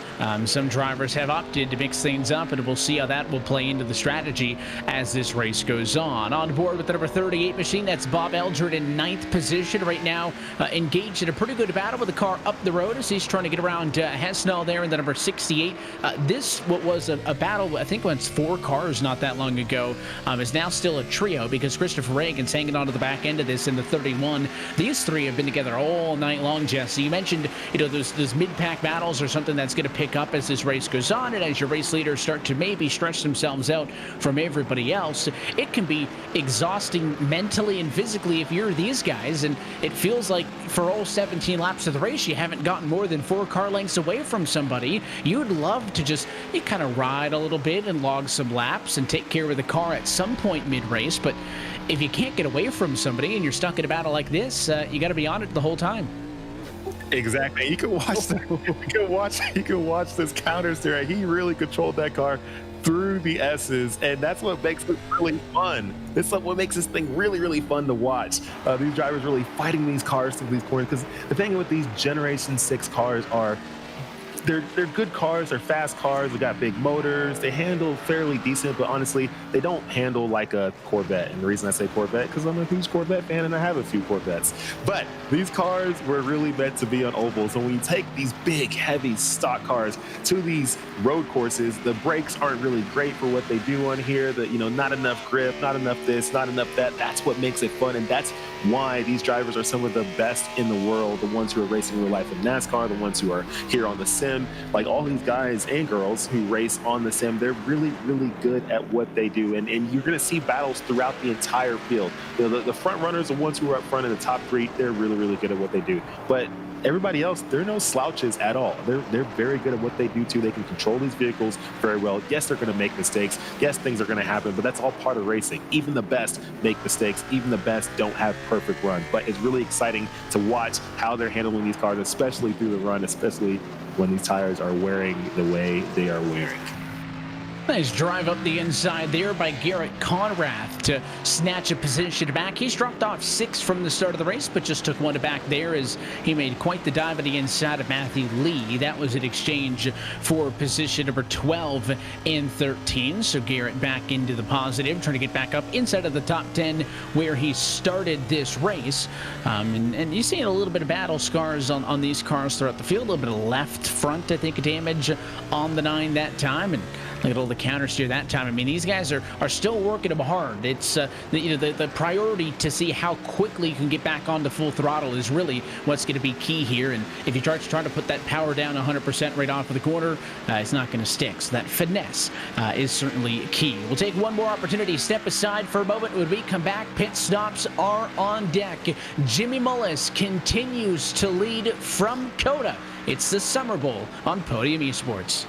Some drivers have opted to mix things up, and we'll see how that will play into the strategy as this race goes on. On board with the number 38 machine, that's Bob Eldred in 9th position right now, engaged in a pretty good battle with the car up the road as he's trying to get around Hesnall there in the number 68. This, what was a battle, I think when it's 4 cars not that long ago, is now still a trio because Christopher Reagan's hanging on to the back end of this in the 31. The these three have been together all night long, Jesse. You mentioned, those mid-pack battles are something that's going to pick up as this race goes on, and as your race leaders start to maybe stretch themselves out from everybody else. It can be exhausting mentally and physically if you're these guys, and it feels like for all 17 laps of the race, you haven't gotten more than 4 car lengths away from somebody. You'd love to just kind of ride a little bit and log some laps and take care of the car at some point mid-race, but if you can't get away from somebody and you're stuck in a battle like this, you got to be on it the whole time. Exactly. You can watch this counter steer. He really controlled that car through the S's, and that's what makes it really fun. It's what makes this thing really, really fun to watch. These drivers really fighting these cars through these corners, because the thing with these Generation 6 cars are they're good cars, they're fast cars, they got big motors, they handle fairly decent, but honestly, they don't handle like a Corvette. And the reason I say Corvette, because I'm a huge Corvette fan and I have a few Corvettes. But these cars were really meant to be on ovals. And when you take these big, heavy stock cars to these road courses, the brakes aren't really great for what they do on here. Not enough grip, not enough this, not enough that. That's what makes it fun, and that's why these drivers are some of the best in the world, the ones who are racing real life in NASCAR, the ones who are here on the sim. Like all these guys and girls who race on the sim, they're really, really good at what they do. And you're going to see battles throughout the entire field. The front runners, the ones who are up front in the top 3, they're really, really good at what they do. But everybody else, they're no slouches at all. They're very good at what they do too. They can control these vehicles very well. Yes, they're going to make mistakes. Yes, things are going to happen, but that's all part of racing. Even the best make mistakes. Even the best don't have perfect runs. But it's really exciting to watch how they're handling these cars, especially through the run, especially when these tires are wearing the way they are wearing. Nice drive up the inside there by Garrett Conrath to snatch a position back. He's dropped off 6 from the start of the race, but just took 1 back there as he made quite the dive at the inside of Matthew Lee. That was an exchange for position number 12 and 13. So Garrett back into the positive, trying to get back up inside of the top 10 where he started this race. And you're seeing a little bit of battle scars on these cars throughout the field. A little bit of left front, I think, damage on the 9 that time. And look at all the counter steer that time. I mean, these guys are still working them hard. It's the priority to see how quickly you can get back onto full throttle is really what's going to be key here. And if you try to put that power down 100% right off of the corner, it's not going to stick. So that finesse is certainly key. We'll take one more opportunity, step aside for a moment. When we come back, pit stops are on deck. Jimmy Mullis continues to lead from COTA. It's the Summer Bowl on Podium Esports.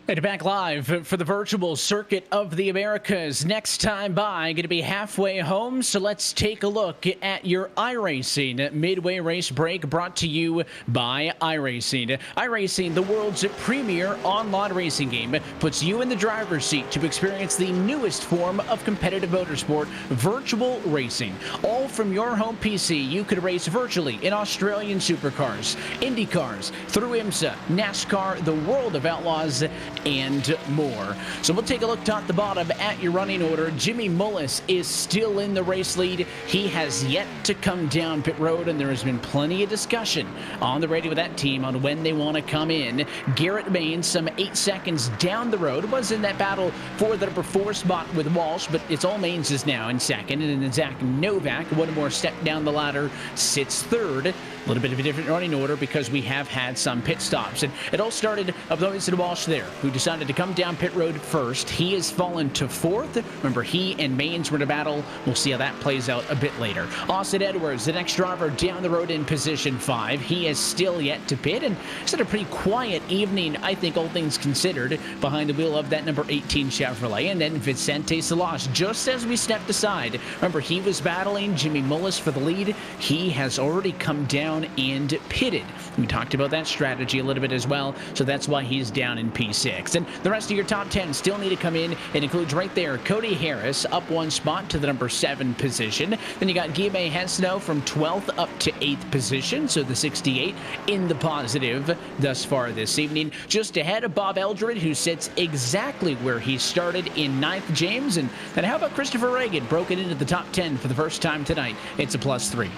And back live for the virtual Circuit of the Americas. Next time by, going to be halfway home, so let's take a look at your iRacing midway race break, brought to you by iRacing. iRacing, the world's premier online racing game, puts you in the driver's seat to experience the newest form of competitive motorsport, virtual racing. All from your home PC, you could race virtually in Australian supercars, Indy cars, through IMSA, NASCAR, the World of Outlaws, and more. So we'll take a look top to bottom at your running order. Jimmy Mullis is still in the race lead. He has yet to come down pit road, and there has been plenty of discussion on the radio with that team on when they want to come in. Garrett Maines, some 8 seconds down the road, was in that battle for the number 4 spot with Walsh, but it's all Maines is now in second, and then Zach Novak, one more step down the ladder, sits third. A little bit of a different running order because we have had some pit stops, and it all started with Austin Walsh there, who decided to come down pit road first. He has fallen to 4th. Remember, he and Maines were in a battle. We'll see how that plays out a bit later. Austin Edwards, the next driver down the road in position 5. He is still yet to pit, and it's had a pretty quiet evening, I think, all things considered, behind the wheel of that number 18 Chevrolet. And then Vicente Salas, just as we stepped aside. Remember, he was battling Jimmy Mullis for the lead. He has already come down and pitted. We talked about that strategy a little bit as well, so that's why he's down in P6. And the rest of your top 10 still need to come in. It includes right there Cody Harris up 1 spot to the number 7 position. Then you got Guilherme Hesno from 12th up to 8th position, so the 68 in the positive thus far this evening. Just ahead of Bob Eldred, who sits exactly where he started in 9th, James. And then how about Christopher Reagan, broken into the top 10 for the first time tonight? It's a +3.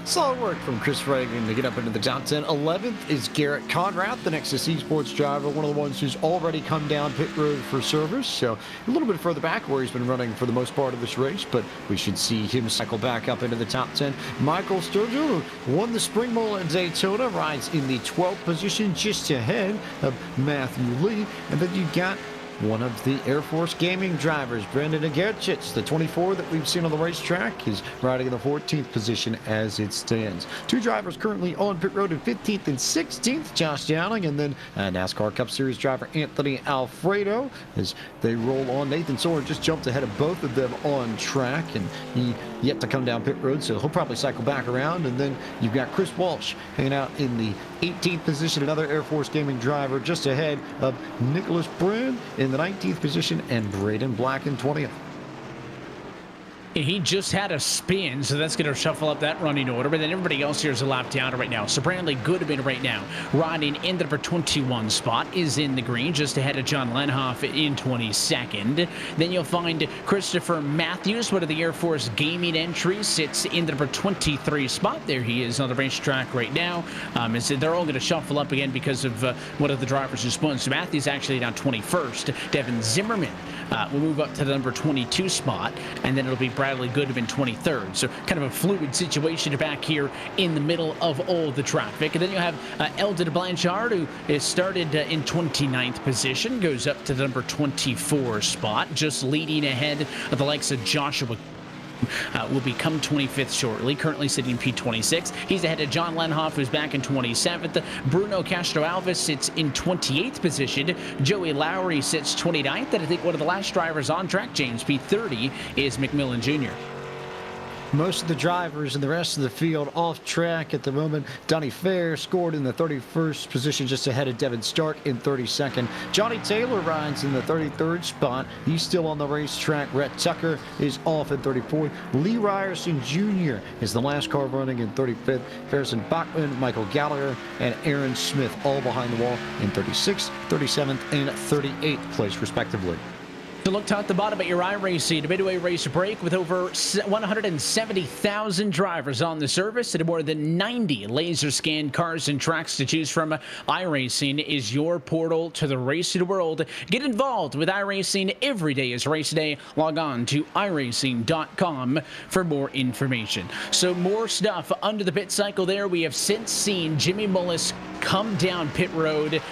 Solid work from Chris Reagan to get up into the top 10. 11th is Garrett Conrath, the Nexus Esports driver, one of the ones who's already come down pit road for service. So a little bit further back where he's been running for the most part of this race, but we should see him cycle back up into the top 10. Michael Sturgill, who won the Spring Bowl at Daytona, rides in the 12th position, just ahead of Matthew Lee. And then you got one of the Air Force Gaming drivers, Brendan Agerchich, the 24 that we've seen on the racetrack, is riding in the 14th position as it stands. 2 drivers currently on pit road in 15th and 16th, Josh Dowling, and then NASCAR Cup Series driver Anthony Alfredo as they roll on. Nathan Soren just jumped ahead of both of them on track, and he yet to come down pit road, so he'll probably cycle back around. And then you've got Chris Walsh hanging out in the 18th position, another Air Force Gaming driver, just ahead of Nicholas Brand in the 19th position, and Braden Black in 20th. He just had a spin, so that's going to shuffle up that running order. But then everybody else here is a lap down right now. So Brandley Goodman right now, riding in the number 21 spot, is in the green, just ahead of John Lenhoff in 22nd. Then you'll find Christopher Matthews, one of the Air Force Gaming entries, sits in the number 23 spot. There he is on the racetrack right now. They're all going to shuffle up again because of one of the drivers who spun. So Matthews actually down 21st. Devin Zimmerman will move up to the number 22 spot, and then it'll be Bradley Goodman 23rd. So kind of a fluid situation back here in the middle of all the traffic. And then you have Eldon Blanchard, who is started in 29th position, goes up to the number 24 spot, just leading ahead of the likes of Joshua will become 25th shortly, currently sitting P26. He's ahead of John Lenhoff, who's back in 27th. Bruno Castro-Alves sits in 28th position. Joey Lowry sits 29th, and I think one of the last drivers on track, James, P30, is McMillan Jr. Most of the drivers and the rest of the field off track at the moment. Donnie Fair scored in the 31st position, just ahead of Devin Stark in 32nd. Johnny Taylor rides in the 33rd spot. He's still on the racetrack. Rhett Tucker is off at 34th. Lee Ryerson Jr. is the last car running in 35th. Harrison Bachman, Michael Gallagher, and Aaron Smith all behind the wall in 36th, 37th, and 38th place, respectively. To look top to bottom at your iRacing midway race break with over 170,000 drivers on the service and more than 90 laser scanned cars and tracks to choose from. iRacing is your portal to the racing world. Get involved with iRacing. Every day is race day. Log on to iRacing.com for more information. So more stuff under the pit cycle there. We have since seen Jimmy Mullis come down pit road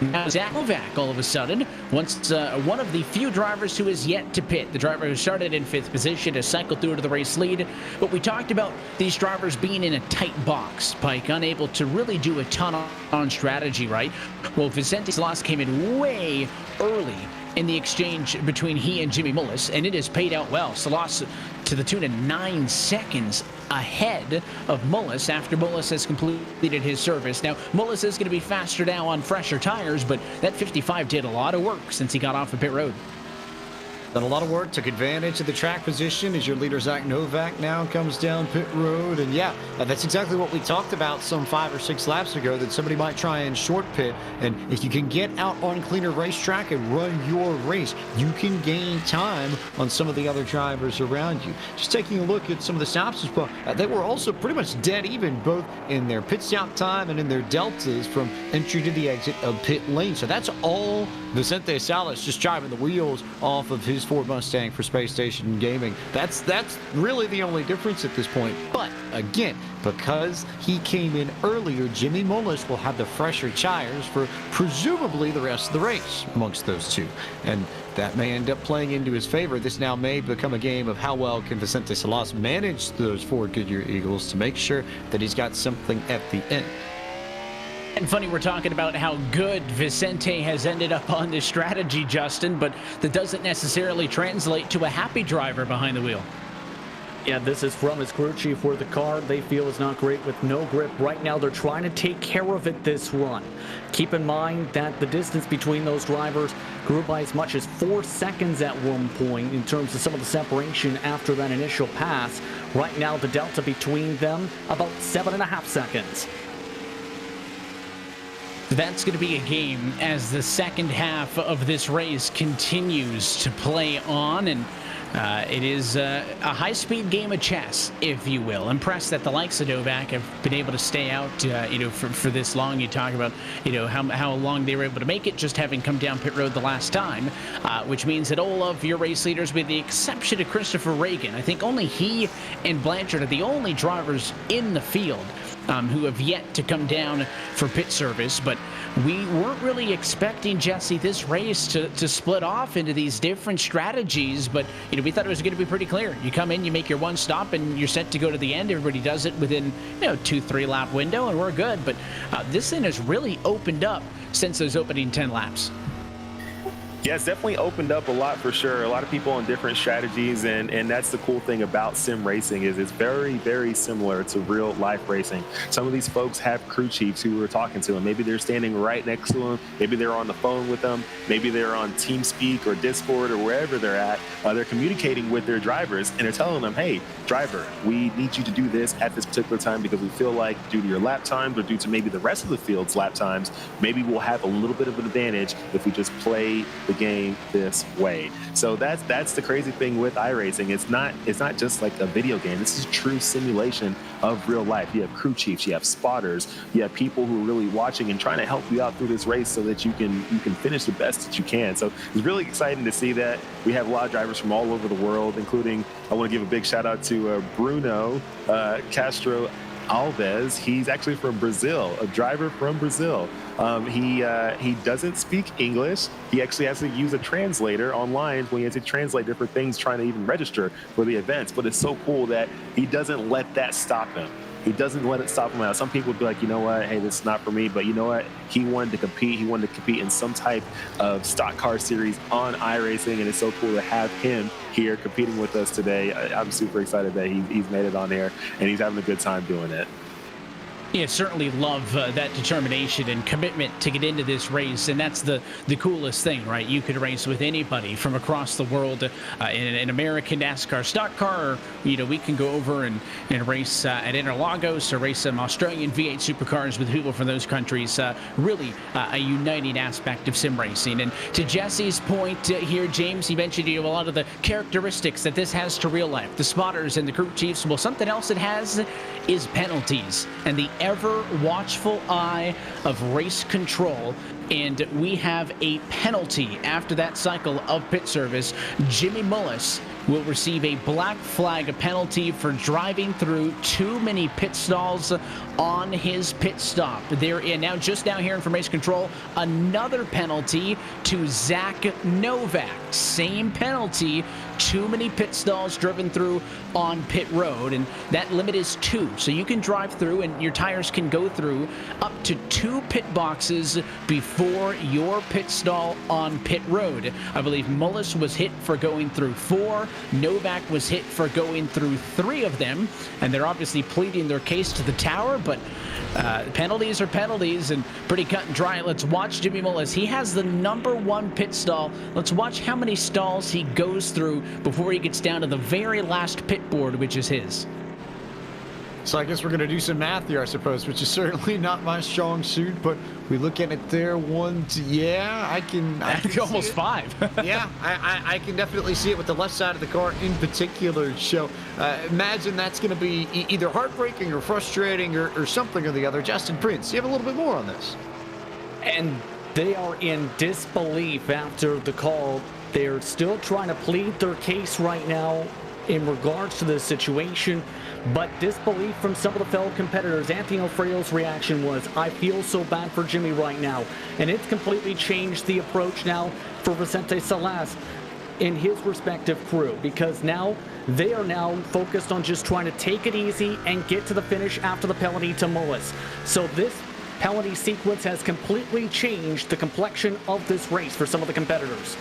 Now Zach Novak, all of a sudden, once one of the few drivers who is yet to pit. The driver who started in 5th position has cycled through to the race lead. But we talked about these drivers being in a tight box, Pike, unable to really do a ton on strategy, right? Well, Vicente Salas came in way early in the exchange between he and Jimmy Mullis, and it has paid out well. Salas to the tune of 9 seconds ahead of Mullis after Mullis has completed his service. Now, Mullis is going to be faster now on fresher tires, but that 55 did a lot of work since he got off of pit road. Done a lot of work, took advantage of the track position as your leader Zach Novak now comes down pit road. And yeah, that's exactly what we talked about some 5 or 6 laps ago, that somebody might try and short pit. And if you can get out on cleaner racetrack and run your race, you can gain time on some of the other drivers around you. Just taking a look at some of the stops as well, they were also pretty much dead even, both in their pit stop time and in their deltas from entry to the exit of pit lane. So that's all Vicente Salas just driving the wheels off of his Ford Mustang for Space Station Gaming. That's really the only difference at this point. But again, because he came in earlier, Jimmy Mullis will have the fresher tires for presumably the rest of the race amongst those two. And that may end up playing into his favor. This now may become a game of how well can Vicente Salas manage those Ford Goodyear Eagles to make sure that he's got something at the end. And funny, we're talking about how good Vicente has ended up on this strategy, Justin, but that doesn't necessarily translate to a happy driver behind the wheel. Yeah, this is from his crew chief, where the car they feel is not great with no grip. Right now, they're trying to take care of it this run. Keep in mind that the distance between those drivers grew by as much as 4 seconds at one point in terms of some of the separation after that initial pass. Right now, the delta between them, about 7.5 seconds. That's going to be a game as the second half of this race continues to play on, and it is a high-speed game of chess, if you will. Impressed that the likes of Novak have been able to stay out, for this long. You talk about, how long they were able to make it, just having come down pit road the last time, which means that all of your race leaders, with the exception of Christopher Reagan, I think only he and Blanchard are the only drivers in the field who have yet to come down for pit service. But we weren't really expecting, Jesse, this race to split off into these different strategies. But, we thought it was going to be pretty clear. You come in, you make your one stop, and you're set to go to the end. Everybody does it within, 2-3 lap window, and we're good. But this thing has really opened up since those opening 10 laps. Yeah, it's definitely opened up a lot for sure. A lot of people on different strategies, and that's the cool thing about sim racing is it's very, very similar to real life racing. Some of these folks have crew chiefs who are talking to them. Maybe they're standing right next to them. Maybe they're on the phone with them. Maybe they're on TeamSpeak or Discord or wherever they're at. They're communicating with their drivers, and they're telling them, hey, driver, we need you to do this at this particular time because we feel like due to your lap times or due to maybe the rest of the field's lap times, maybe we'll have a little bit of an advantage if we just play the game this way. So that's the crazy thing with iRacing. It's not just like a video game. This is true simulation of real life. You have crew chiefs, you have spotters, you have people who are really watching and trying to help you out through this race so that you can finish the best that you can. So it's really exciting to see that. We have a lot of drivers from all over the world, including, I want to give a big shout out to Bruno Castro Alves. He's actually from Brazil, a driver from Brazil. He doesn't speak English. He actually has to use a translator online when he has to translate different things, trying to even register for the events. But it's so cool that he doesn't let that stop him. He doesn't let it stop him out. Some people would be like, you know what, hey, this is not for me. But you know what? He wanted to compete. He wanted to compete in some type of stock car series on iRacing, and it's so cool to have him here competing with us today. I'm super excited that he's made it on there, and he's having a good time doing it. Yeah, certainly love that determination and commitment to get into this race, and that's the coolest thing, right? You could race with anybody from across the world in an American NASCAR stock car, or, we can go over and race at Interlagos or race some Australian V8 supercars with people from those countries. Really a uniting aspect of sim racing. And to Jesse's point here, James, he mentioned a lot of the characteristics that this has to real life. The spotters and the crew chiefs. Well, something else it has is penalties and the ever watchful eye of race control and we have a penalty after that cycle of pit service. Jimmy Mullis will receive a black flag, a penalty for driving through too many pit stalls on his pit stop. There, and now just now here in race control, another penalty to Zach Novak. Same penalty, too many pit stalls driven through on pit road, and that limit is 2. So you can drive through and your tires can go through up to 2 pit boxes before your pit stall on pit road. I believe Mullis was hit for going through 4. Novak was hit for going through 3 of them, and they're obviously pleading their case to the tower, but penalties are penalties and pretty cut and dry. Let's watch Jimmy Mullis. He has the number 1 pit stall. Let's watch how many stalls he goes through before he gets down to the very last pit board, which is his. So I guess we're going to do some math here, I suppose, which is certainly not my strong suit, but we look at it there, I can almost 5. Yeah, I can definitely see it with the left side of the car in particular. So imagine that's going to be either heartbreaking or frustrating or something or the other. Justin Prince, you have a little bit more on this. And they are in disbelief after the call. They're still trying to plead their case right now in regards to this situation, but disbelief from some of the fellow competitors. Anthony Alfredo's reaction was, I feel so bad for Jimmy right now. And it's completely changed the approach now for Vicente Salas in his respective crew, because now they are now focused on just trying to take it easy and get to the finish after the penalty to Mullis. So this penalty sequence has completely changed the complexion of this race for some of the competitors.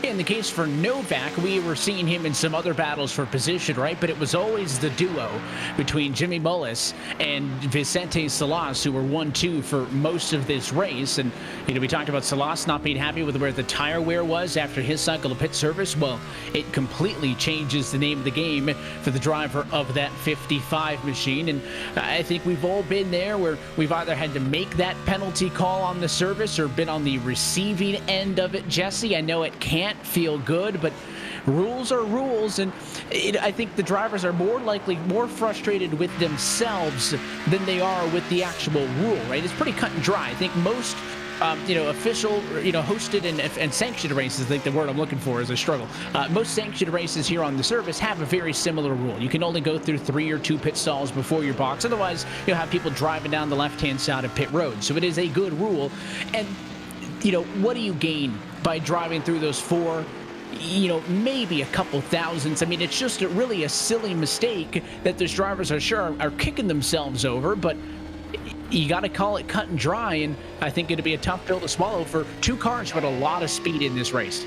In the case for Novak, we were seeing him in some other battles for position, right? But it was always the duo between Jimmy Mullis and Vicente Salas, who were 1-2 for most of this race. And, we talked about Salas not being happy with where the tire wear was after his cycle of pit service. Well, it completely changes the name of the game for the driver of that 55 machine. And I think we've all been there where we've either had to make that penalty call on the service or been on the receiving end of it. Jesse, I know it can't feel good, but rules are rules, and I think the drivers are more frustrated with themselves than they are with the actual rule, right? It's pretty cut and dry. I think most official, hosted and sanctioned races, I think the word I'm looking for is I struggle. Most sanctioned races here on the service have a very similar rule. You can only go through 3 or 2 pit stalls before your box. Otherwise, you'll have people driving down the left-hand side of pit road. So it is a good rule. And what do you gain by driving through those 4, maybe a couple thousands? I mean, it's just really a silly mistake that those drivers are kicking themselves over, but you got to call it cut and dry, and I think it'd be a tough pill to swallow for 2 cars with a lot of speed in this race.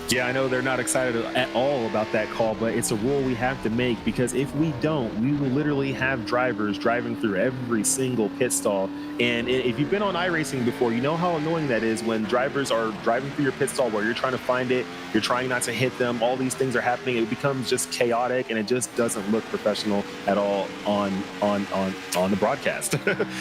Yeah, I know they're not excited at all about that call, but it's a rule we have to make, because if we don't, we will literally have drivers driving through every single pit stall. And if you've been on iRacing before, you know how annoying that is when drivers are driving through your pit stall where you're trying to find it, you're trying not to hit them, all these things are happening. It becomes just chaotic, and it just doesn't look professional at all on the broadcast.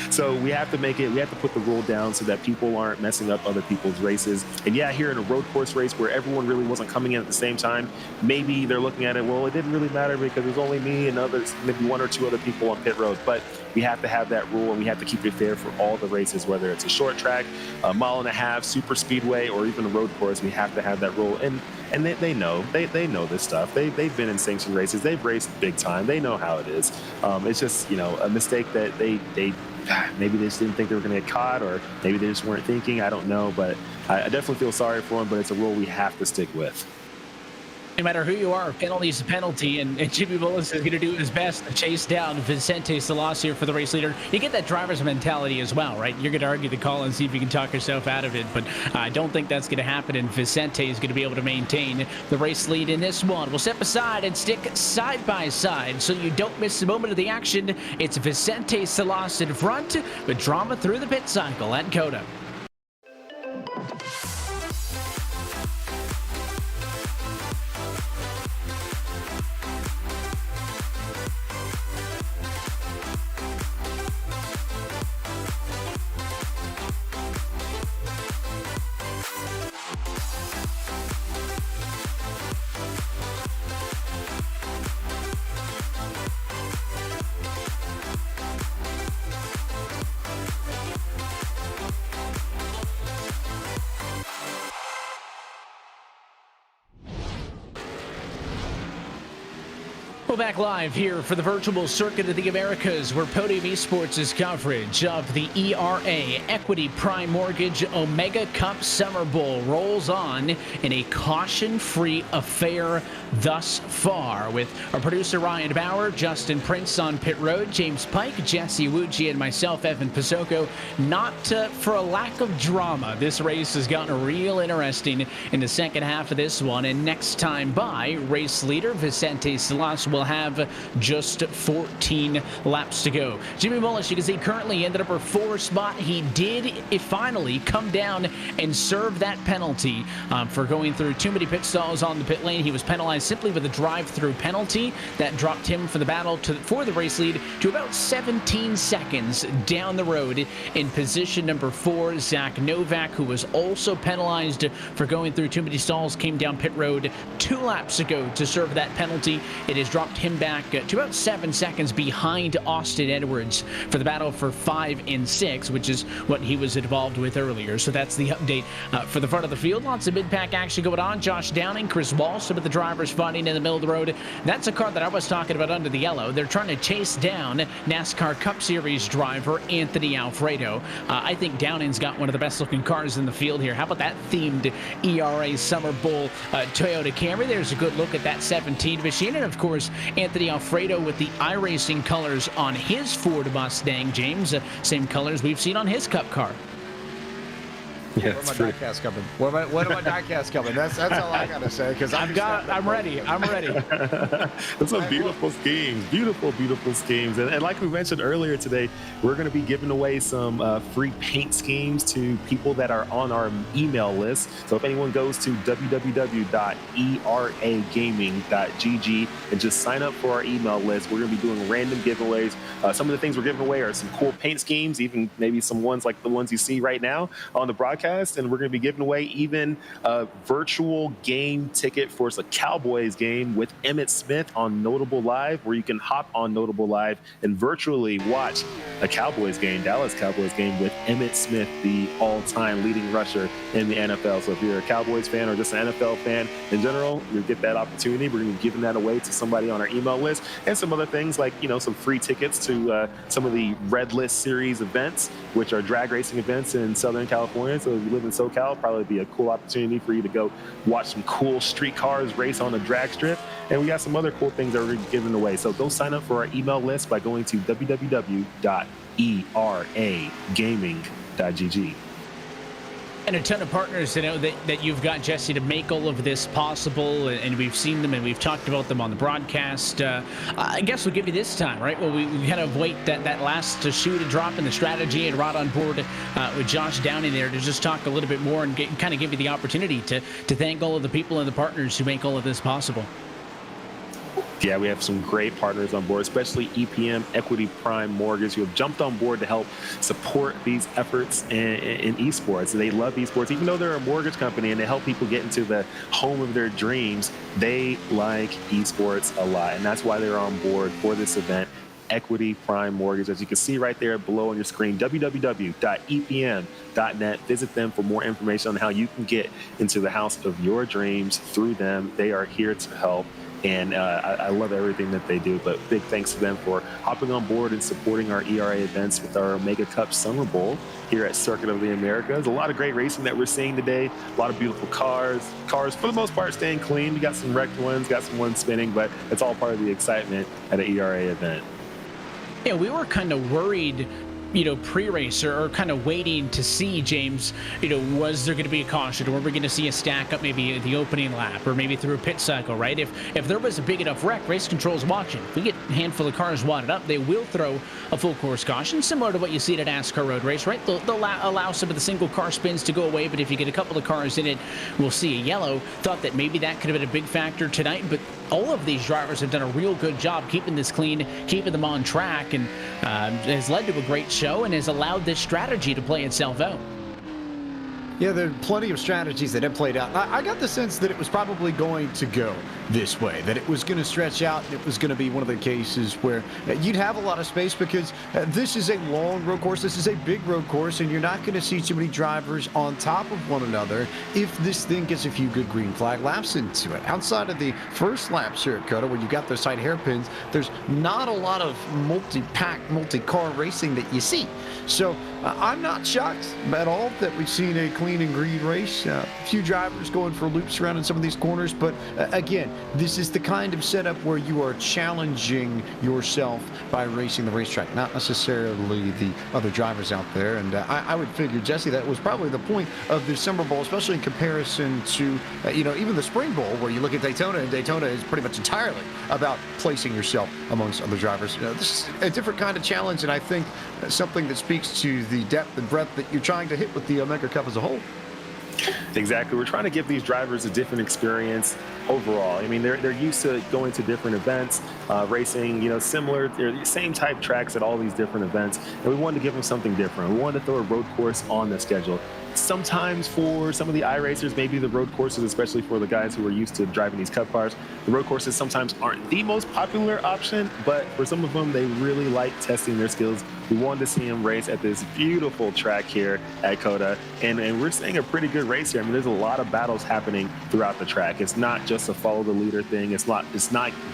So we have to put the rule down so that people aren't messing up other people's races. And yeah, here in a road course race where everyone really wasn't coming in at the same time, maybe they're looking at it, well, it didn't really matter because it was only me and others, maybe 1 or 2 other people on pit road. But we have to have that rule, and we have to keep it fair for all the races, whether it's a short track, a 1.5 mile, super speedway, or even a road course. We have to have that rule. And they know this stuff. They've been in sanctioned races. They've raced big time. They know how it is. It's just a mistake that they maybe they just didn't think they were going to get caught, or maybe they just weren't thinking. I don't know, but I definitely feel sorry for them. But it's a rule we have to stick with. No matter who you are, penalty is a penalty, and Jimmy Mullis is going to do his best to chase down Vicente Salas here for the race leader. You get that driver's mentality as well, right? You're going to argue the call and see if you can talk yourself out of it, but I don't think that's going to happen, and Vicente is going to be able to maintain the race lead in this one. We'll step aside and stick side by side so you don't miss a moment of the action. It's Vicente Salas in front with drama through the pit cycle at COTA. we're back live here for the virtual Circuit of the Americas, where Podium Esports' coverage of the ERA Equity Prime Mortgage Omega Cup Summer Bowl rolls on in a caution-free affair thus far, with our producer Ryan Bauer, Justin Prince on pit road, James Pike, Jesse Wuji, and myself, Evan Pisoko. Not for a lack of drama, this race has gotten real interesting in the second half of this one, and next time by, race leader Vicente Salas will have just 14 laps to go. Jimmy Mullis, you can see, currently in the number 4 spot. He did finally come down and serve that penalty for going through too many pit stalls on the pit lane. He was penalized simply with a drive-through penalty that dropped him for the battle for the race lead to about 17 seconds down the road. In position number 4, Zach Novak, who was also penalized for going through too many stalls, came down pit road 2 laps ago to serve that penalty. It has dropped him back to about 7 seconds behind Austin Edwards for the battle for 5 and 6, which is what he was involved with earlier. So that's the update for the front of the field. Lots of mid-pack action going on. Josh Downing, Chris Walsh, some of the drivers fighting in the middle of the road. That's a car that I was talking about under the yellow. They're trying to chase down NASCAR Cup Series driver Anthony Alfredo. I think Downing's got one of the best looking cars in the field here. How about that themed ERA Summer Bowl Toyota Camry? There's a good look at that 17 machine. And of course, Anthony Alfredo with the iRacing colors on his Ford Mustang, James. Same colors we've seen on his Cup car. Yeah, where my diecast coming? When my diecast coming? That's all I gotta say. Because I'm ready. That's some beautiful schemes. Beautiful schemes. And like we mentioned earlier today, we're going to be giving away some free paint schemes to people that are on our email list. So if anyone goes to www.eragaming.gg and just sign up for our email list, we're going to be doing random giveaways. Some of the things we're giving away are some cool paint schemes, even maybe some ones like the ones you see right now on the broadcast. And we're going to be giving away even a virtual game ticket for a Cowboys game with Emmitt Smith on Notable Live, where you can hop on Notable Live and virtually watch a Cowboys game, Dallas Cowboys game, with Emmitt Smith, the all-time leading rusher in the NFL. So if you're a Cowboys fan or just an NFL fan in general, you'll get that opportunity. We're going to be giving that away to somebody on our email list, and some other things like, some free tickets to some of the Red List Series events, which are drag racing events in Southern California. So if you live in SoCal, probably be a cool opportunity for you to go watch some cool street cars race on a drag strip. And we got some other cool things that we're giving away. So go sign up for our email list by going to www.eragaming.gg. And a ton of partners, that you've got, Jesse, to make all of this possible, and we've seen them and we've talked about them on the broadcast. I guess we'll give you this time, right? Well, we kind of wait that last shoe to drop in the strategy, and Rod on board with Josh Downing there to just talk a little bit more and kind of give you the opportunity to thank all of the people and the partners who make all of this possible. Yeah, we have some great partners on board, especially EPM, Equity Prime Mortgage, who have jumped on board to help support these efforts in esports. They love esports. Even though they're a mortgage company and they help people get into the home of their dreams, they like esports a lot. And that's why they're on board for this event, Equity Prime Mortgage. As you can see right there below on your screen, www.epm.net. Visit them for more information on how you can get into the house of your dreams through them. They are here to help. And I love everything that they do, but big thanks to them for hopping on board and supporting our ERA events with our Omega Cup Summer Bowl here at Circuit of the Americas. A lot of great racing that we're seeing today. A lot of beautiful cars for the most part staying clean. We got some wrecked ones, got some ones spinning, but it's all part of the excitement at an ERA event. Yeah, we were kind of worried, pre-race or kind of waiting to see, James, was there going to be a caution, or were we going to see a stack up maybe at the opening lap or maybe through a pit cycle, right? If there was a big enough wreck, race control's watching. If we get a handful of cars wadded up, they will throw a full course caution, similar to what you see at a NASCAR road race, right? They'll allow some of the single car spins to go away, but if you get a couple of cars in it, we'll see a yellow. Thought that maybe that could have been a big factor tonight, but all of these drivers have done a real good job keeping this clean, keeping them on track, and has led to a great show and has allowed this strategy to play itself out. Yeah, there are plenty of strategies that have played out. I got the sense that it was probably going to go this way, that it was going to stretch out, and it was going to be one of the cases where you'd have a lot of space because this is a long road course, this is a big road course, and you're not going to see too many drivers on top of one another if this thing gets a few good green flag laps into it. Outside of the first laps here at COTA, where you got those side hairpins, there's not a lot of multi-pack, multi-car racing that you see. So I'm not shocked at all that we've seen a clean and green race. A few drivers going for loops around in some of these corners, but again, this is the kind of setup where you are challenging yourself by racing the racetrack, not necessarily the other drivers out there. And I would figure, Jesse, that was probably the point of the SummerBowl, especially in comparison to, even the Spring Bowl, where you look at Daytona, and Daytona is pretty much entirely about placing yourself amongst other drivers. This is a different kind of challenge, and I think something that speaks to the depth and breadth that you're trying to hit with the Omega Cup as a whole. Exactly. We're trying to give these drivers a different experience overall. I mean, they're used to going to different events, racing, similar, they're the same type tracks at all these different events, and we wanted to give them something different. We wanted to throw a road course on the schedule. Sometimes for some of the iRacers, maybe the road courses, especially for the guys who are used to driving these cup cars, the road courses sometimes aren't the most popular option, but for some of them, they really like testing their skills. We wanted to see them race at this beautiful track here at COTA, and we're seeing a pretty good race here. I mean, there's a lot of battles happening throughout the track. It's not just a follow the leader thing. It's not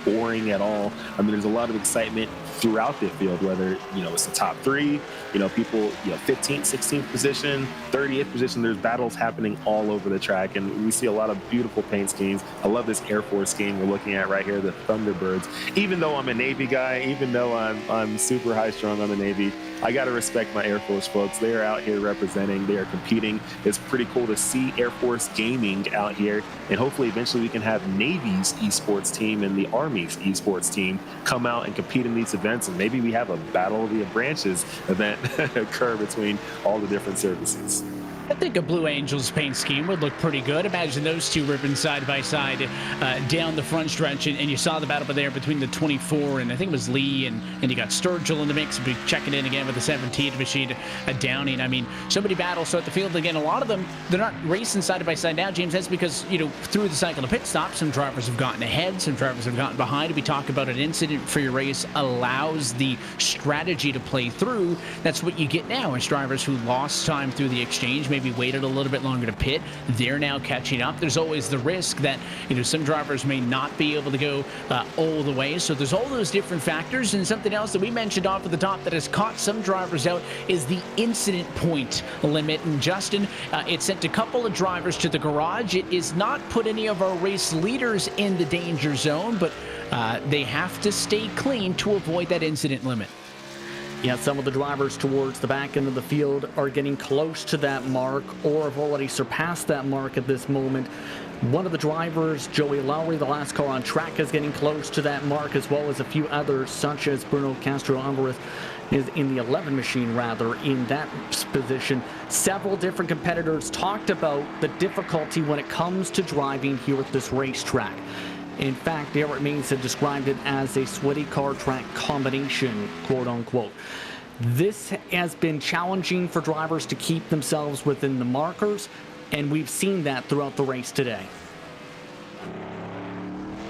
boring at all. I mean, there's a lot of excitement throughout the field, whether, it's the top three, people, 15th, 16th position, 30th position. There's battles happening all over the track, and we see a lot of beautiful paint schemes. I love this Air Force scheme we're looking at right here, the Thunderbirds. Even though I'm a Navy guy, even though I'm super high strung on the Navy, I got to respect my Air Force folks. They are out here representing, they are competing. It's pretty cool to see Air Force gaming out here, and hopefully eventually we can have Navy's esports team and the Army's esports team come out and compete in these events, and maybe we have a Battle of the Branches event occur between all the different services. I think a Blue Angels paint scheme would look pretty good. Imagine those two ripping side by side down the front stretch, and you saw the battle there between the 24 and I think it was Lee, and you got Sturgill in the mix. Be checking in again with the 17 machine, Downing. I mean, so many battles throughout the field. Again, a lot of them, they're not racing side by side now, James. That's because, through the cycle of pit stops, some drivers have gotten ahead, some drivers have gotten behind. We talk about an incident for your race allows the strategy to play through. That's what you get now is drivers who lost time through the exchange, maybe waited a little bit longer to pit. They're now catching up. There's always the risk that, some drivers may not be able to go all the way. So there's all those different factors. And something else that we mentioned off at the top that has caught some drivers out is the incident point limit. And Justin, it sent a couple of drivers to the garage. It is not put any of our race leaders in the danger zone, but they have to stay clean to avoid that incident limit. Yeah, some of the drivers towards the back end of the field are getting close to that mark or have already surpassed that mark at this moment. One of the drivers, Joey Lowry, the last car on track, is getting close to that mark, as well as a few others, such as Bruno Castro Alvarez is in the 11 machine, rather, in that position. Several different competitors talked about the difficulty when it comes to driving here at this racetrack. In fact, Derek Maines had described it as a sweaty car track combination, quote unquote. This has been challenging for drivers to keep themselves within the markers, and we've seen that throughout the race today.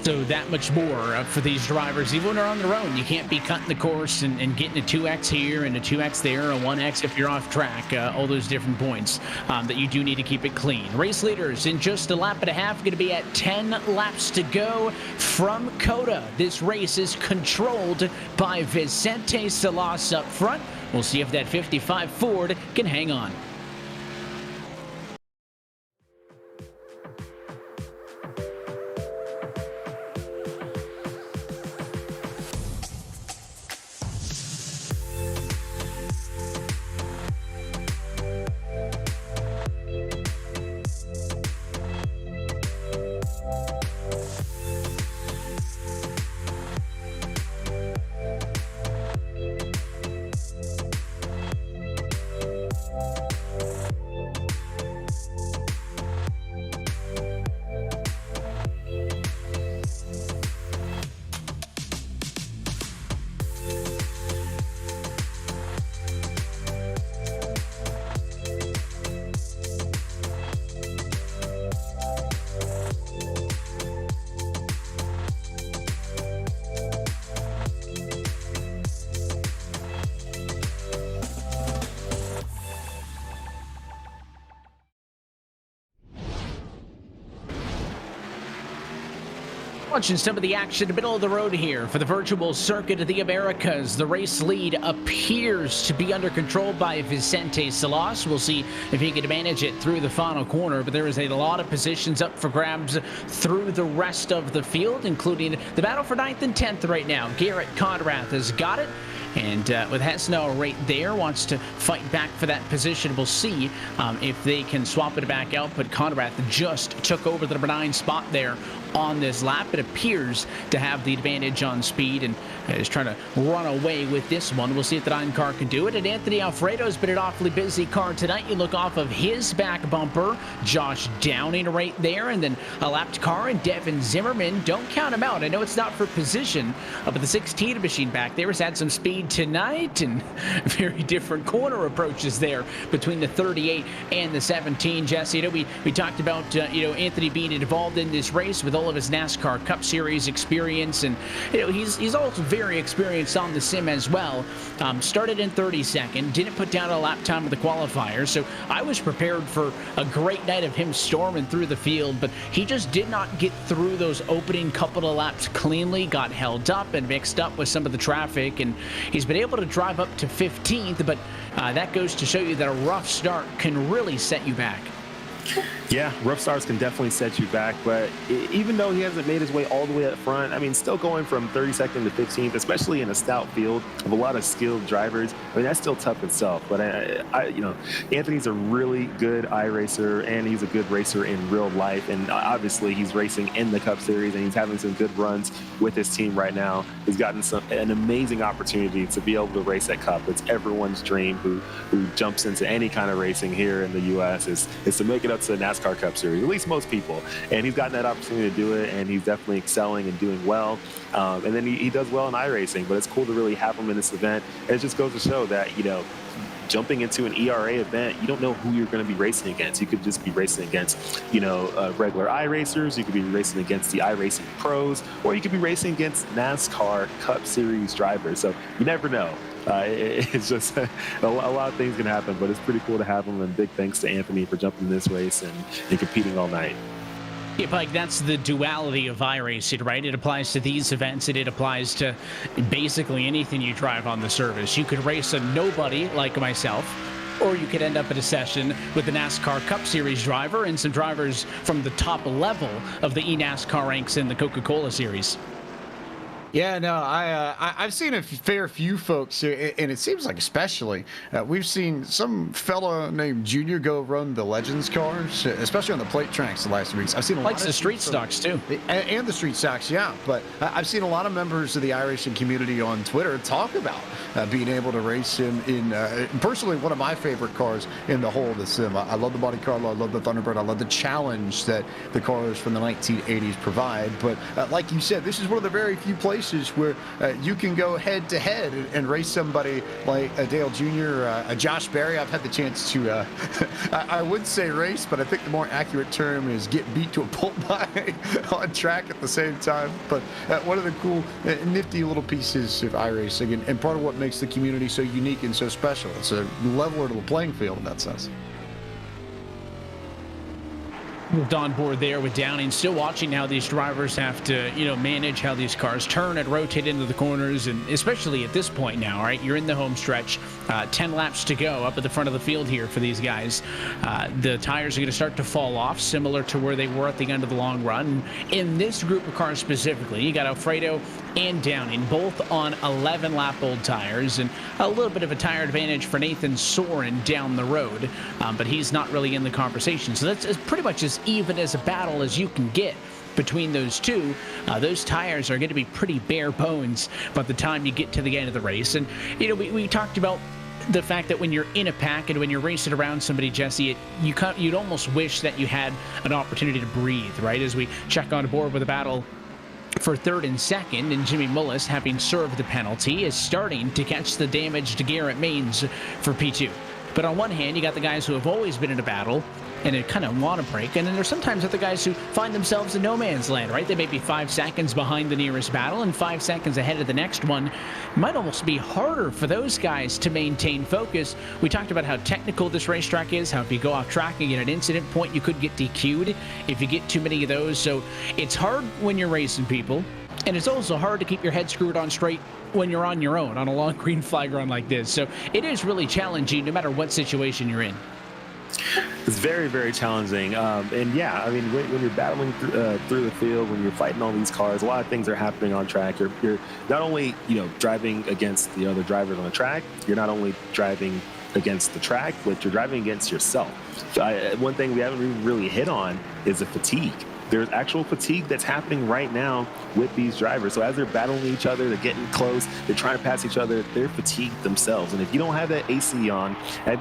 So that much more for these drivers, even when they're on their own. You can't be cutting the course and getting a 2X here and a 2X there, a 1X if you're off track, all those different points that you do need to keep it clean. Race leaders in just a lap and a half, going to be at 10 laps to go from COTA. This race is controlled by Vicente Salas up front. We'll see if that 55 Ford can hang on. Watching some of the action in the middle of the road here for the virtual circuit of the Americas. The race lead appears to be under control by Vicente Salas. We'll see if he can manage it through the final corner, but there is a lot of positions up for grabs through the rest of the field, including the battle for 9th and 10th right now. Garrett Conrath has got it. And with Hesnell right there, wants to fight back for that position. We'll see if they can swap it back out. But Conrath just took over the number 9 spot there on this lap. It appears to have the advantage on speed and is trying to run away with this one. We'll see if the 9 car can do it. And Anthony Alfredo's been an awfully busy car tonight. You look off of his back bumper. Josh Downing right there. And then a lapped car and Devin Zimmerman. Don't count him out. I know it's not for position, but the 16 machine back there has had some speed tonight and very different corner approaches there between the 38 and the 17. Jesse, we talked about Anthony being involved in this race with all of his NASCAR Cup Series experience, and he's also very experienced on the sim as well. Started in 32nd, didn't put down a lap time of the qualifier, so I was prepared for a great night of him storming through the field, but he just did not get through those opening couple of laps cleanly, got held up and mixed up with some of the traffic, and he's been able to drive up to 15th, but that goes to show you that a rough start can really set you back. Yeah, rough starts can definitely set you back, but even though he hasn't made his way all the way up front, I mean, still going from 32nd to 15th, especially in a stout field of a lot of skilled drivers, I mean, that's still tough itself. But Anthony's a really good iRacer, and he's a good racer in real life, and obviously he's racing in the Cup Series, and he's having some good runs with his team right now. He's gotten an amazing opportunity to be able to race at Cup. It's everyone's dream who jumps into any kind of racing here in the U.S. is to make it up to the NASCAR Cup Series, at least most people. And he's gotten that opportunity to do it, and he's definitely excelling and doing well. And then he does well in iRacing, but it's cool to really have him in this event. And it just goes to show that, jumping into an ERA event, you don't know who you're going to be racing against. You could just be racing against, regular iRacers. You could be racing against the iRacing pros, or you could be racing against NASCAR Cup Series drivers. So you never know. It's just a lot of things can happen, but it's pretty cool to have him. And big thanks to Anthony for jumping this race and competing all night. Yeah, Mike, that's the duality of iRacing, right? It applies to these events, and it applies to basically anything you drive on the service. You could race a nobody like myself, or you could end up at a session with the NASCAR Cup Series driver and some drivers from the top level of the eNASCAR ranks in the Coca-Cola Series. Yeah, no, I've seen a fair few folks, and it seems like especially, we've seen some fellow named Junior go run the Legends cars, especially on the plate tracks the last weeks. I've seen a lot of the street stocks too. And the street stocks, yeah. But I've seen a lot of members of the iRacing community on Twitter talk about being able to race in personally, one of my favorite cars in the whole of the sim. I love the Monte Carlo, I love the Thunderbird, I love the challenge that the cars from the 1980s provide. But like you said, this is one of the very few places where you can go head to head and race somebody like a Dale Jr., a Josh Berry. I've had the chance to, I would say race, but I think the more accurate term is get beat to a pulp by on track at the same time. But one of the cool, nifty little pieces of iRacing, and part of what makes the community so unique and so special. It's a leveler to the playing field in that sense. Moved on board there with Downing, still watching how these drivers have to, manage how these cars turn and rotate into the corners, and especially at this point now, right? You're in the home stretch, 10 laps to go up at the front of the field here for these guys. The tires are going to start to fall off, similar to where they were at the end of the long run. In this group of cars specifically, you got Alfredo and Downing, both on 11-lap-old tires, and a little bit of a tire advantage for Nathan Soren down the road, but he's not really in the conversation. So that's pretty much as even as a battle as you can get between those two. Those tires are going to be pretty bare bones by the time you get to the end of the race. And, we talked about the fact that when you're in a pack and when you're racing around somebody, Jesse, you'd almost wish that you had an opportunity to breathe, right? As we check on board with a battle for third and second, and Jimmy Mullis, having served the penalty, is starting to catch the damage to Garrett Maines for P2. But on one hand, you got the guys who have always been in a battle, and it kind of want to break. And then there's sometimes other guys who find themselves in no man's land, right? They may be 5 seconds behind the nearest battle and 5 seconds ahead of the next one. It might almost be harder for those guys to maintain focus. We talked about how technical this racetrack is, how if you go off track and get an incident point, you could get DQ'd if you get too many of those. So it's hard when you're racing people, and it's also hard to keep your head screwed on straight when you're on your own on a long green flag run like this. So it is really challenging no matter what situation you're in. It's very, very challenging. And yeah, I mean, when you're battling through the field, when you're fighting all these cars, a lot of things are happening on track. You're not only, driving against the other drivers on the track, you're not only driving against the track, but you're driving against yourself. One thing we haven't really hit on is the fatigue. There's actual fatigue that's happening right now with these drivers. So as they're battling each other, they're getting close, they're trying to pass each other, they're fatigued themselves. And if you don't have that AC on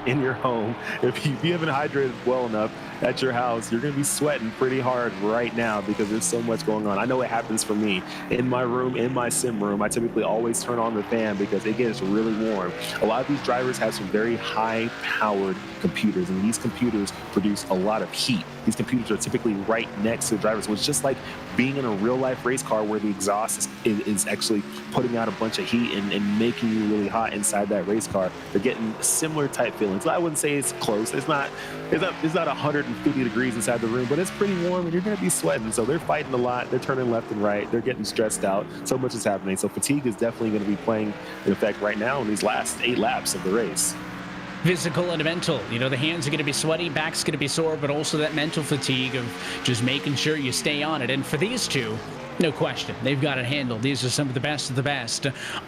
in your home, if you haven't hydrated well enough at your house, you're going to be sweating pretty hard right now because there's so much going on. I know it happens for me. In my room, in my sim room, I typically always turn on the fan because it gets really warm. A lot of these drivers have some very high-powered computers, and these computers produce a lot of heat. These computers are typically right next to the drivers, so it's just like being in a real-life race car where the exhaust is actually putting out a bunch of heat and making you really hot inside that race car. They're getting similar type feelings. I wouldn't say it's close. It's not 150 degrees inside the room, but it's pretty warm, and you're going to be sweating. So they're fighting a lot. They're turning left and right. They're getting stressed out. So much is happening. So fatigue is definitely going to be playing in effect right now in these last 8 laps of the race. Physical and mental. The hands are going to be sweaty, back's going to be sore, but also that mental fatigue of just making sure you stay on it. And for these two, no question, they've got it handled. These are some of the best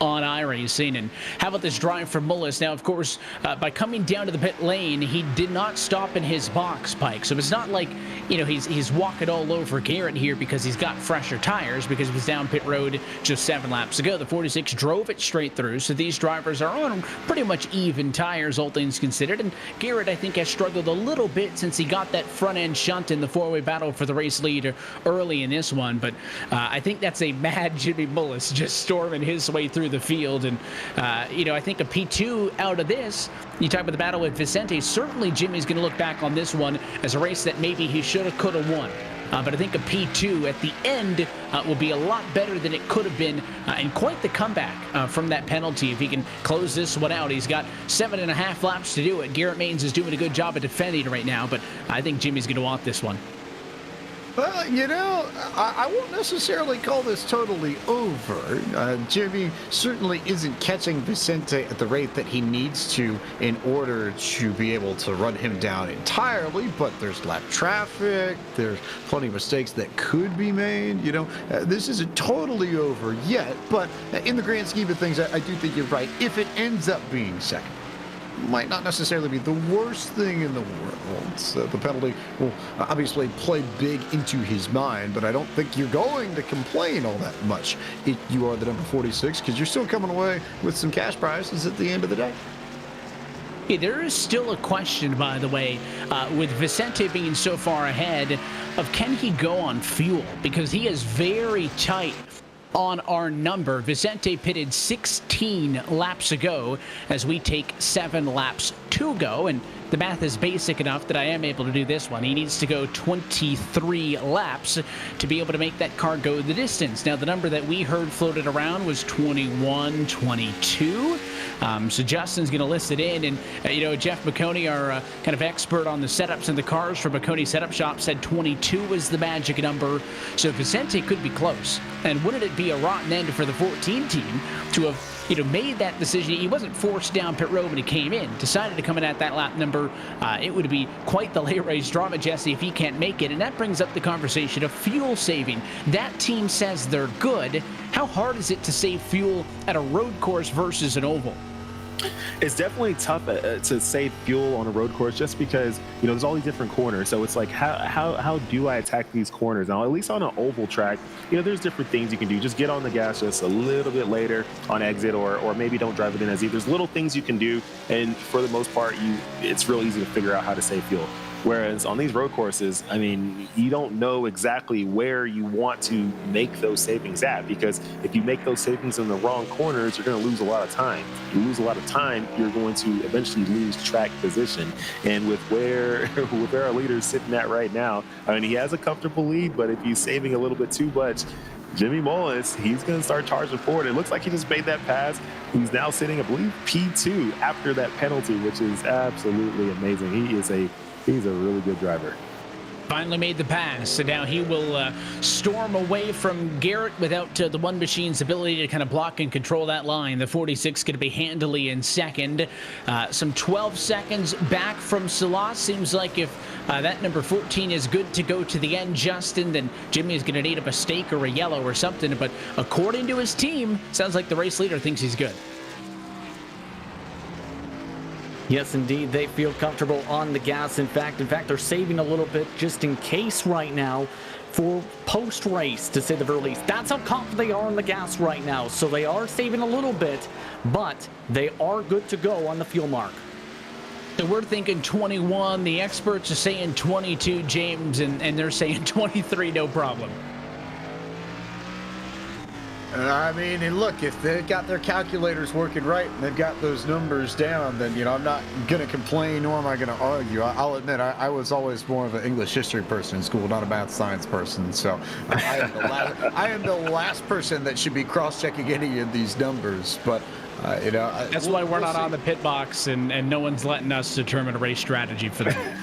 on iRacing. And how about this drive for Mullis? Now, of course, by coming down to the pit lane, he did not stop in his box, Pike. So it's not like, he's walking all over Garrett here because he's got fresher tires, because he was down pit road just 7 laps ago. The 46 drove it straight through. So these drivers are on pretty much even tires, all things considered. And Garrett, I think, has struggled a little bit since he got that front end shunt in the 4-way battle for the race lead early in this one. But I think that's a mad Jimmy Mullis just storming his way through the field. And, I think a P2 out of this, you talk about the battle with Vicente, certainly Jimmy's going to look back on this one as a race that maybe he should have, could have won. But I think a P2 at the end will be a lot better than it could have been, and quite the comeback from that penalty if he can close this one out. He's got 7.5 laps to do it. Garrett Maines is doing a good job of defending right now, but I think Jimmy's going to want this one. Well, I won't necessarily call this totally over. Jimmy certainly isn't catching Vicente at the rate that he needs to in order to be able to run him down entirely, but there's lap traffic, there's plenty of mistakes that could be made. This isn't totally over yet, but in the grand scheme of things, I do think you're right. If it ends up being second, might not necessarily be the worst thing in the world. So the penalty will obviously play big into his mind, but I don't think you're going to complain all that much if you are the number 46, because you're still coming away with some cash prizes at the end of the day. Yeah, there is still a question, by the way, with Vicente being so far ahead of can he go on fuel, because he is very tight on our number. Vicente pitted 16 laps ago as we take 7 laps to go, and the math is basic enough that I am able to do this one. He needs to go 23 laps to be able to make that car go the distance. Now, the number that we heard floated around was 21, 22. So Justin's going to list it in. And, Jeff McConey, our kind of expert on the setups and the cars for McConey Setup Shop, said 22 was the magic number. So Vicente could be close. And wouldn't it be a rotten end for the 14 team to have made that decision? He wasn't forced down pit road when he came in, decided to come in at that lap number. It would be quite the late race drama, Jesse, if he can't make it. And that brings up the conversation of fuel saving. That team says they're good. How hard is it to save fuel at a road course versus an oval? It's definitely tough to save fuel on a road course just because, there's all these different corners. So it's like, how do I attack these corners? Now, at least on an oval track, there's different things you can do. Just get on the gas just a little bit later on exit, or maybe don't drive it in as easy. There's little things you can do, and for the most part, it's real easy to figure out how to save fuel. Whereas on these road courses, I mean, you don't know exactly where you want to make those savings at, because if you make those savings in the wrong corners, you're going to lose a lot of time. If you lose a lot of time, you're going to eventually lose track position. And with where our leader's sitting at right now, I mean, he has a comfortable lead, but if he's saving a little bit too much, Jimmy Mullis, he's going to start charging forward. It looks like he just made that pass. He's now sitting, I believe, P2 after that penalty, which is absolutely amazing. He's a really good driver. Finally made the pass, and now he will storm away from Garrett without the One Machine's ability to kind of block and control that line. The 46 going to be handily in second. Some 12 seconds back from Salah. Seems like if that number 14 is good to go to the end, Justin, then Jimmy is going to need up a steak or a yellow or something. But according to his team, sounds like the race leader thinks he's good. Yes, indeed. They feel comfortable on the gas. In fact, they're saving a little bit just in case right now for post-race, to say the very least. That's how confident they are on the gas right now. So they are saving a little bit, but they are good to go on the fuel mark. So we're thinking 21. The experts are saying 22, James, and they're saying 23, no problem. I mean, and look, if they've got their calculators working right and they've got those numbers down, then, I'm not going to complain, nor am I going to argue. I'll admit, I was always more of an English history person in school, not a math science person. So I am the last person that should be cross-checking any of these numbers. But, that's why we're not on the pit box, and no one's letting us determine a race strategy for them.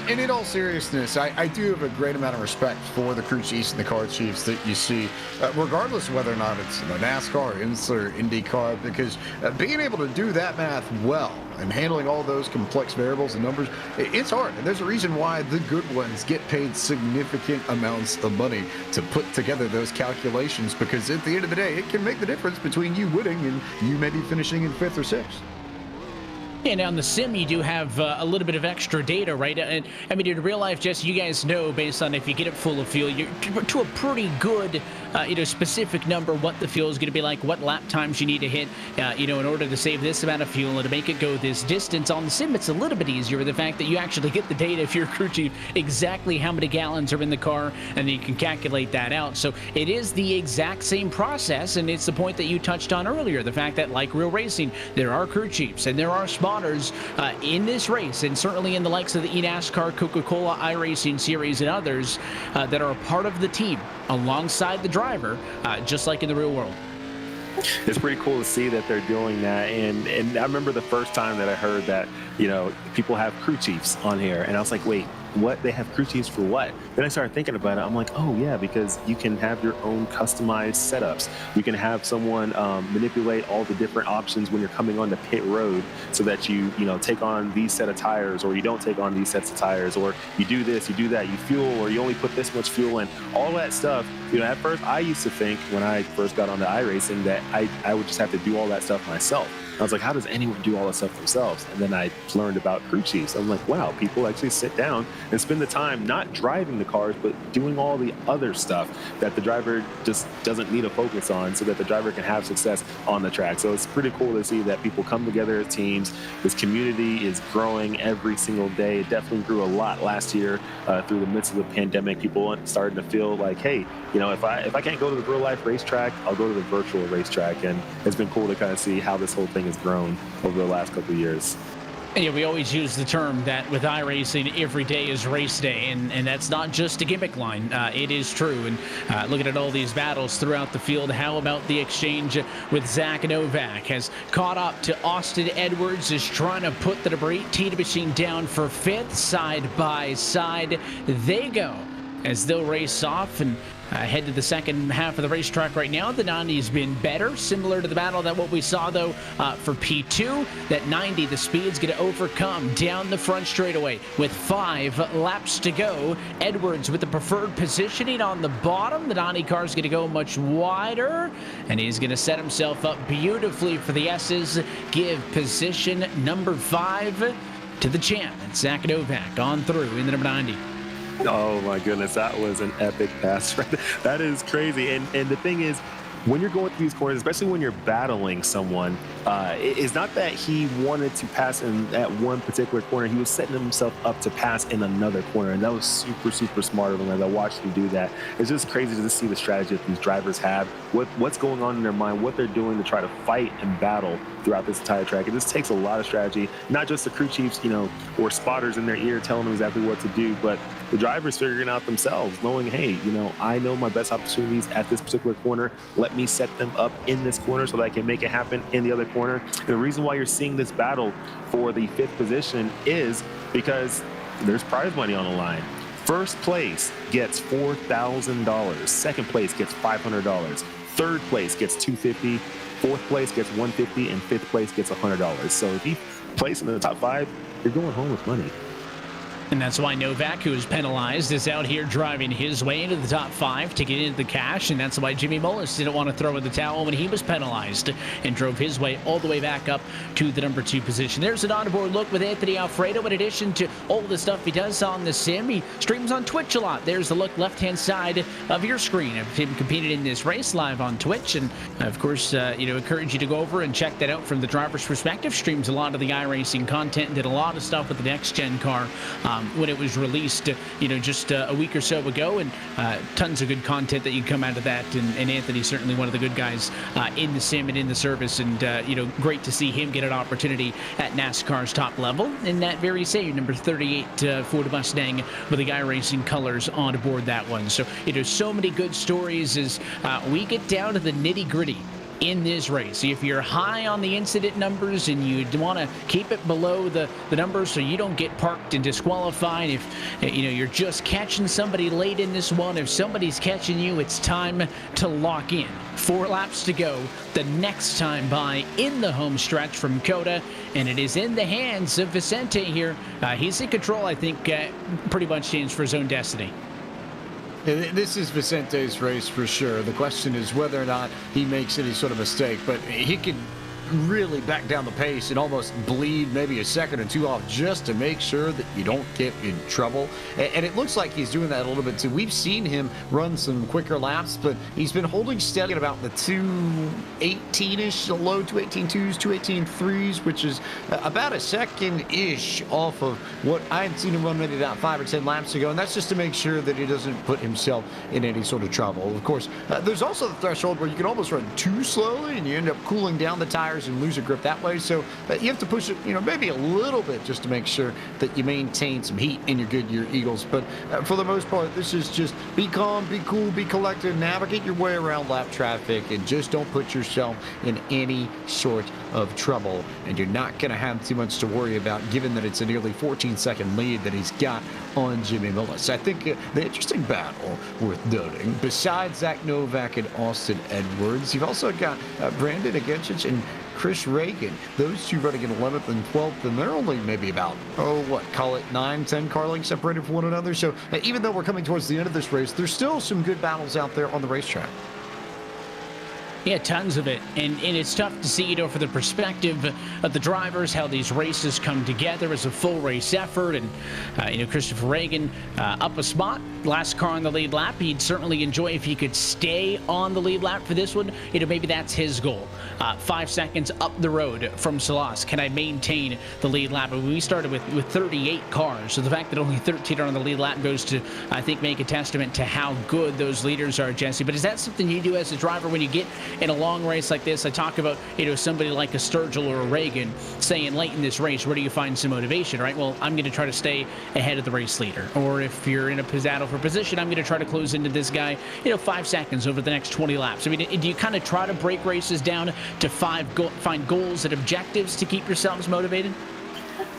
and in all seriousness, I do have a great amount of respect for the crew chiefs and the car chiefs that you see, regardless of whether or not it's NASCAR, IMSA, or IndyCar, because being able to do that math well and handling all those complex variables and numbers, it's hard. And there's a reason why the good ones get paid significant amounts of money to put together those calculations, because at the end of the day, it can make the difference between you winning and you maybe finishing in 5th or 6th. And on the sim, you do have a little bit of extra data, right? And I mean, in real life, Jess, you guys know, based on if you get it full of fuel, you're to a pretty good, specific number what the fuel is going to be like, what lap times you need to hit, in order to save this amount of fuel and to make it go this distance. On the sim, it's a little bit easier with the fact that you actually get the data, if you're a crew chief, exactly how many gallons are in the car, and then you can calculate that out. So it is the exact same process, and it's the point that you touched on earlier, the fact that, like real racing, there are crew chiefs and there are spotters in this race, and certainly in the likes of the eNASCAR, Coca-Cola, iRacing series, and others that are a part of the team alongside the driver, just like in the real world. It's pretty cool to see that they're doing that. And I remember the first time that I heard that, people have crew chiefs on here, and I was like, wait, what? They have crew chiefs for what? Then I started thinking about it. I'm like, oh yeah, because you can have your own customized setups. You can have someone manipulate all the different options when you're coming onto pit road, so that you take on these set of tires, or you don't take on these sets of tires, or you do this, you do that, you fuel, or you only put this much fuel in. All that stuff. At first I used to think, when I first got onto iRacing, that I would just have to do all that stuff myself. I was like, how does anyone do all that stuff themselves? And then I learned about crew chiefs. I'm like, wow, people actually sit down and spend the time not driving the cars, but doing all the other stuff that the driver just doesn't need to focus on, so that the driver can have success on the track. So it's pretty cool to see that people come together as teams. This community is growing every single day. It definitely grew a lot last year through the midst of the pandemic. People started to feel like, hey, if I can't go to the real life racetrack, I'll go to the virtual racetrack. And it's been cool to kind of see how this whole thing has grown over the last couple of years. Yeah, we always use the term that with iRacing, every day is race day, and that's not just a gimmick line. It is true. And looking at all these battles throughout the field, how about the exchange with Zach Novak? Has caught up to Austin Edwards, is trying to put the debris T machine down for 5th, side by side. They go as they'll race off and head to the second half of the racetrack right now. The 90's been better, similar to the battle that what we saw, though, for P2. That 90, the speed's going to overcome down the front straightaway with 5 laps to go. Edwards with the preferred positioning on the bottom. The 90 car's going to go much wider, and he's going to set himself up beautifully for the S's. Give position number 5 to the champ, Zach Novak, on through in the number 90. Oh my goodness, that was an epic pass. That is crazy. And the thing is, when you're going through these corners, especially when you're battling someone, It's not that he wanted to pass in that one particular corner. He was setting himself up to pass in another corner, and that was super, super smart of him. As I watched him do that, it's just crazy to see the strategy that these drivers have, what's going on in their mind, what they're doing to try to fight and battle throughout this entire track. It just takes a lot of strategy, not just the crew chiefs, or spotters in their ear telling them exactly what to do, but the drivers figuring out themselves, knowing, hey, I know my best opportunities at this particular corner. Let me set them up in this corner so that I can make it happen in the other corner. And the reason why you're seeing this battle for the 5th position is because there's prize money on the line. First place gets $4,000. Second place gets $500. Third place gets $250. Fourth place gets $150, and fifth place gets $100. So if you place in the top 5, you're going home with money. And that's why Novak, who is penalized, is out here driving his way into the top 5 to get into the cash. And that's why Jimmy Mullis didn't want to throw in the towel when he was penalized and drove his way all the way back up to the number 2 position. There's an onboard look with Anthony Alfredo. In addition to all the stuff he does on the sim, he streams on Twitch a lot. There's the look left-hand side of your screen of him competing in this race live on Twitch. And of course, encourage you to go over and check that out from the driver's perspective. Streams a lot of the iRacing content, did a lot of stuff with the next-gen car when it was released, just a week or so ago, and tons of good content that you come out of that. And Anthony's certainly one of the good guys in the sim and in the service, and great to see him get an opportunity at NASCAR's top level in that very same number 38 Ford Mustang with the iRacing colors on board that one. So so many good stories as we get down to the nitty-gritty in this race. If you're high on the incident numbers and you want to keep it below the numbers so you don't get parked and disqualified, if you're just catching somebody late in this one, if somebody's catching you, it's time to lock in. 4 laps to go the next time by in the home stretch from COTA, and it is in the hands of Vicente here. He's in control, I think, pretty much stands for his own destiny. This is Vicente's race for sure. The question is whether or not he makes any sort of mistake, but he could really back down the pace and almost bleed maybe a second or 2 off just to make sure that you don't get in trouble. And it looks like he's doing that a little bit too. We've seen him run some quicker laps, but he's been holding steady at about the 218-ish, low 218.2s, 218.3s, which is about a second-ish off of what I had seen him run maybe about 5 or 10 laps ago. And that's just to make sure that he doesn't put himself in any sort of trouble. Of course, there's also the threshold where you can almost run too slowly and you end up cooling down the tires and lose a grip that way. So you have to push it, maybe a little bit just to make sure that you maintain some heat in your Goodyear Eagles. But for the most part, this is just be calm, be cool, be collected, navigate your way around lap traffic, and just don't put yourself in any sort of trouble. And you're not going to have too much to worry about, given that it's a nearly 14-second lead that he's got on Jimmy Mullis. I think the interesting battle worth noting, besides Zach Novak and Austin Edwards, you've also got Brandon Agenchich and Chris Reagan. Those two running in 11th and 12th, and they're only maybe about, call it 9-10 car lengths separated from one another. So even though we're coming towards the end of this race, there's still some good battles out there on the racetrack. Yeah, tons of it. And it's tough to see, from the perspective of the drivers, how these races come together as a full race effort. And, Christopher Reagan up a spot, last car on the lead lap. He'd certainly enjoy if he could stay on the lead lap for this one. Maybe that's his goal. 5 seconds up the road from Salas. Can I maintain the lead lap? And we started with 38 cars. So the fact that only 13 are on the lead lap goes to, I think, make a testament to how good those leaders are, Jesse. But is that something you do as a driver when you get in a long race like this? I talk about, somebody like a Sturgill or a Reagan saying late in this race, where do you find some motivation, right? Well, I'm going to try to stay ahead of the race leader. Or if you're in a battle for position, I'm going to try to close into this guy, 5 seconds over the next 20 laps. I mean, do you kind of try to break races down to find goals and objectives to keep yourselves motivated?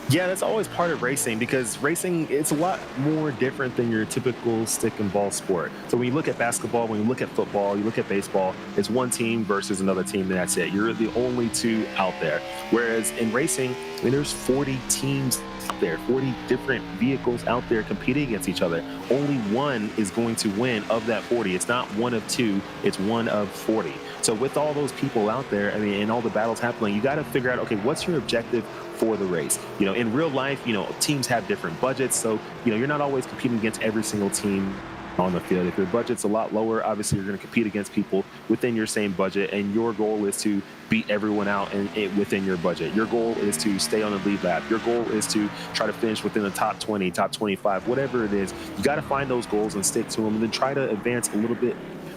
Yeah, that's always part of racing, because racing, it's a lot more different than your typical stick and ball sport. So when you look at basketball, when you look at football, you look at baseball, it's one team versus another team, and that's it. You're the only two out there. Whereas in racing, there's 40 teams out there, 40 different vehicles out there competing against each other. Only one is going to win of that 40. It's not one of two, it's one of 40. So with all those people out there, and all the battles happening, you got to figure out, okay, what's your objective for the race? In real life, teams have different budgets, so you're not always competing against every single team on the field. If your budget's a lot lower, obviously you're going to compete against people within your same budget, and your goal is to beat everyone out within your budget. Your goal is to stay on the lead lap. Your goal is to try to finish within the top 20, top 25, whatever it is. You got to find those goals and stick to them, and then try to advance a little bit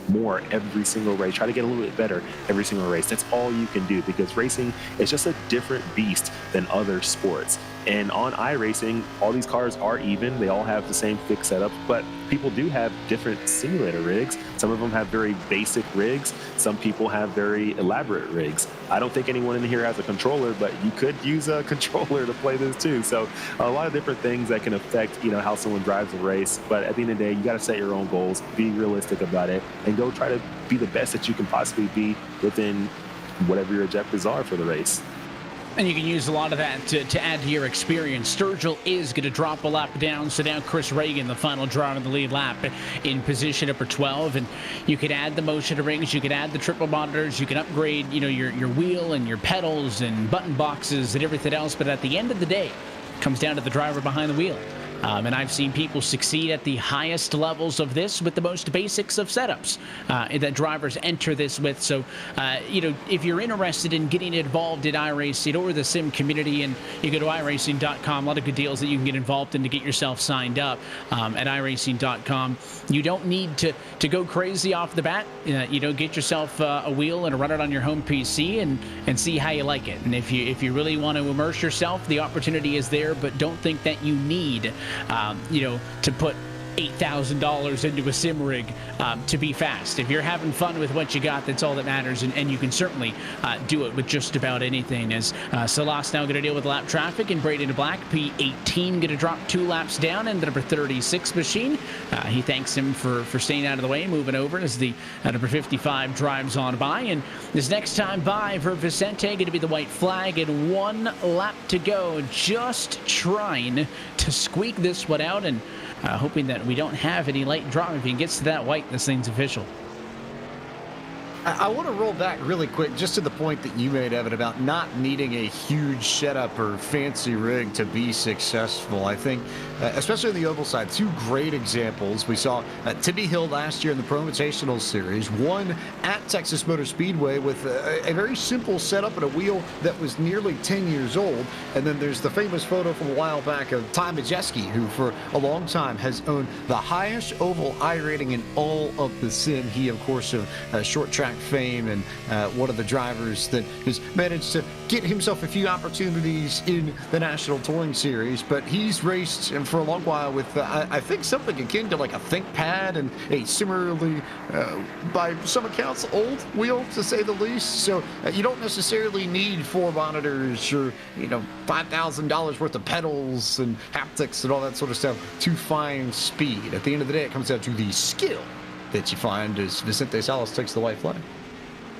more every single race. Try to get a little bit better every single race. That's all you can do, because racing is just a different beast than other sports. And on iRacing, all these cars are even. They all have the same fixed setup, but people do have different simulator rigs. Some of them have very basic rigs. Some people have very elaborate rigs. I don't think anyone in here has a controller, but you could use a controller to play this too. So a lot of different things that can affect, how someone drives a race. But at the end of the day, you got to set your own goals, be realistic about it, and go try to be the best that you can possibly be within whatever your objectives are for the race. And you can use a lot of that to add to your experience. Sturgill is going to drop a lap down, so now Chris Reagan, the final driver in the lead lap, in position number 12. And you could add the motion rings, you could add the triple monitors, you can upgrade, your wheel and your pedals and button boxes and everything else. But at the end of the day, it comes down to the driver behind the wheel. And I've seen people succeed at the highest levels of this with the most basics of setups that drivers enter this with. So, if you're interested in getting involved in iRacing or the sim community, and you go to iRacing.com, a lot of good deals that you can get involved in to get yourself signed up at iRacing.com. You don't need to go crazy off the bat. Get yourself a wheel and run it on your home PC and see how you like it. And if you really want to immerse yourself, the opportunity is there, but don't think that you need to put $8,000 into a sim rig to be fast. If you're having fun with what you got, that's all that matters, and you can certainly do it with just about anything. As Salas now going to deal with lap traffic, and Braden Black, P18, going to drop 2 laps down, and the number 36 machine. He thanks him for staying out of the way, moving over as the number 55 drives on by. And this next time by for Vicente going to be the white flag, and 1 lap to go, just trying to squeak this one out, and hoping that we don't have any late drop. If he gets to that white, this thing's official. I want to roll back really quick just to the point that you made, Evan, about not needing a huge setup or fancy rig to be successful. I think, especially on the oval side, 2 great examples. We saw Timmy Hill last year in the Pro Invitational Series, one at Texas Motor Speedway with a very simple setup and a wheel that was nearly 10 years old. And then there's the famous photo from a while back of Ty Majeski, who for a long time has owned the highest oval I rating in all of the sim. He, of course, of short track fame, and one of the drivers that has managed to get himself a few opportunities in the National Touring Series. But he's raced for a long while with I think something akin to like a ThinkPad and a similarly by some accounts old wheel, to say the least. So you don't necessarily need 4 monitors or $5,000 worth of pedals and haptics and all that sort of stuff to find speed. At the end of the day, it comes down to the skill that you find as Vicente Salas takes the white flag.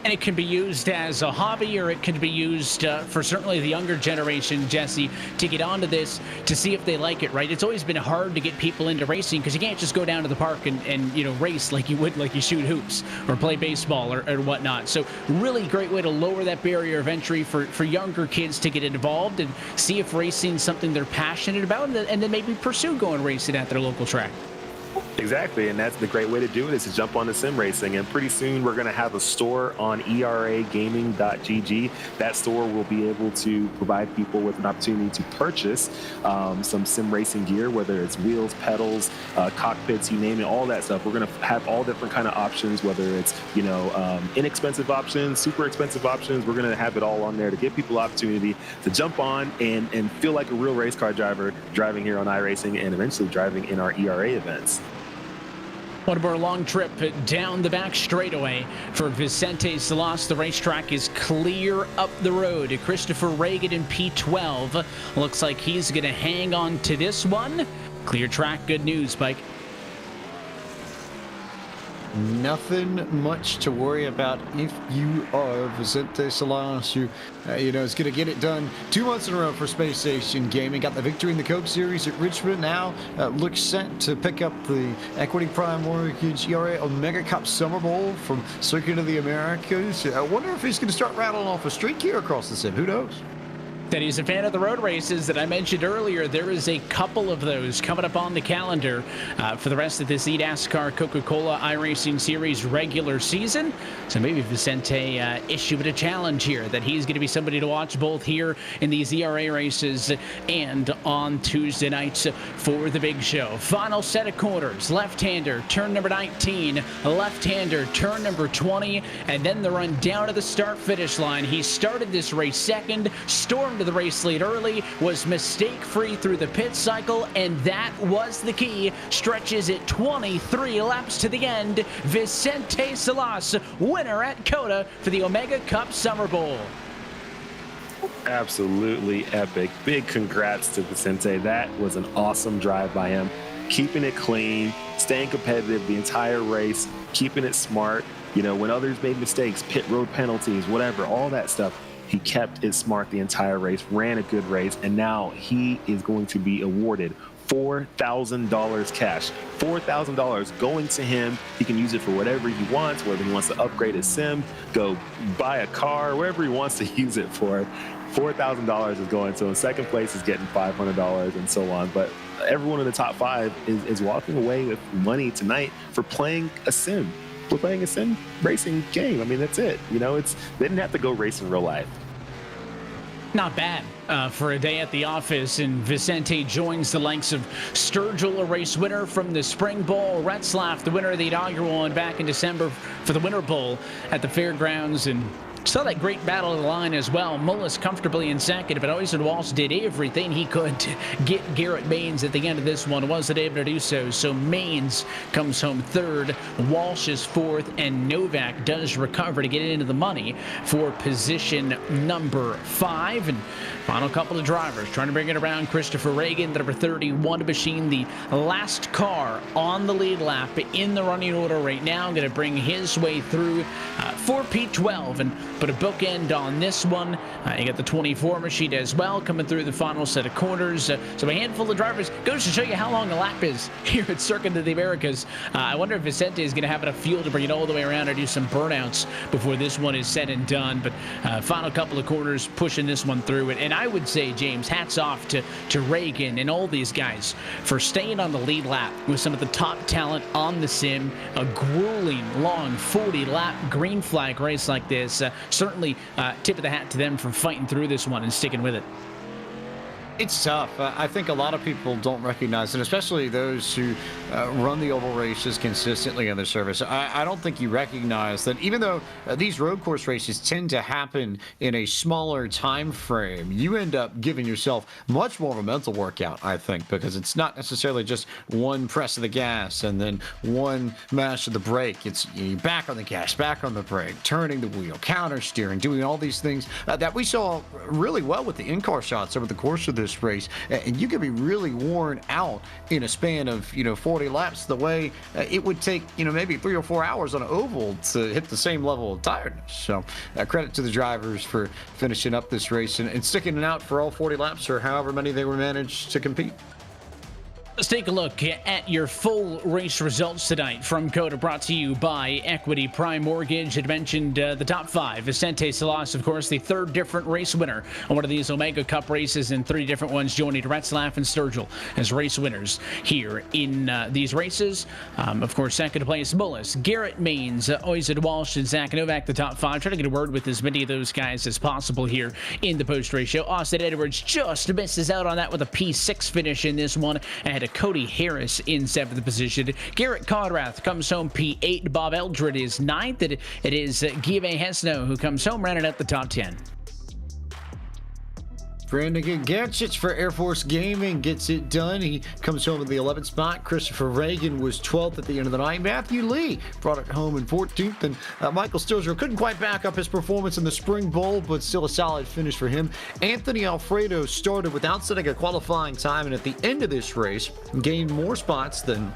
And it can be used as a hobby, or it can be used for certainly the younger generation, Jesse, to get onto this, to see if they like it, right? It's always been hard to get people into racing because you can't just go down to the park and race like you would, like you shoot hoops or play baseball or whatnot. So really great way to lower that barrier of entry for younger kids to get involved and see if racing is something they're passionate about, and then maybe pursue going racing at their local track. Exactly, and that's the great way to do it, is to jump onto sim racing. And pretty soon we're going to have a store on eragaming.gg. That store will be able to provide people with an opportunity to purchase some sim racing gear, whether it's wheels, pedals, cockpits, you name it, all that stuff. We're going to have all different kind of options, whether it's inexpensive options, super expensive options. We're going to have it all on there to give people opportunity to jump on and feel like a real race car driver driving here on iRacing, and eventually driving in our ERA events. One more long trip down the back straightaway for Vicente Salas. The racetrack is clear up the road. Christopher Reagan in P12. Looks like he's going to hang on to this one. Clear track, good news, Spike. Nothing much to worry about if you are Vicente Salas, who is going to get it done 2 months in a row for Space Station Gaming. Got the victory in the Coke Series at Richmond. Now looks set to pick up the Equity Prime Mortgage ERA Omega Cup Summer Bowl from Circuit of the Americas. I wonder if he's going to start rattling off a streak here across the sim. Who knows? That he's a fan of the road races that I mentioned earlier. There is a couple of those coming up on the calendar for the rest of this eNASCAR Coca-Cola iRacing Series regular season. So maybe Vicente issued a challenge here that he's going to be somebody to watch both here in these ERA races and on Tuesday nights for the big show. Final set of corners. Left-hander, turn number 19. Left-hander, turn number 20. And then the run down to the start-finish line. He started this race second, stormed to the race lead early, was mistake-free through the pit cycle, and that was the key. Stretches it 23 laps to the end. Vicente Salas, winner at COTA for the Omega Cup Summer Bowl. Absolutely epic. Big congrats to Vicente. That was an awesome drive by him. Keeping it clean, staying competitive the entire race, keeping it smart. You know, when others made mistakes, pit road penalties, whatever, all that stuff, he kept it smart the entire race, ran a good race, and now he is going to be awarded $4,000 cash. $4,000 going to him. He can use it for whatever he wants, whether he wants to upgrade his sim, go buy a car, wherever he wants to use it for. $4,000 is going to him. Second place is getting $500 and so on. But everyone in the top 5 is walking away with money tonight for playing a sim. We're playing a sim racing game. I mean, that's it. You know, they didn't have to go race in real life. Not bad for a day at the office, and Vicente joins the likes of Sturgill, a race winner from the Spring Bowl, Retzlaff, the winner of the inaugural one back in December for the Winter Bowl at the fairgrounds, and saw that great battle of the line as well. Mullis comfortably in second, but Oisin Walsh did everything he could to get Garrett Maines at the end of this one. Wasn't able to do so. So Maines comes home third, Walsh is fourth, and Novak does recover to get into the money for position number 5. And final couple of drivers trying to bring it around. Christopher Reagan, the number 31 machine, the last car on the lead lap in the running order right now, going to bring his way through for P12 and put a bookend on this one. You got the 24 machine as well coming through the final set of corners. So a handful of drivers. Goes to show you how long a lap is here at Circuit of the Americas. I wonder if Vicente is going to have enough fuel to bring it all the way around or do some burnouts before this one is said and done. But final couple of corners pushing this one through it. And I would say, James, hats off to Reagan and all these guys for staying on the lead lap with some of the top talent on the sim. A grueling, long 40-lap green flag race like this. Certainly tip of the hat to them for fighting through this one and sticking with it. It's tough. I think a lot of people don't recognize it, especially those who run the oval races consistently on the service. I don't think you recognize that even though these road course races tend to happen in a smaller time frame, you end up giving yourself much more of a mental workout, I think, because it's not necessarily just one press of the gas and then one mash of the brake. It's back on the gas, back on the brake, turning the wheel, counter steering, doing all these things that we saw really well with the in-car shots over the course of this race, and you could be really worn out in a span of 40 laps, the way it would take maybe 3 or 4 hours on an oval to hit the same level of tiredness. So credit to the drivers for finishing up this race and sticking it out for all 40 laps or however many they were managed to compete. Let's take a look at your full race results tonight from COTA, brought to you by Equity Prime Mortgage. It mentioned the top 5. Vicente Salas, of course, the third different race winner on one of these Omega Cup races, and 3 different ones joining Retzlaff and Sturgill as race winners here in these races. Of course, second place, Mullis, Garrett Maines, Oisin Walsh, and Zach Novak, the top 5. Trying to get a word with as many of those guys as possible here in the post-race show. Austin Edwards just misses out on that with a P6 finish in this one, and had a Cody Harris in 7th position. Garrett Conrath comes home P8. Bob Eldred is 9th. It is Guy Hesno who comes home running at the top 10. Brandon Gatchich for Air Force Gaming gets it done. He comes home in the 11th spot. Christopher Reagan was 12th at the end of the night. Matthew Lee brought it home in 14th. And Michael Stilger couldn't quite back up his performance in the Spring Bowl, but still a solid finish for him. Anthony Alfredo started without setting a qualifying time, and at the end of this race, gained more spots than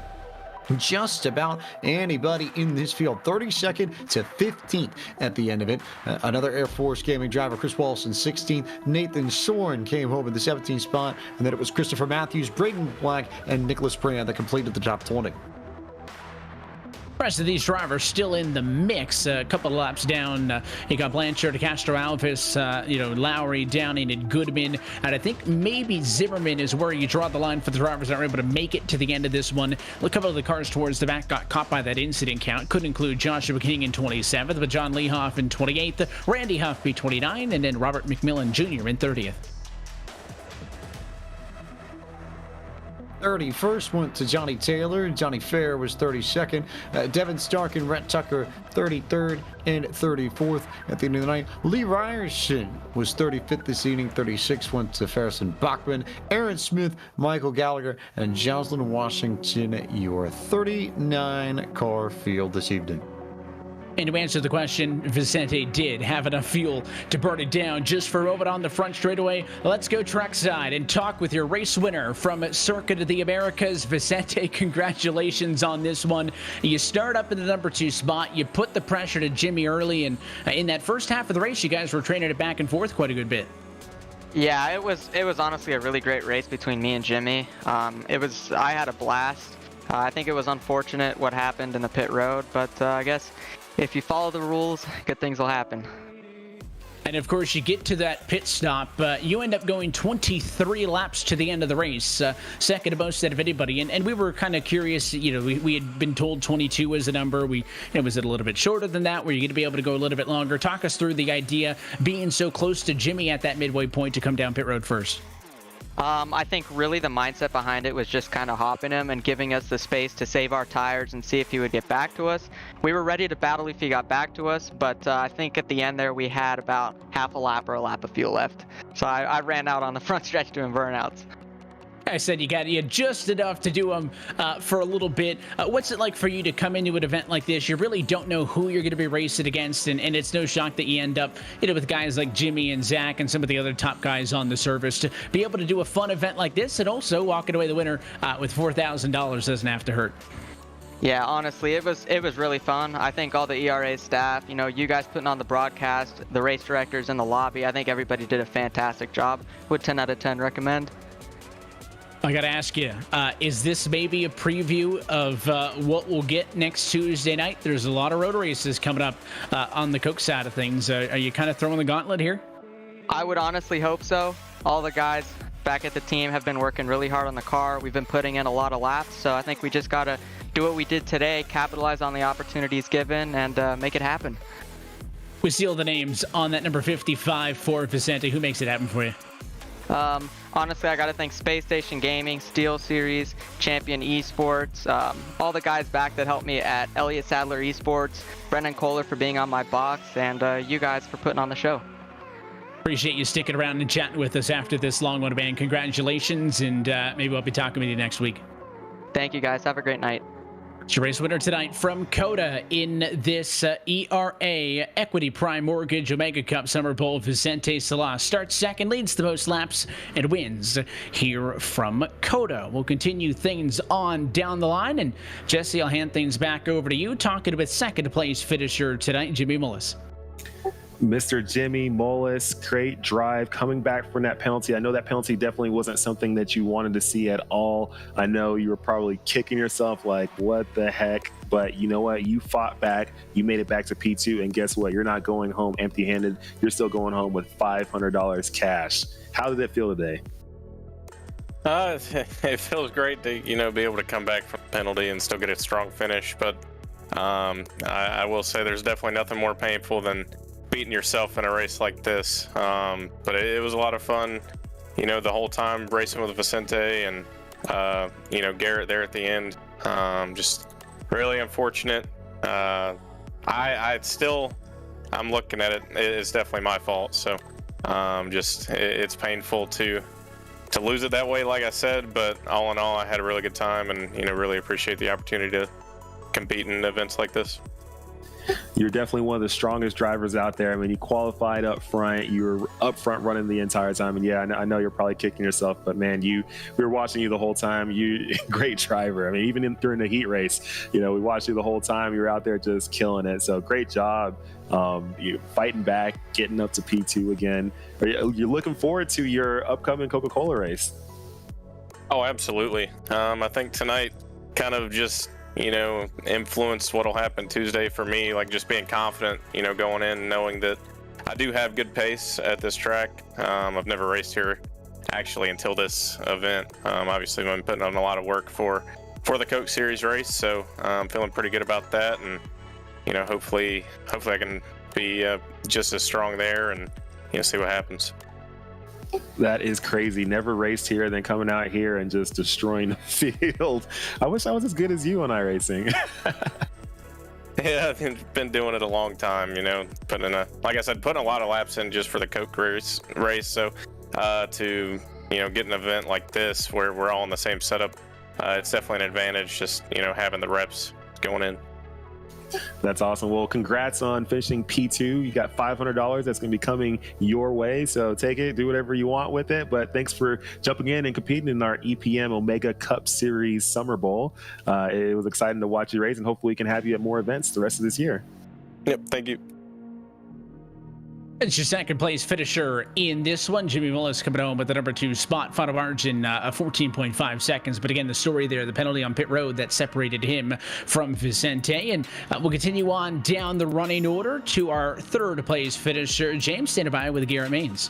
just about anybody in this field. 32nd to 15th at the end of it. Another Air Force Gaming driver, Chris Walsh, in 16th. Nathan Soren came home in the 17th spot. And then it was Christopher Matthews, Braden Black, and Nicholas Brand that completed the top 20. The rest of these drivers still in the mix. A couple of laps down, you got Blanchard, Castro Alves, Lowry, Downing, and Goodman. And I think maybe Zimmerman is where you draw the line for the drivers that are able to make it to the end of this one. A couple of the cars towards the back got caught by that incident count. Could include Joshua King in 27th, but John Lehoff in 28th, Randy Huffby 29th, and then Robert McMillan Jr. in 30th. 31st went to Johnny Taylor. Johnny Fair was 32nd. Devin Stark and Rhett Tucker 33rd and 34th at the end of the night. Lee Ryerson was 35th this evening. 36th went to Farrison Bachman. Aaron Smith, Michael Gallagher, and Jocelyn Washington, your 39-car field this evening. And to answer the question, Vicente did have enough fuel to burn it down. Just for a moment on the front straightaway, let's go trackside and talk with your race winner from Circuit of the Americas. Vicente, congratulations on this one. You start up in the number 2 spot. You put the pressure to Jimmy early, and in that first half of the race, you guys were training it back and forth quite a good bit. Yeah, it was honestly a really great race between me and Jimmy. I had a blast. I think it was unfortunate what happened in the pit road, but I guess if you follow the rules, good things will happen. And of course, you get to that pit stop. You end up going 23 laps to the end of the race, second most out of anybody. And we were kind of curious. We had been told 22 was the number. Was it a little bit shorter than that? Were you going to be able to go a little bit longer? Talk us through the idea being so close to Jimmy at that midway point to come down pit road first. I think really the mindset behind it was just kind of hopping him and giving us the space to save our tires and see if he would get back to us. We were ready to battle if he got back to us, but I think at the end there we had about half a lap or a lap of fuel left. So I ran out on the front stretch doing burnouts. I said you got just enough to do them for a little bit. What's it like for you to come into an event like this? You really don't know who you're going to be racing against, and it's no shock that you end up with guys like Jimmy and Zach and some of the other top guys on the service. To be able to do a fun event like this and also walking away the winner with $4,000 doesn't have to hurt. Yeah, honestly, it was really fun. I think all the ERA staff, you guys putting on the broadcast, the race directors in the lobby, I think everybody did a fantastic job. Would 10 out of 10 recommend. I got to ask you, is this maybe a preview of what we'll get next Tuesday night? There's a lot of road races coming up on the Coke side of things. Are you kind of throwing the gauntlet here? I would honestly hope so. All the guys back at the team have been working really hard on the car. We've been putting in a lot of laps, so I think we just got to do what we did today, capitalize on the opportunities given, and make it happen. We seal the names on that number 55 for Vicente. Who makes it happen for you? Honestly, I got to thank Space Station Gaming, Steel Series, Champion Esports, all the guys back that helped me at Elliott Sadler Esports, Brendan Kohler for being on my box, and you guys for putting on the show. Appreciate you sticking around and chatting with us after this long one, man. Congratulations, and maybe I'll be talking with you next week. Thank you, guys. Have a great night. It's your race winner tonight from COTA in this ERA Equity Prime Mortgage Omega Cup Summer Bowl. Vicente Salas starts second, leads the most laps, and wins here from COTA. We'll continue things on down the line, and Jesse, I'll hand things back over to you, talking with second place finisher tonight, Jimmy Mullis. Mr. Jimmy Mullis, great drive, coming back from that penalty. I know that penalty definitely wasn't something that you wanted to see at all. I know you were probably kicking yourself like, what the heck? But you know what? You fought back. You made it back to P2, and guess what? You're not going home empty-handed. You're still going home with $500 cash. How did it feel today? It feels great to, be able to come back from the penalty and still get a strong finish. But I will say there's definitely nothing more painful than beating yourself in a race like this. But it was a lot of fun, the whole time racing with Vicente and, Garrett there at the end. Just really unfortunate. I'm looking at it. It's definitely my fault. So it's painful to lose it that way, like I said, but all in all, I had a really good time and, really appreciate the opportunity to compete in events like this. You're definitely one of the strongest drivers out there. I mean, you qualified up front. You were up front running the entire time. And yeah, I know you're probably kicking yourself, but man, we were watching you the whole time. You great driver. I mean, even during the heat race, we watched you the whole time. You were out there just killing it. So great job. You fighting back, getting up to P2 again. You're looking forward to your upcoming Coca-Cola race. Oh, absolutely. I think tonight kind of just influence what'll happen Tuesday for me. Like just being confident, going in, knowing that I do have good pace at this track. I've never raced here actually until this event. Obviously, I've been putting on a lot of work for the Coke Series race, so I'm feeling pretty good about that. And hopefully I can be just as strong there, and see what happens. That is crazy. Never raced here, then coming out here and just destroying the field. I wish I was as good as you on iRacing. Yeah, I've been doing it a long time, putting a lot of laps in just for the Coke race. So to, get an event like this where we're all in the same setup, it's definitely an advantage just, having the reps going in. That's awesome. Well, congrats on finishing P2. You got $500 that's going to be coming your way. So take it, do whatever you want with it. But thanks for jumping in and competing in our EPM Omega Cup Series Summer Bowl. It was exciting to watch you race, and hopefully we can have you at more events the rest of this year. Yep, thank you. It's your second place finisher in this one. Jimmy Willis coming home with the number 2 spot. Final margin 14.5 seconds. But again, the story there, the penalty on pit road that separated him from Vicente. And we'll continue on down the running order to our third place finisher. James, standing by with Garrett Maines.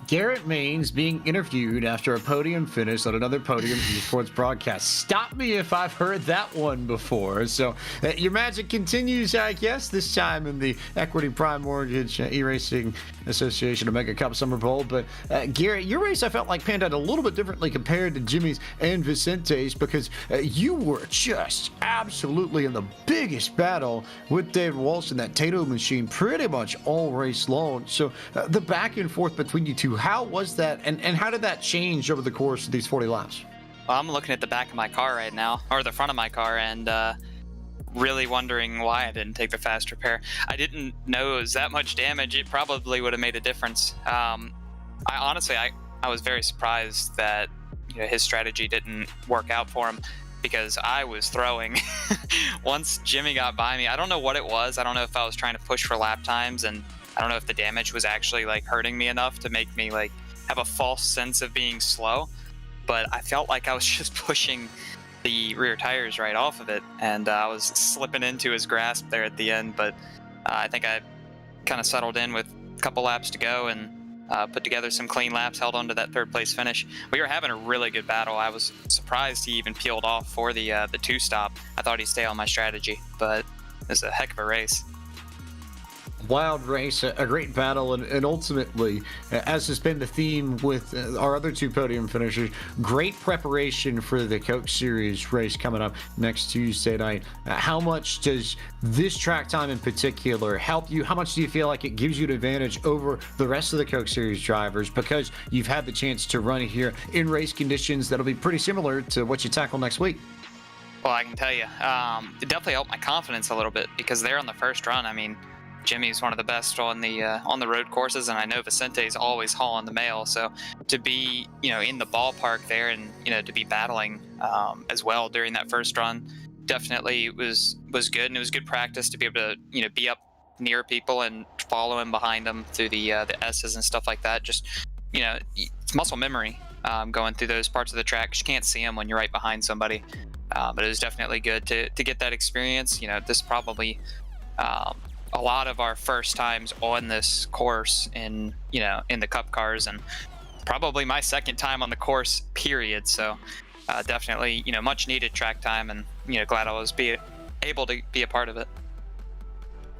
Garrett Maines being interviewed after a podium finish on another Podium Esports broadcast. Stop me if I've heard that one before. So your magic continues, I guess, this time in the Equity Prime Mortgage eRacing Association Omega Cup Summer Bowl. But Garrett, your race I felt like panned out a little bit differently compared to Jimmy's and Vicente's, because you were just absolutely in the biggest battle with David Walsh and that Tato machine pretty much all race long. So the back and forth between you two, how was that, and how did that change over the course of these 40 laps? Well, I'm looking at the back of my car right now, or the front of my car, and really wondering why I didn't take the fast repair. I didn't know it was that much damage. It probably would have made a difference. I was very surprised that his strategy didn't work out for him, because I was throwing. Once Jimmy got by me, I don't know what it was. I don't know if I was trying to push for lap times, and I don't know if the damage was actually hurting me enough to make me have a false sense of being slow, but I felt like I was just pushing the rear tires right off of it, and I was slipping into his grasp there at the end. But I think I kind of settled in with a couple laps to go and put together some clean laps, held on to that third place finish. We were having a really good battle. I was surprised he even peeled off for the 2-stop. I thought he'd stay on my strategy, but it was a heck of a race. Wild race, a great battle, and ultimately, as has been the theme with our other 2 podium finishers, great preparation for the Coke Series race coming up next Tuesday night. How much does this track time in particular help you? How much do you feel like it gives you an advantage over the rest of the Coke Series drivers, because you've had the chance to run here in race conditions that'll be pretty similar to what you tackle next week? Well, I can tell you, it definitely helped my confidence a little bit, because there on the first run, Jimmy's one of the best on the road courses, and I know Vicente's always hauling the mail. So to be in the ballpark there, and to be battling as well during that first run, definitely was good, and it was good practice to be able to be up near people and follow in behind them through the S's and stuff like that. Just it's muscle memory going through those parts of the track. You can't see them when you're right behind somebody, but it was definitely good to get that experience. This probably. A lot of our first times on this course in the Cup cars, and probably my second time on the course, period. So definitely, much needed track time, and glad I was able to be a part of it.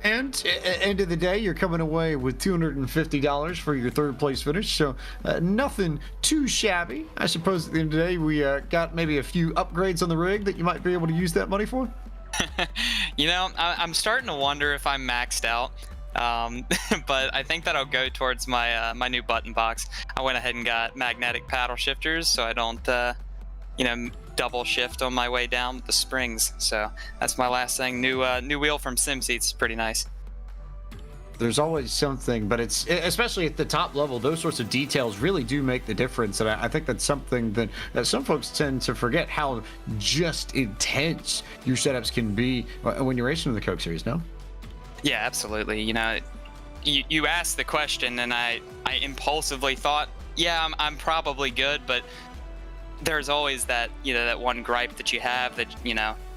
And at the end of the day, you're coming away with $250 for your third place finish. So nothing too shabby. I suppose at the end of the day, we got maybe a few upgrades on the rig that you might be able to use that money for. I'm starting to wonder if I'm maxed out, but I think that'll go towards my my new button box. I went ahead and got magnetic paddle shifters, so I don't double shift on my way down with the springs. So that's my last thing. New wheel from SimSeats is pretty nice. There's always something, but it's especially at the top level, those sorts of details really do make the difference. And I think that's something that some folks tend to forget, how just intense your setups can be when you're racing in the Coke Series, no? Yeah, absolutely. You asked the question, and I impulsively thought, yeah, I'm probably good, but there's always that that one gripe that you have that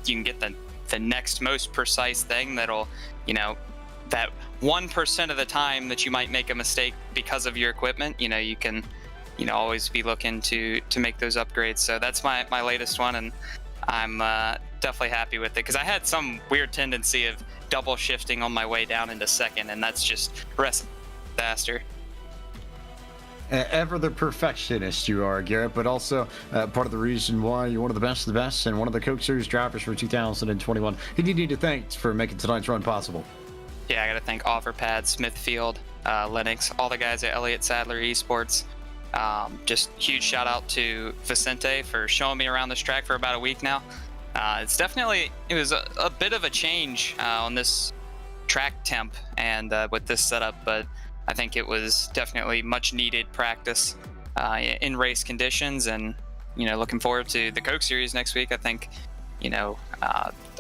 you can get the next most precise thing that'll, that 1% of the time that you might make a mistake because of your equipment, you can, always be looking to make those upgrades. So that's my latest one, and I'm definitely happy with it, because I had some weird tendency of double shifting on my way down into second, and that's just disaster. Ever the perfectionist you are, Garrett, but also part of the reason why you're one of the best of the best and one of the Coke Series drivers for 2021. Who do you need to thank for making tonight's run possible? Yeah, I got to thank Offerpad, Smithfield, Linux, all the guys at Elliott Sadler Esports. Just huge shout out to Vicente for showing me around this track for about a week now. It was a bit of a change on this track temp and with this setup, but I think it was definitely much needed practice in race conditions, and looking forward to the Coke Series next week. I think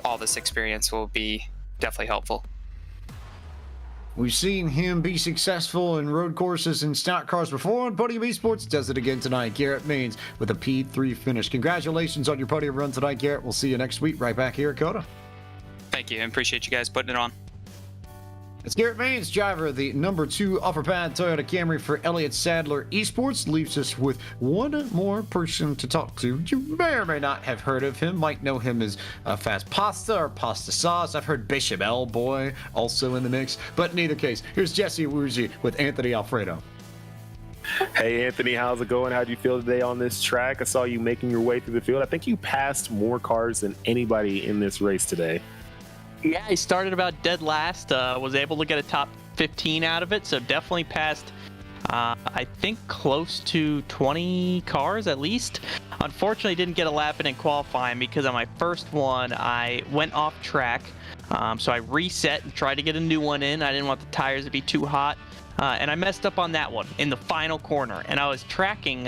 all this experience will be definitely helpful. We've seen him be successful in road courses and stock cars before, and Podium Esports does it again tonight. Garrett Maines with a P3 finish. Congratulations on your podium run tonight, Garrett. We'll see you next week right back here at COTA. Thank you, and appreciate you guys putting it on. It's Garrett Maines, driver of the number 2 Offerpad Toyota Camry for Elliott Sadler Esports. Leaves us with one more person to talk to. You may or may not have heard of him. Might know him as Fast Pasta or Pasta Sauce. I've heard Bechamel Boy also in the mix. But in either case, here's Jesse Woozy with Anthony Alfredo. Hey, Anthony, how's it going? How do you feel today on this track? I saw you making your way through the field. I think you passed more cars than anybody in this race today. Yeah, I started about dead last, was able to get a top 15 out of it, so definitely passed, I think, close to 20 cars at least. Unfortunately, didn't get a lap in qualifying because on my first one, I went off track, so I reset and tried to get a new one in. I didn't want the tires to be too hot. And I messed up on that one in the final corner, and I was tracking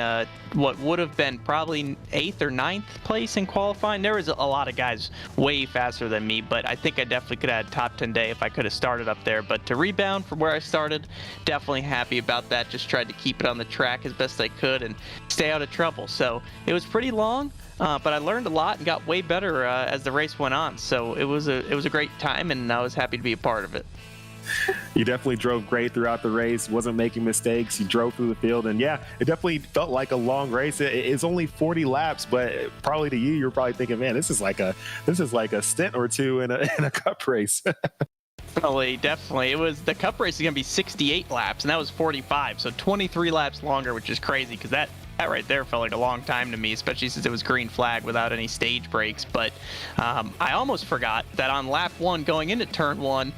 what would have been probably 8th or 9th place in qualifying. There was a lot of guys way faster than me, but I think I definitely could have had a top 10 day if I could have started up there. But to rebound from where I started, definitely happy about that. Just tried to keep it on the track as best I could and stay out of trouble. So it was pretty long, but I learned a lot and got way better as the race went on. So it was a great time, and I was happy to be a part of it. You definitely drove great throughout the race, wasn't making mistakes. You drove through the field, and yeah, it definitely felt like a long race. It's only 40 laps, but probably to you, you're probably thinking, man, this is like a stint or two in a cup race. Definitely. It was, the cup race is going to be 68 laps, and that was 45, so 23 laps longer, which is crazy because that right there felt like a long time to me, especially since it was green flag without any stage breaks. But I almost forgot that on lap 1 going into turn 1,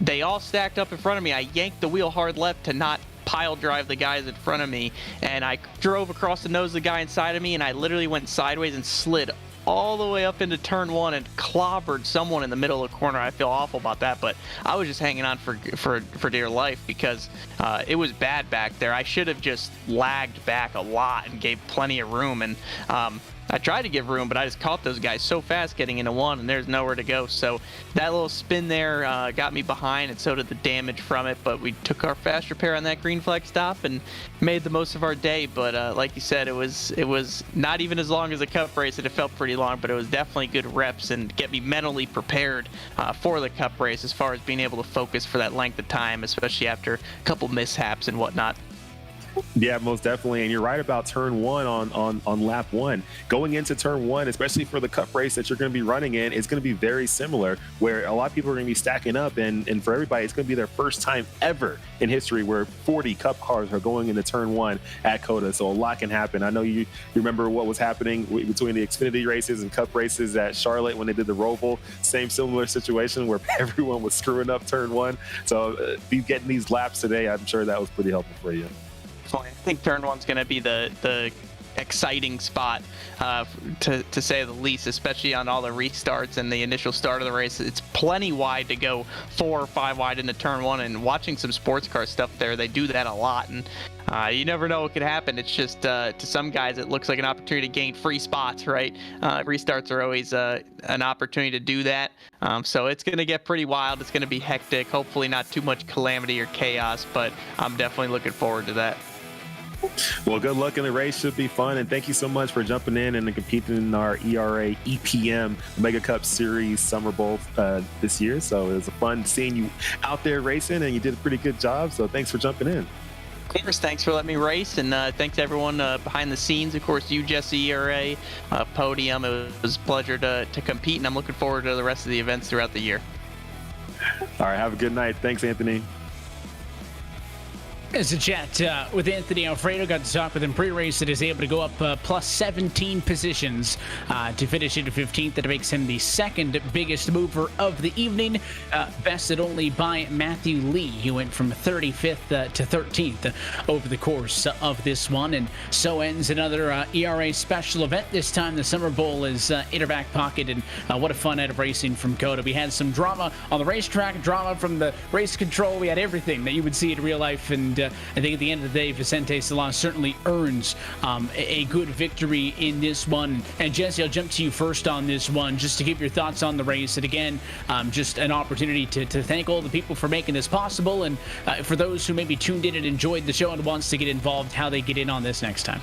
they all stacked up in front of me. I yanked the wheel hard left to not pile drive the guys in front of me, and I drove across the nose of the guy inside of me, and I literally went sideways and slid all the way up into turn 1 and clobbered someone in the middle of the corner. I feel awful about that, but I was just hanging on for dear life because it was bad back there. I should have just lagged back a lot and gave plenty of room, and I tried to give room, but I just caught those guys so fast getting into 1, and there's nowhere to go. So that little spin there got me behind, and so did the damage from it. But we took our fast repair on that green flag stop and made the most of our day. But like you said, it was not even as long as a cup race, and it felt pretty long, but it was definitely good reps and get me mentally prepared for the cup race as far as being able to focus for that length of time, especially after a couple mishaps and whatnot. Yeah, most definitely. And you're right about turn 1 on lap 1. Going into turn 1, especially for the cup race that you're going to be running in, it's going to be very similar, where a lot of people are going to be stacking up. And for everybody, it's going to be their first time ever in history where 40 cup cars are going into turn 1 at COTA. So a lot can happen. I know you remember what was happening between the Xfinity races and cup races at Charlotte when they did the Roval. Same similar situation where everyone was screwing up turn 1. So be getting these laps today, I'm sure that was pretty helpful for you. I think turn 1's going to be the exciting spot, to say the least, especially on all the restarts and the initial start of the race. It's plenty wide to go 4 or 5 wide into turn 1, and watching some sports car stuff there, they do that a lot, and you never know what could happen. It's just to some guys it looks like an opportunity to gain free spots, right? Restarts are always an opportunity to do that, so it's going to get pretty wild. It's going to be hectic. Hopefully not too much calamity or chaos, but I'm definitely looking forward to that. Well, good luck in the race. Should be fun. And thank you so much for jumping in and competing in our ERA EPM Mega Cup Series Summer Bowl this year. So it was fun seeing you out there racing, and you did a pretty good job. So thanks for jumping in. Of course, thanks for letting me race, and thanks to everyone behind the scenes. Of course, you, Jesse, ERA, Podium. It was a pleasure to compete, and I'm looking forward to the rest of the events throughout the year. All right, have a good night. Thanks, Anthony. As a chat with Anthony Alfredo, got to talk with him pre-race that is able to go up plus 17 positions to finish into 15th. That makes him the second biggest mover of the evening, bested only by Matthew Lee, who went from 35th to 13th over the course of this one. And so ends another ERA special event. This time the Summer Bowl is in our back pocket, and what a fun night of racing from COTA. We had some drama on the racetrack, drama from the race control. We had everything that you would see in real life, and I think at the end of the day, Vicente Salas certainly earns a good victory in this one. And Jesse, I'll jump to you first on this one, just to give your thoughts on the race. And again, just an opportunity to thank all the people for making this possible, and for those who maybe tuned in and enjoyed the show and wants to get involved, how they get in on this next time.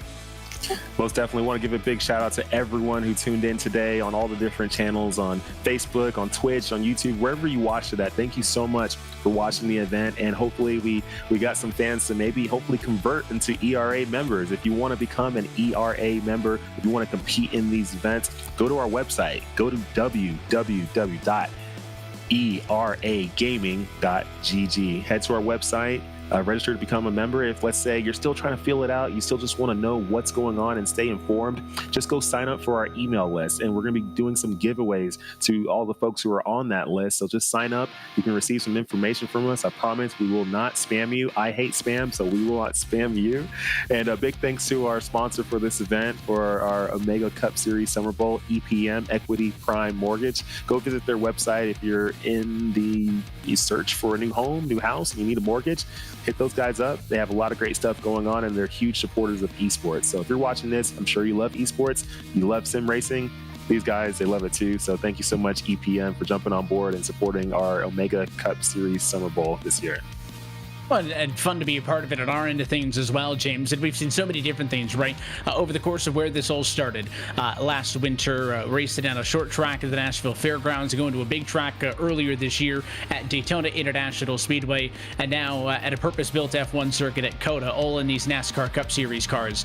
Most definitely want to give a big shout out to everyone who tuned in today on all the different channels, on Facebook, on Twitch, on YouTube, wherever you watched it at. Thank you so much for watching the event, and hopefully we got some fans to maybe hopefully convert into ERA members. If you want to become an ERA member, if you want to compete in these events, go to our website. Go to www.eragaming.gg. Head to our website. Register to become a member. If, let's say, you're still trying to feel it out, you still just want to know what's going on and stay informed, just go sign up for our email list, and we're going to be doing some giveaways to all the folks who are on that list. So just sign up. You can receive some information from us. I promise we will not spam you. I hate spam, so we will not spam you. And a big thanks to our sponsor for this event, for our Omega Cup Series Summer Bowl, EPM, Equity Prime Mortgage. Go visit their website if you're in you search for a new home, new house, and you need a mortgage. Hit those guys up. They have a lot of great stuff going on, and they're huge supporters of esports. So if you're watching this, I'm sure you love esports, you love sim racing. These guys, they love it too. So thank you so much, EPM, for jumping on board and supporting our Omega Cup Series Summer Bowl this year. And fun to be a part of it at our end of things as well, James. And we've seen so many different things, right, over the course of where this all started. Last winter, racing down a short track at the Nashville Fairgrounds, going to a big track earlier this year at Daytona International Speedway, and now at a purpose-built F1 circuit at COTA, all in these NASCAR Cup Series cars.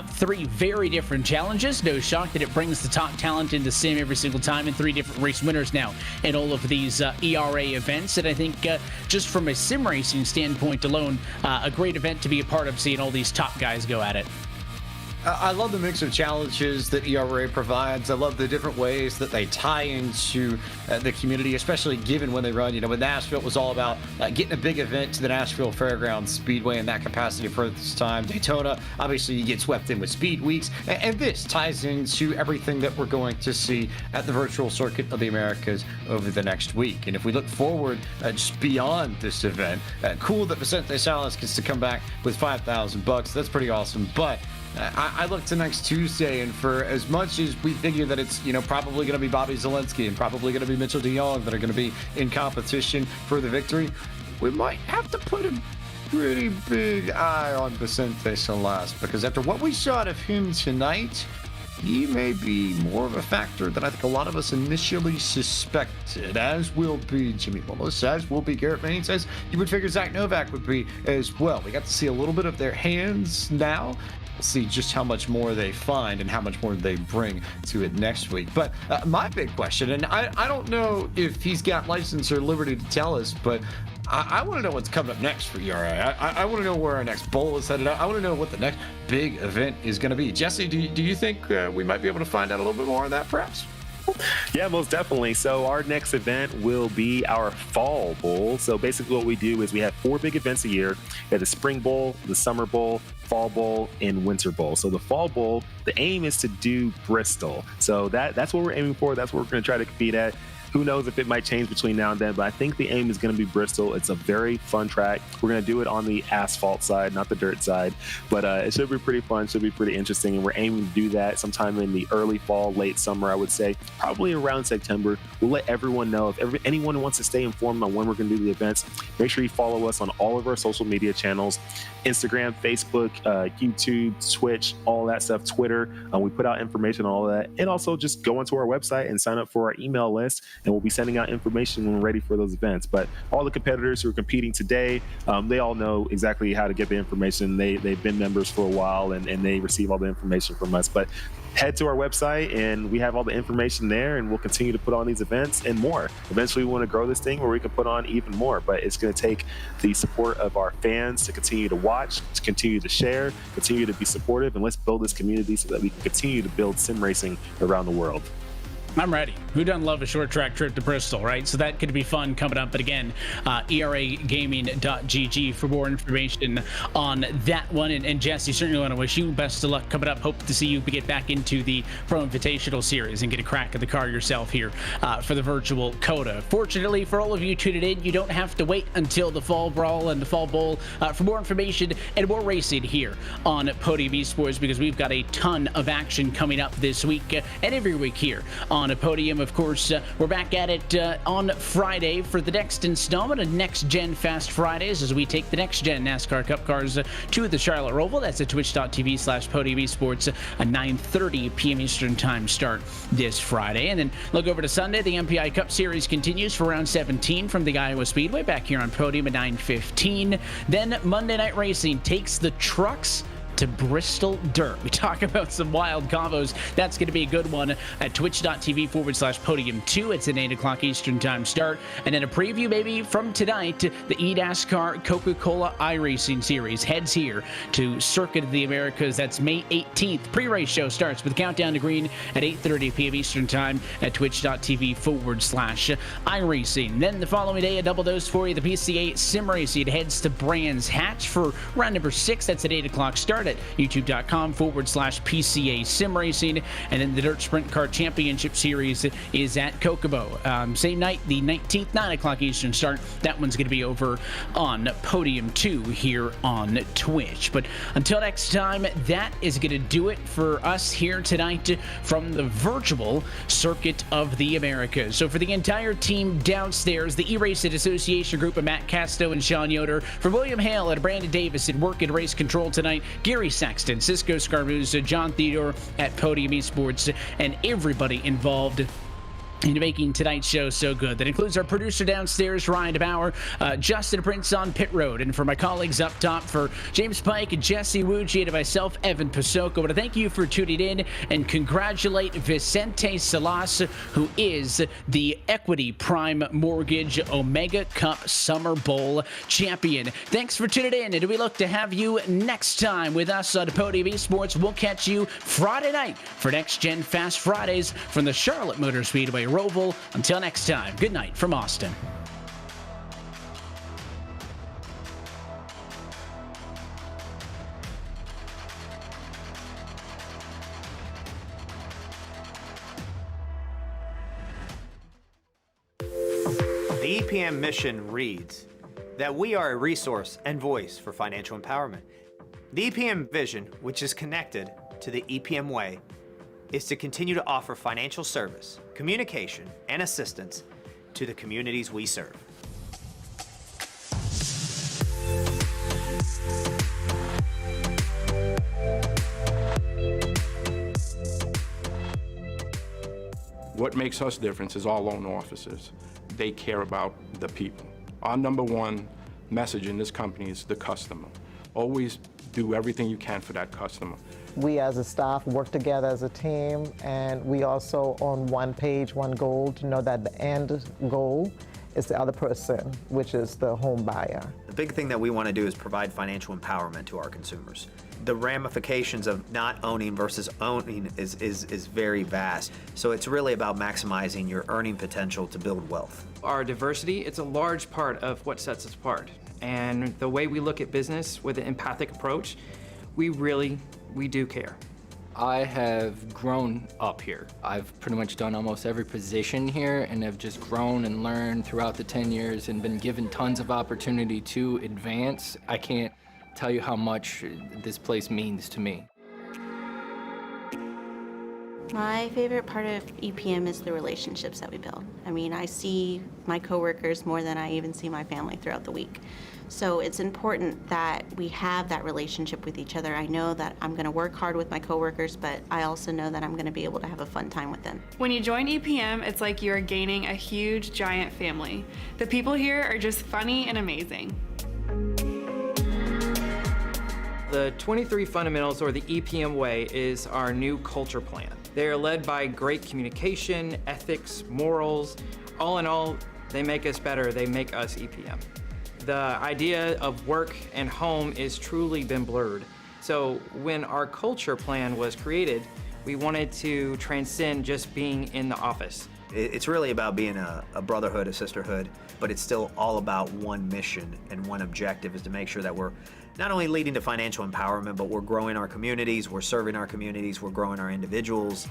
Three very different challenges. No shock that it brings the top talent into sim every single time, and three different race winners now in all of these ERA events. And I think just from a sim racing standpoint alone, a great event to be a part of, seeing all these top guys go at it. I love the mix of challenges that ERA provides. I love the different ways that they tie into the community, especially given when they run. You know, with Nashville, it was all about getting a big event to the Nashville Fairgrounds Speedway in that capacity for this time. Daytona, obviously, you get swept in with Speed Weeks. And this ties into everything that we're going to see at the virtual circuit of the Americas over the next week. And if we look forward just beyond this event, cool that Vicente Salas gets to come back with $5,000. That's pretty awesome. But I look to next Tuesday, and for as much as we figure that it's, probably going to be Bobby Zelensky and probably going to be Mitchell DeYoung that are going to be in competition for the victory, we might have to put a pretty big eye on Vicente Salas, because after what we saw of him tonight, he may be more of a factor than I think a lot of us initially suspected, as will be Jimmy Mullis, as will be Garrett Maines, as you would figure Zach Novak would be as well. We got to see a little bit of their hands now. We'll see just how much more they find and how much more they bring to it next week. But my big question, and I don't know if he's got license or liberty to tell us, but I want to know what's coming up next for ERA. I want to know where our next bowl is headed. I want to know what the next big event is going to be. Jesse, do you think we might be able to find out a little bit more on that, perhaps? Yeah, most definitely. So our next event will be our Fall Bowl. So basically what we do is we have 4 big events a year. We have the Spring Bowl, the Summer Bowl, Fall Bowl, and Winter Bowl. So the Fall Bowl, the aim is to do Bristol. So that's what we're aiming for. That's what we're going to try to compete at. Who knows if it might change between now and then, but I think the aim is going to be Bristol. It's a very fun track. We're going to do it on the asphalt side, not the dirt side, but it should be pretty fun, should be pretty interesting, and we're aiming to do that sometime in the early fall, late summer, I would say, probably around September. We'll let everyone know. If anyone wants to stay informed on when we're going to do the events, make sure you follow us on all of our social media channels, Instagram, Facebook, YouTube, Twitch, all that stuff, Twitter. We put out information on all that, and also just go onto our website and sign up for our email list, and we'll be sending out information when we're ready for those events. But all the competitors who are competing today, they all know exactly how to get the information. They've been members for a while, and they receive all the information from us. But head to our website, and we have all the information there, and we'll continue to put on these events and more. Eventually, we want to grow this thing where we can put on even more, but it's going to take the support of our fans to continue to watch, to continue to share, continue to be supportive, and let's build this community so that we can continue to build sim racing around the world. I'm ready. Who doesn't love a short track trip to Bristol, right? So that could be fun coming up. But again, eragaming.gg for more information on that one. And Jesse, certainly want to wish you best of luck coming up. Hope to see you get back into the Pro Invitational Series and get a crack at the car yourself here for the virtual COTA. Fortunately for all of you tuning in, you don't have to wait until the Fall Brawl and the Fall Bowl for more information and more racing here on Podium Esports, because we've got a ton of action coming up this week and every week here on a Podium. Of course, we're back at it on Friday for the next installment of Next Gen Fast Fridays as we take the Next Gen NASCAR Cup cars to the Charlotte Roval. That's at twitch.tv/Podium Esports, a 9:30 p.m. Eastern Time start this Friday. And then look over to Sunday. The MPI Cup Series continues for round 17 from the Iowa Speedway back here on Podium at 9:15. Then Monday Night Racing takes the trucks to Bristol Dirt. We talk about some wild combos. That's going to be a good one at twitch.tv/Podium2. It's an 8 o'clock Eastern Time start. And then a preview maybe from tonight, the eNASCAR Coca-Cola iRacing Series heads here to Circuit of the Americas. That's May 18th. Pre-race show starts with Countdown to Green at 8:30 p.m. Eastern Time at twitch.tv/iRacing. Then the following day, a double dose for you. The PCA Sim Racing heads to Brands Hatch for round number 6. That's at 8 o'clock start at youtube.com/PCA Sim Racing. And then the Dirt Sprint Car Championship Series is at Kokomo. Same night, the 19th, 9 o'clock Eastern start. That one's going to be over on Podium 2 here on Twitch. But until next time, that is going to do it for us here tonight from the virtual Circuit of the Americas. So for the entire team downstairs, the eRacing Association group of Matt Casto and Sean Yoder, for William Hale and Brandon Davis at Work and Race Control tonight, Gary Saxton, Cisco Scaramuza, John Theodore at Podium Esports, and everybody involved in making tonight's show so good. That includes our producer downstairs, Ryan DeBauer, Justin Prince on Pit Road, and for my colleagues up top, for James Pike and Jesse Wuji, and myself, Evan Pasoko. I want to thank you for tuning in and congratulate Vicente Salas, who is the Equity Prime Mortgage Omega Cup Summer Bowl champion. Thanks for tuning in, and we look to have you next time with us on Podium Esports. We'll catch you Friday night for Next Gen Fast Fridays from the Charlotte Motor Speedway Roval. Until next time, good night from Austin. The EPM mission reads that we are a resource and voice for financial empowerment. The EPM vision, which is connected to the EPM way, is to continue to offer financial service, communication, and assistance to the communities we serve. What makes us different is our loan officers. They care about the people. Our number one message in this company is the customer. Always do everything you can for that customer. We as a staff work together as a team, and we also on one page, one goal, to know that the end goal is the other person, which is the home buyer. The big thing that we want to do is provide financial empowerment to our consumers. The ramifications of not owning versus owning is very vast. So it's really about maximizing your earning potential to build wealth. Our diversity, it's a large part of what sets us apart. And the way we look at business with an empathic approach, we do care. I have grown up here. I've pretty much done almost every position here and have just grown and learned throughout the 10 years and been given tons of opportunity to advance. I can't tell you how much this place means to me. My favorite part of EPM is the relationships that we build. I mean, I see my coworkers more than I even see my family throughout the week. So it's important that we have that relationship with each other. I know that I'm going to work hard with my coworkers, but I also know that I'm going to be able to have a fun time with them. When you join EPM, it's like you're gaining a huge, giant family. The people here are just funny and amazing. The 23 Fundamentals, or the EPM Way, is our new culture plan. They are led by great communication, ethics, morals. All in all, they make us better. They make us EPM. The idea of work and home is truly been blurred. So when our culture plan was created, we wanted to transcend just being in the office. It's really about being a brotherhood, a sisterhood, but it's still all about one mission and one objective, is to make sure that we're not only leading to financial empowerment, but we're growing our communities, we're serving our communities, we're growing our individuals.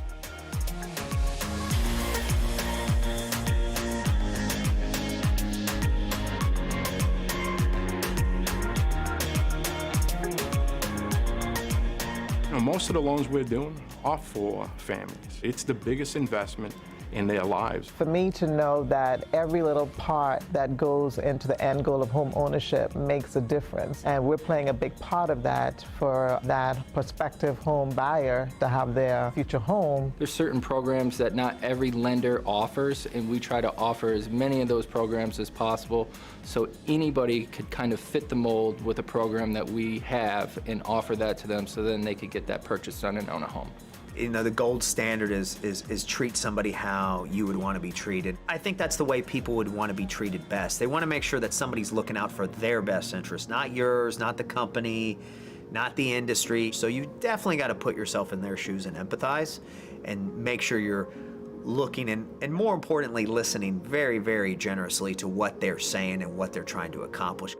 Most of the loans we're doing are for families. It's the biggest investment in their lives. For me to know that every little part that goes into the end goal of home ownership makes a difference, and we're playing a big part of that for that prospective home buyer to have their future home. There's certain programs that not every lender offers, and we try to offer as many of those programs as possible so anybody could kind of fit the mold with a program that we have and offer that to them so then they could get that purchase done and own a home. You know, the gold standard is treat somebody how you would want to be treated. I think that's the way people would want to be treated best. They want to make sure that somebody's looking out for their best interest, not yours, not the company, not the industry. So you definitely got to put yourself in their shoes and empathize and make sure you're looking and more importantly, listening very, very generously to what they're saying and what they're trying to accomplish.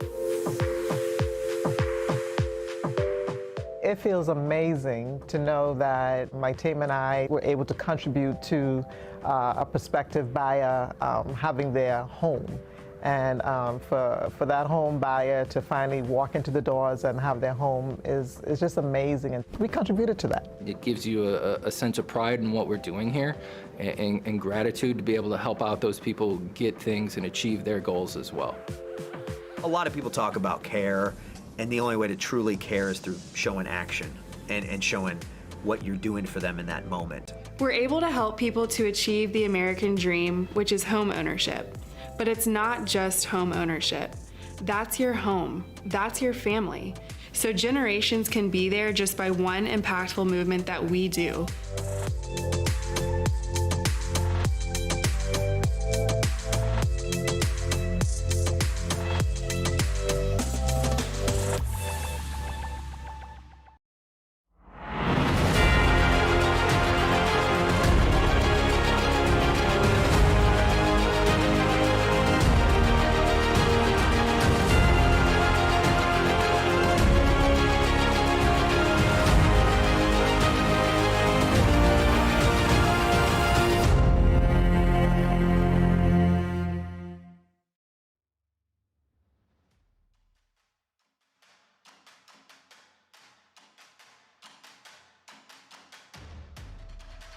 It feels amazing to know that my team and I were able to contribute to a prospective buyer having their home. And for that home buyer to finally walk into the doors and have their home is just amazing, and we contributed to that. It gives you a sense of pride in what we're doing here and gratitude to be able to help out those people get things and achieve their goals as well. A lot of people talk about care, and the only way to truly care is through showing action and showing what you're doing for them in that moment. We're able to help people to achieve the American dream, which is home ownership. But it's not just home ownership. That's your home. That's your family. So generations can be there just by one impactful movement that we do.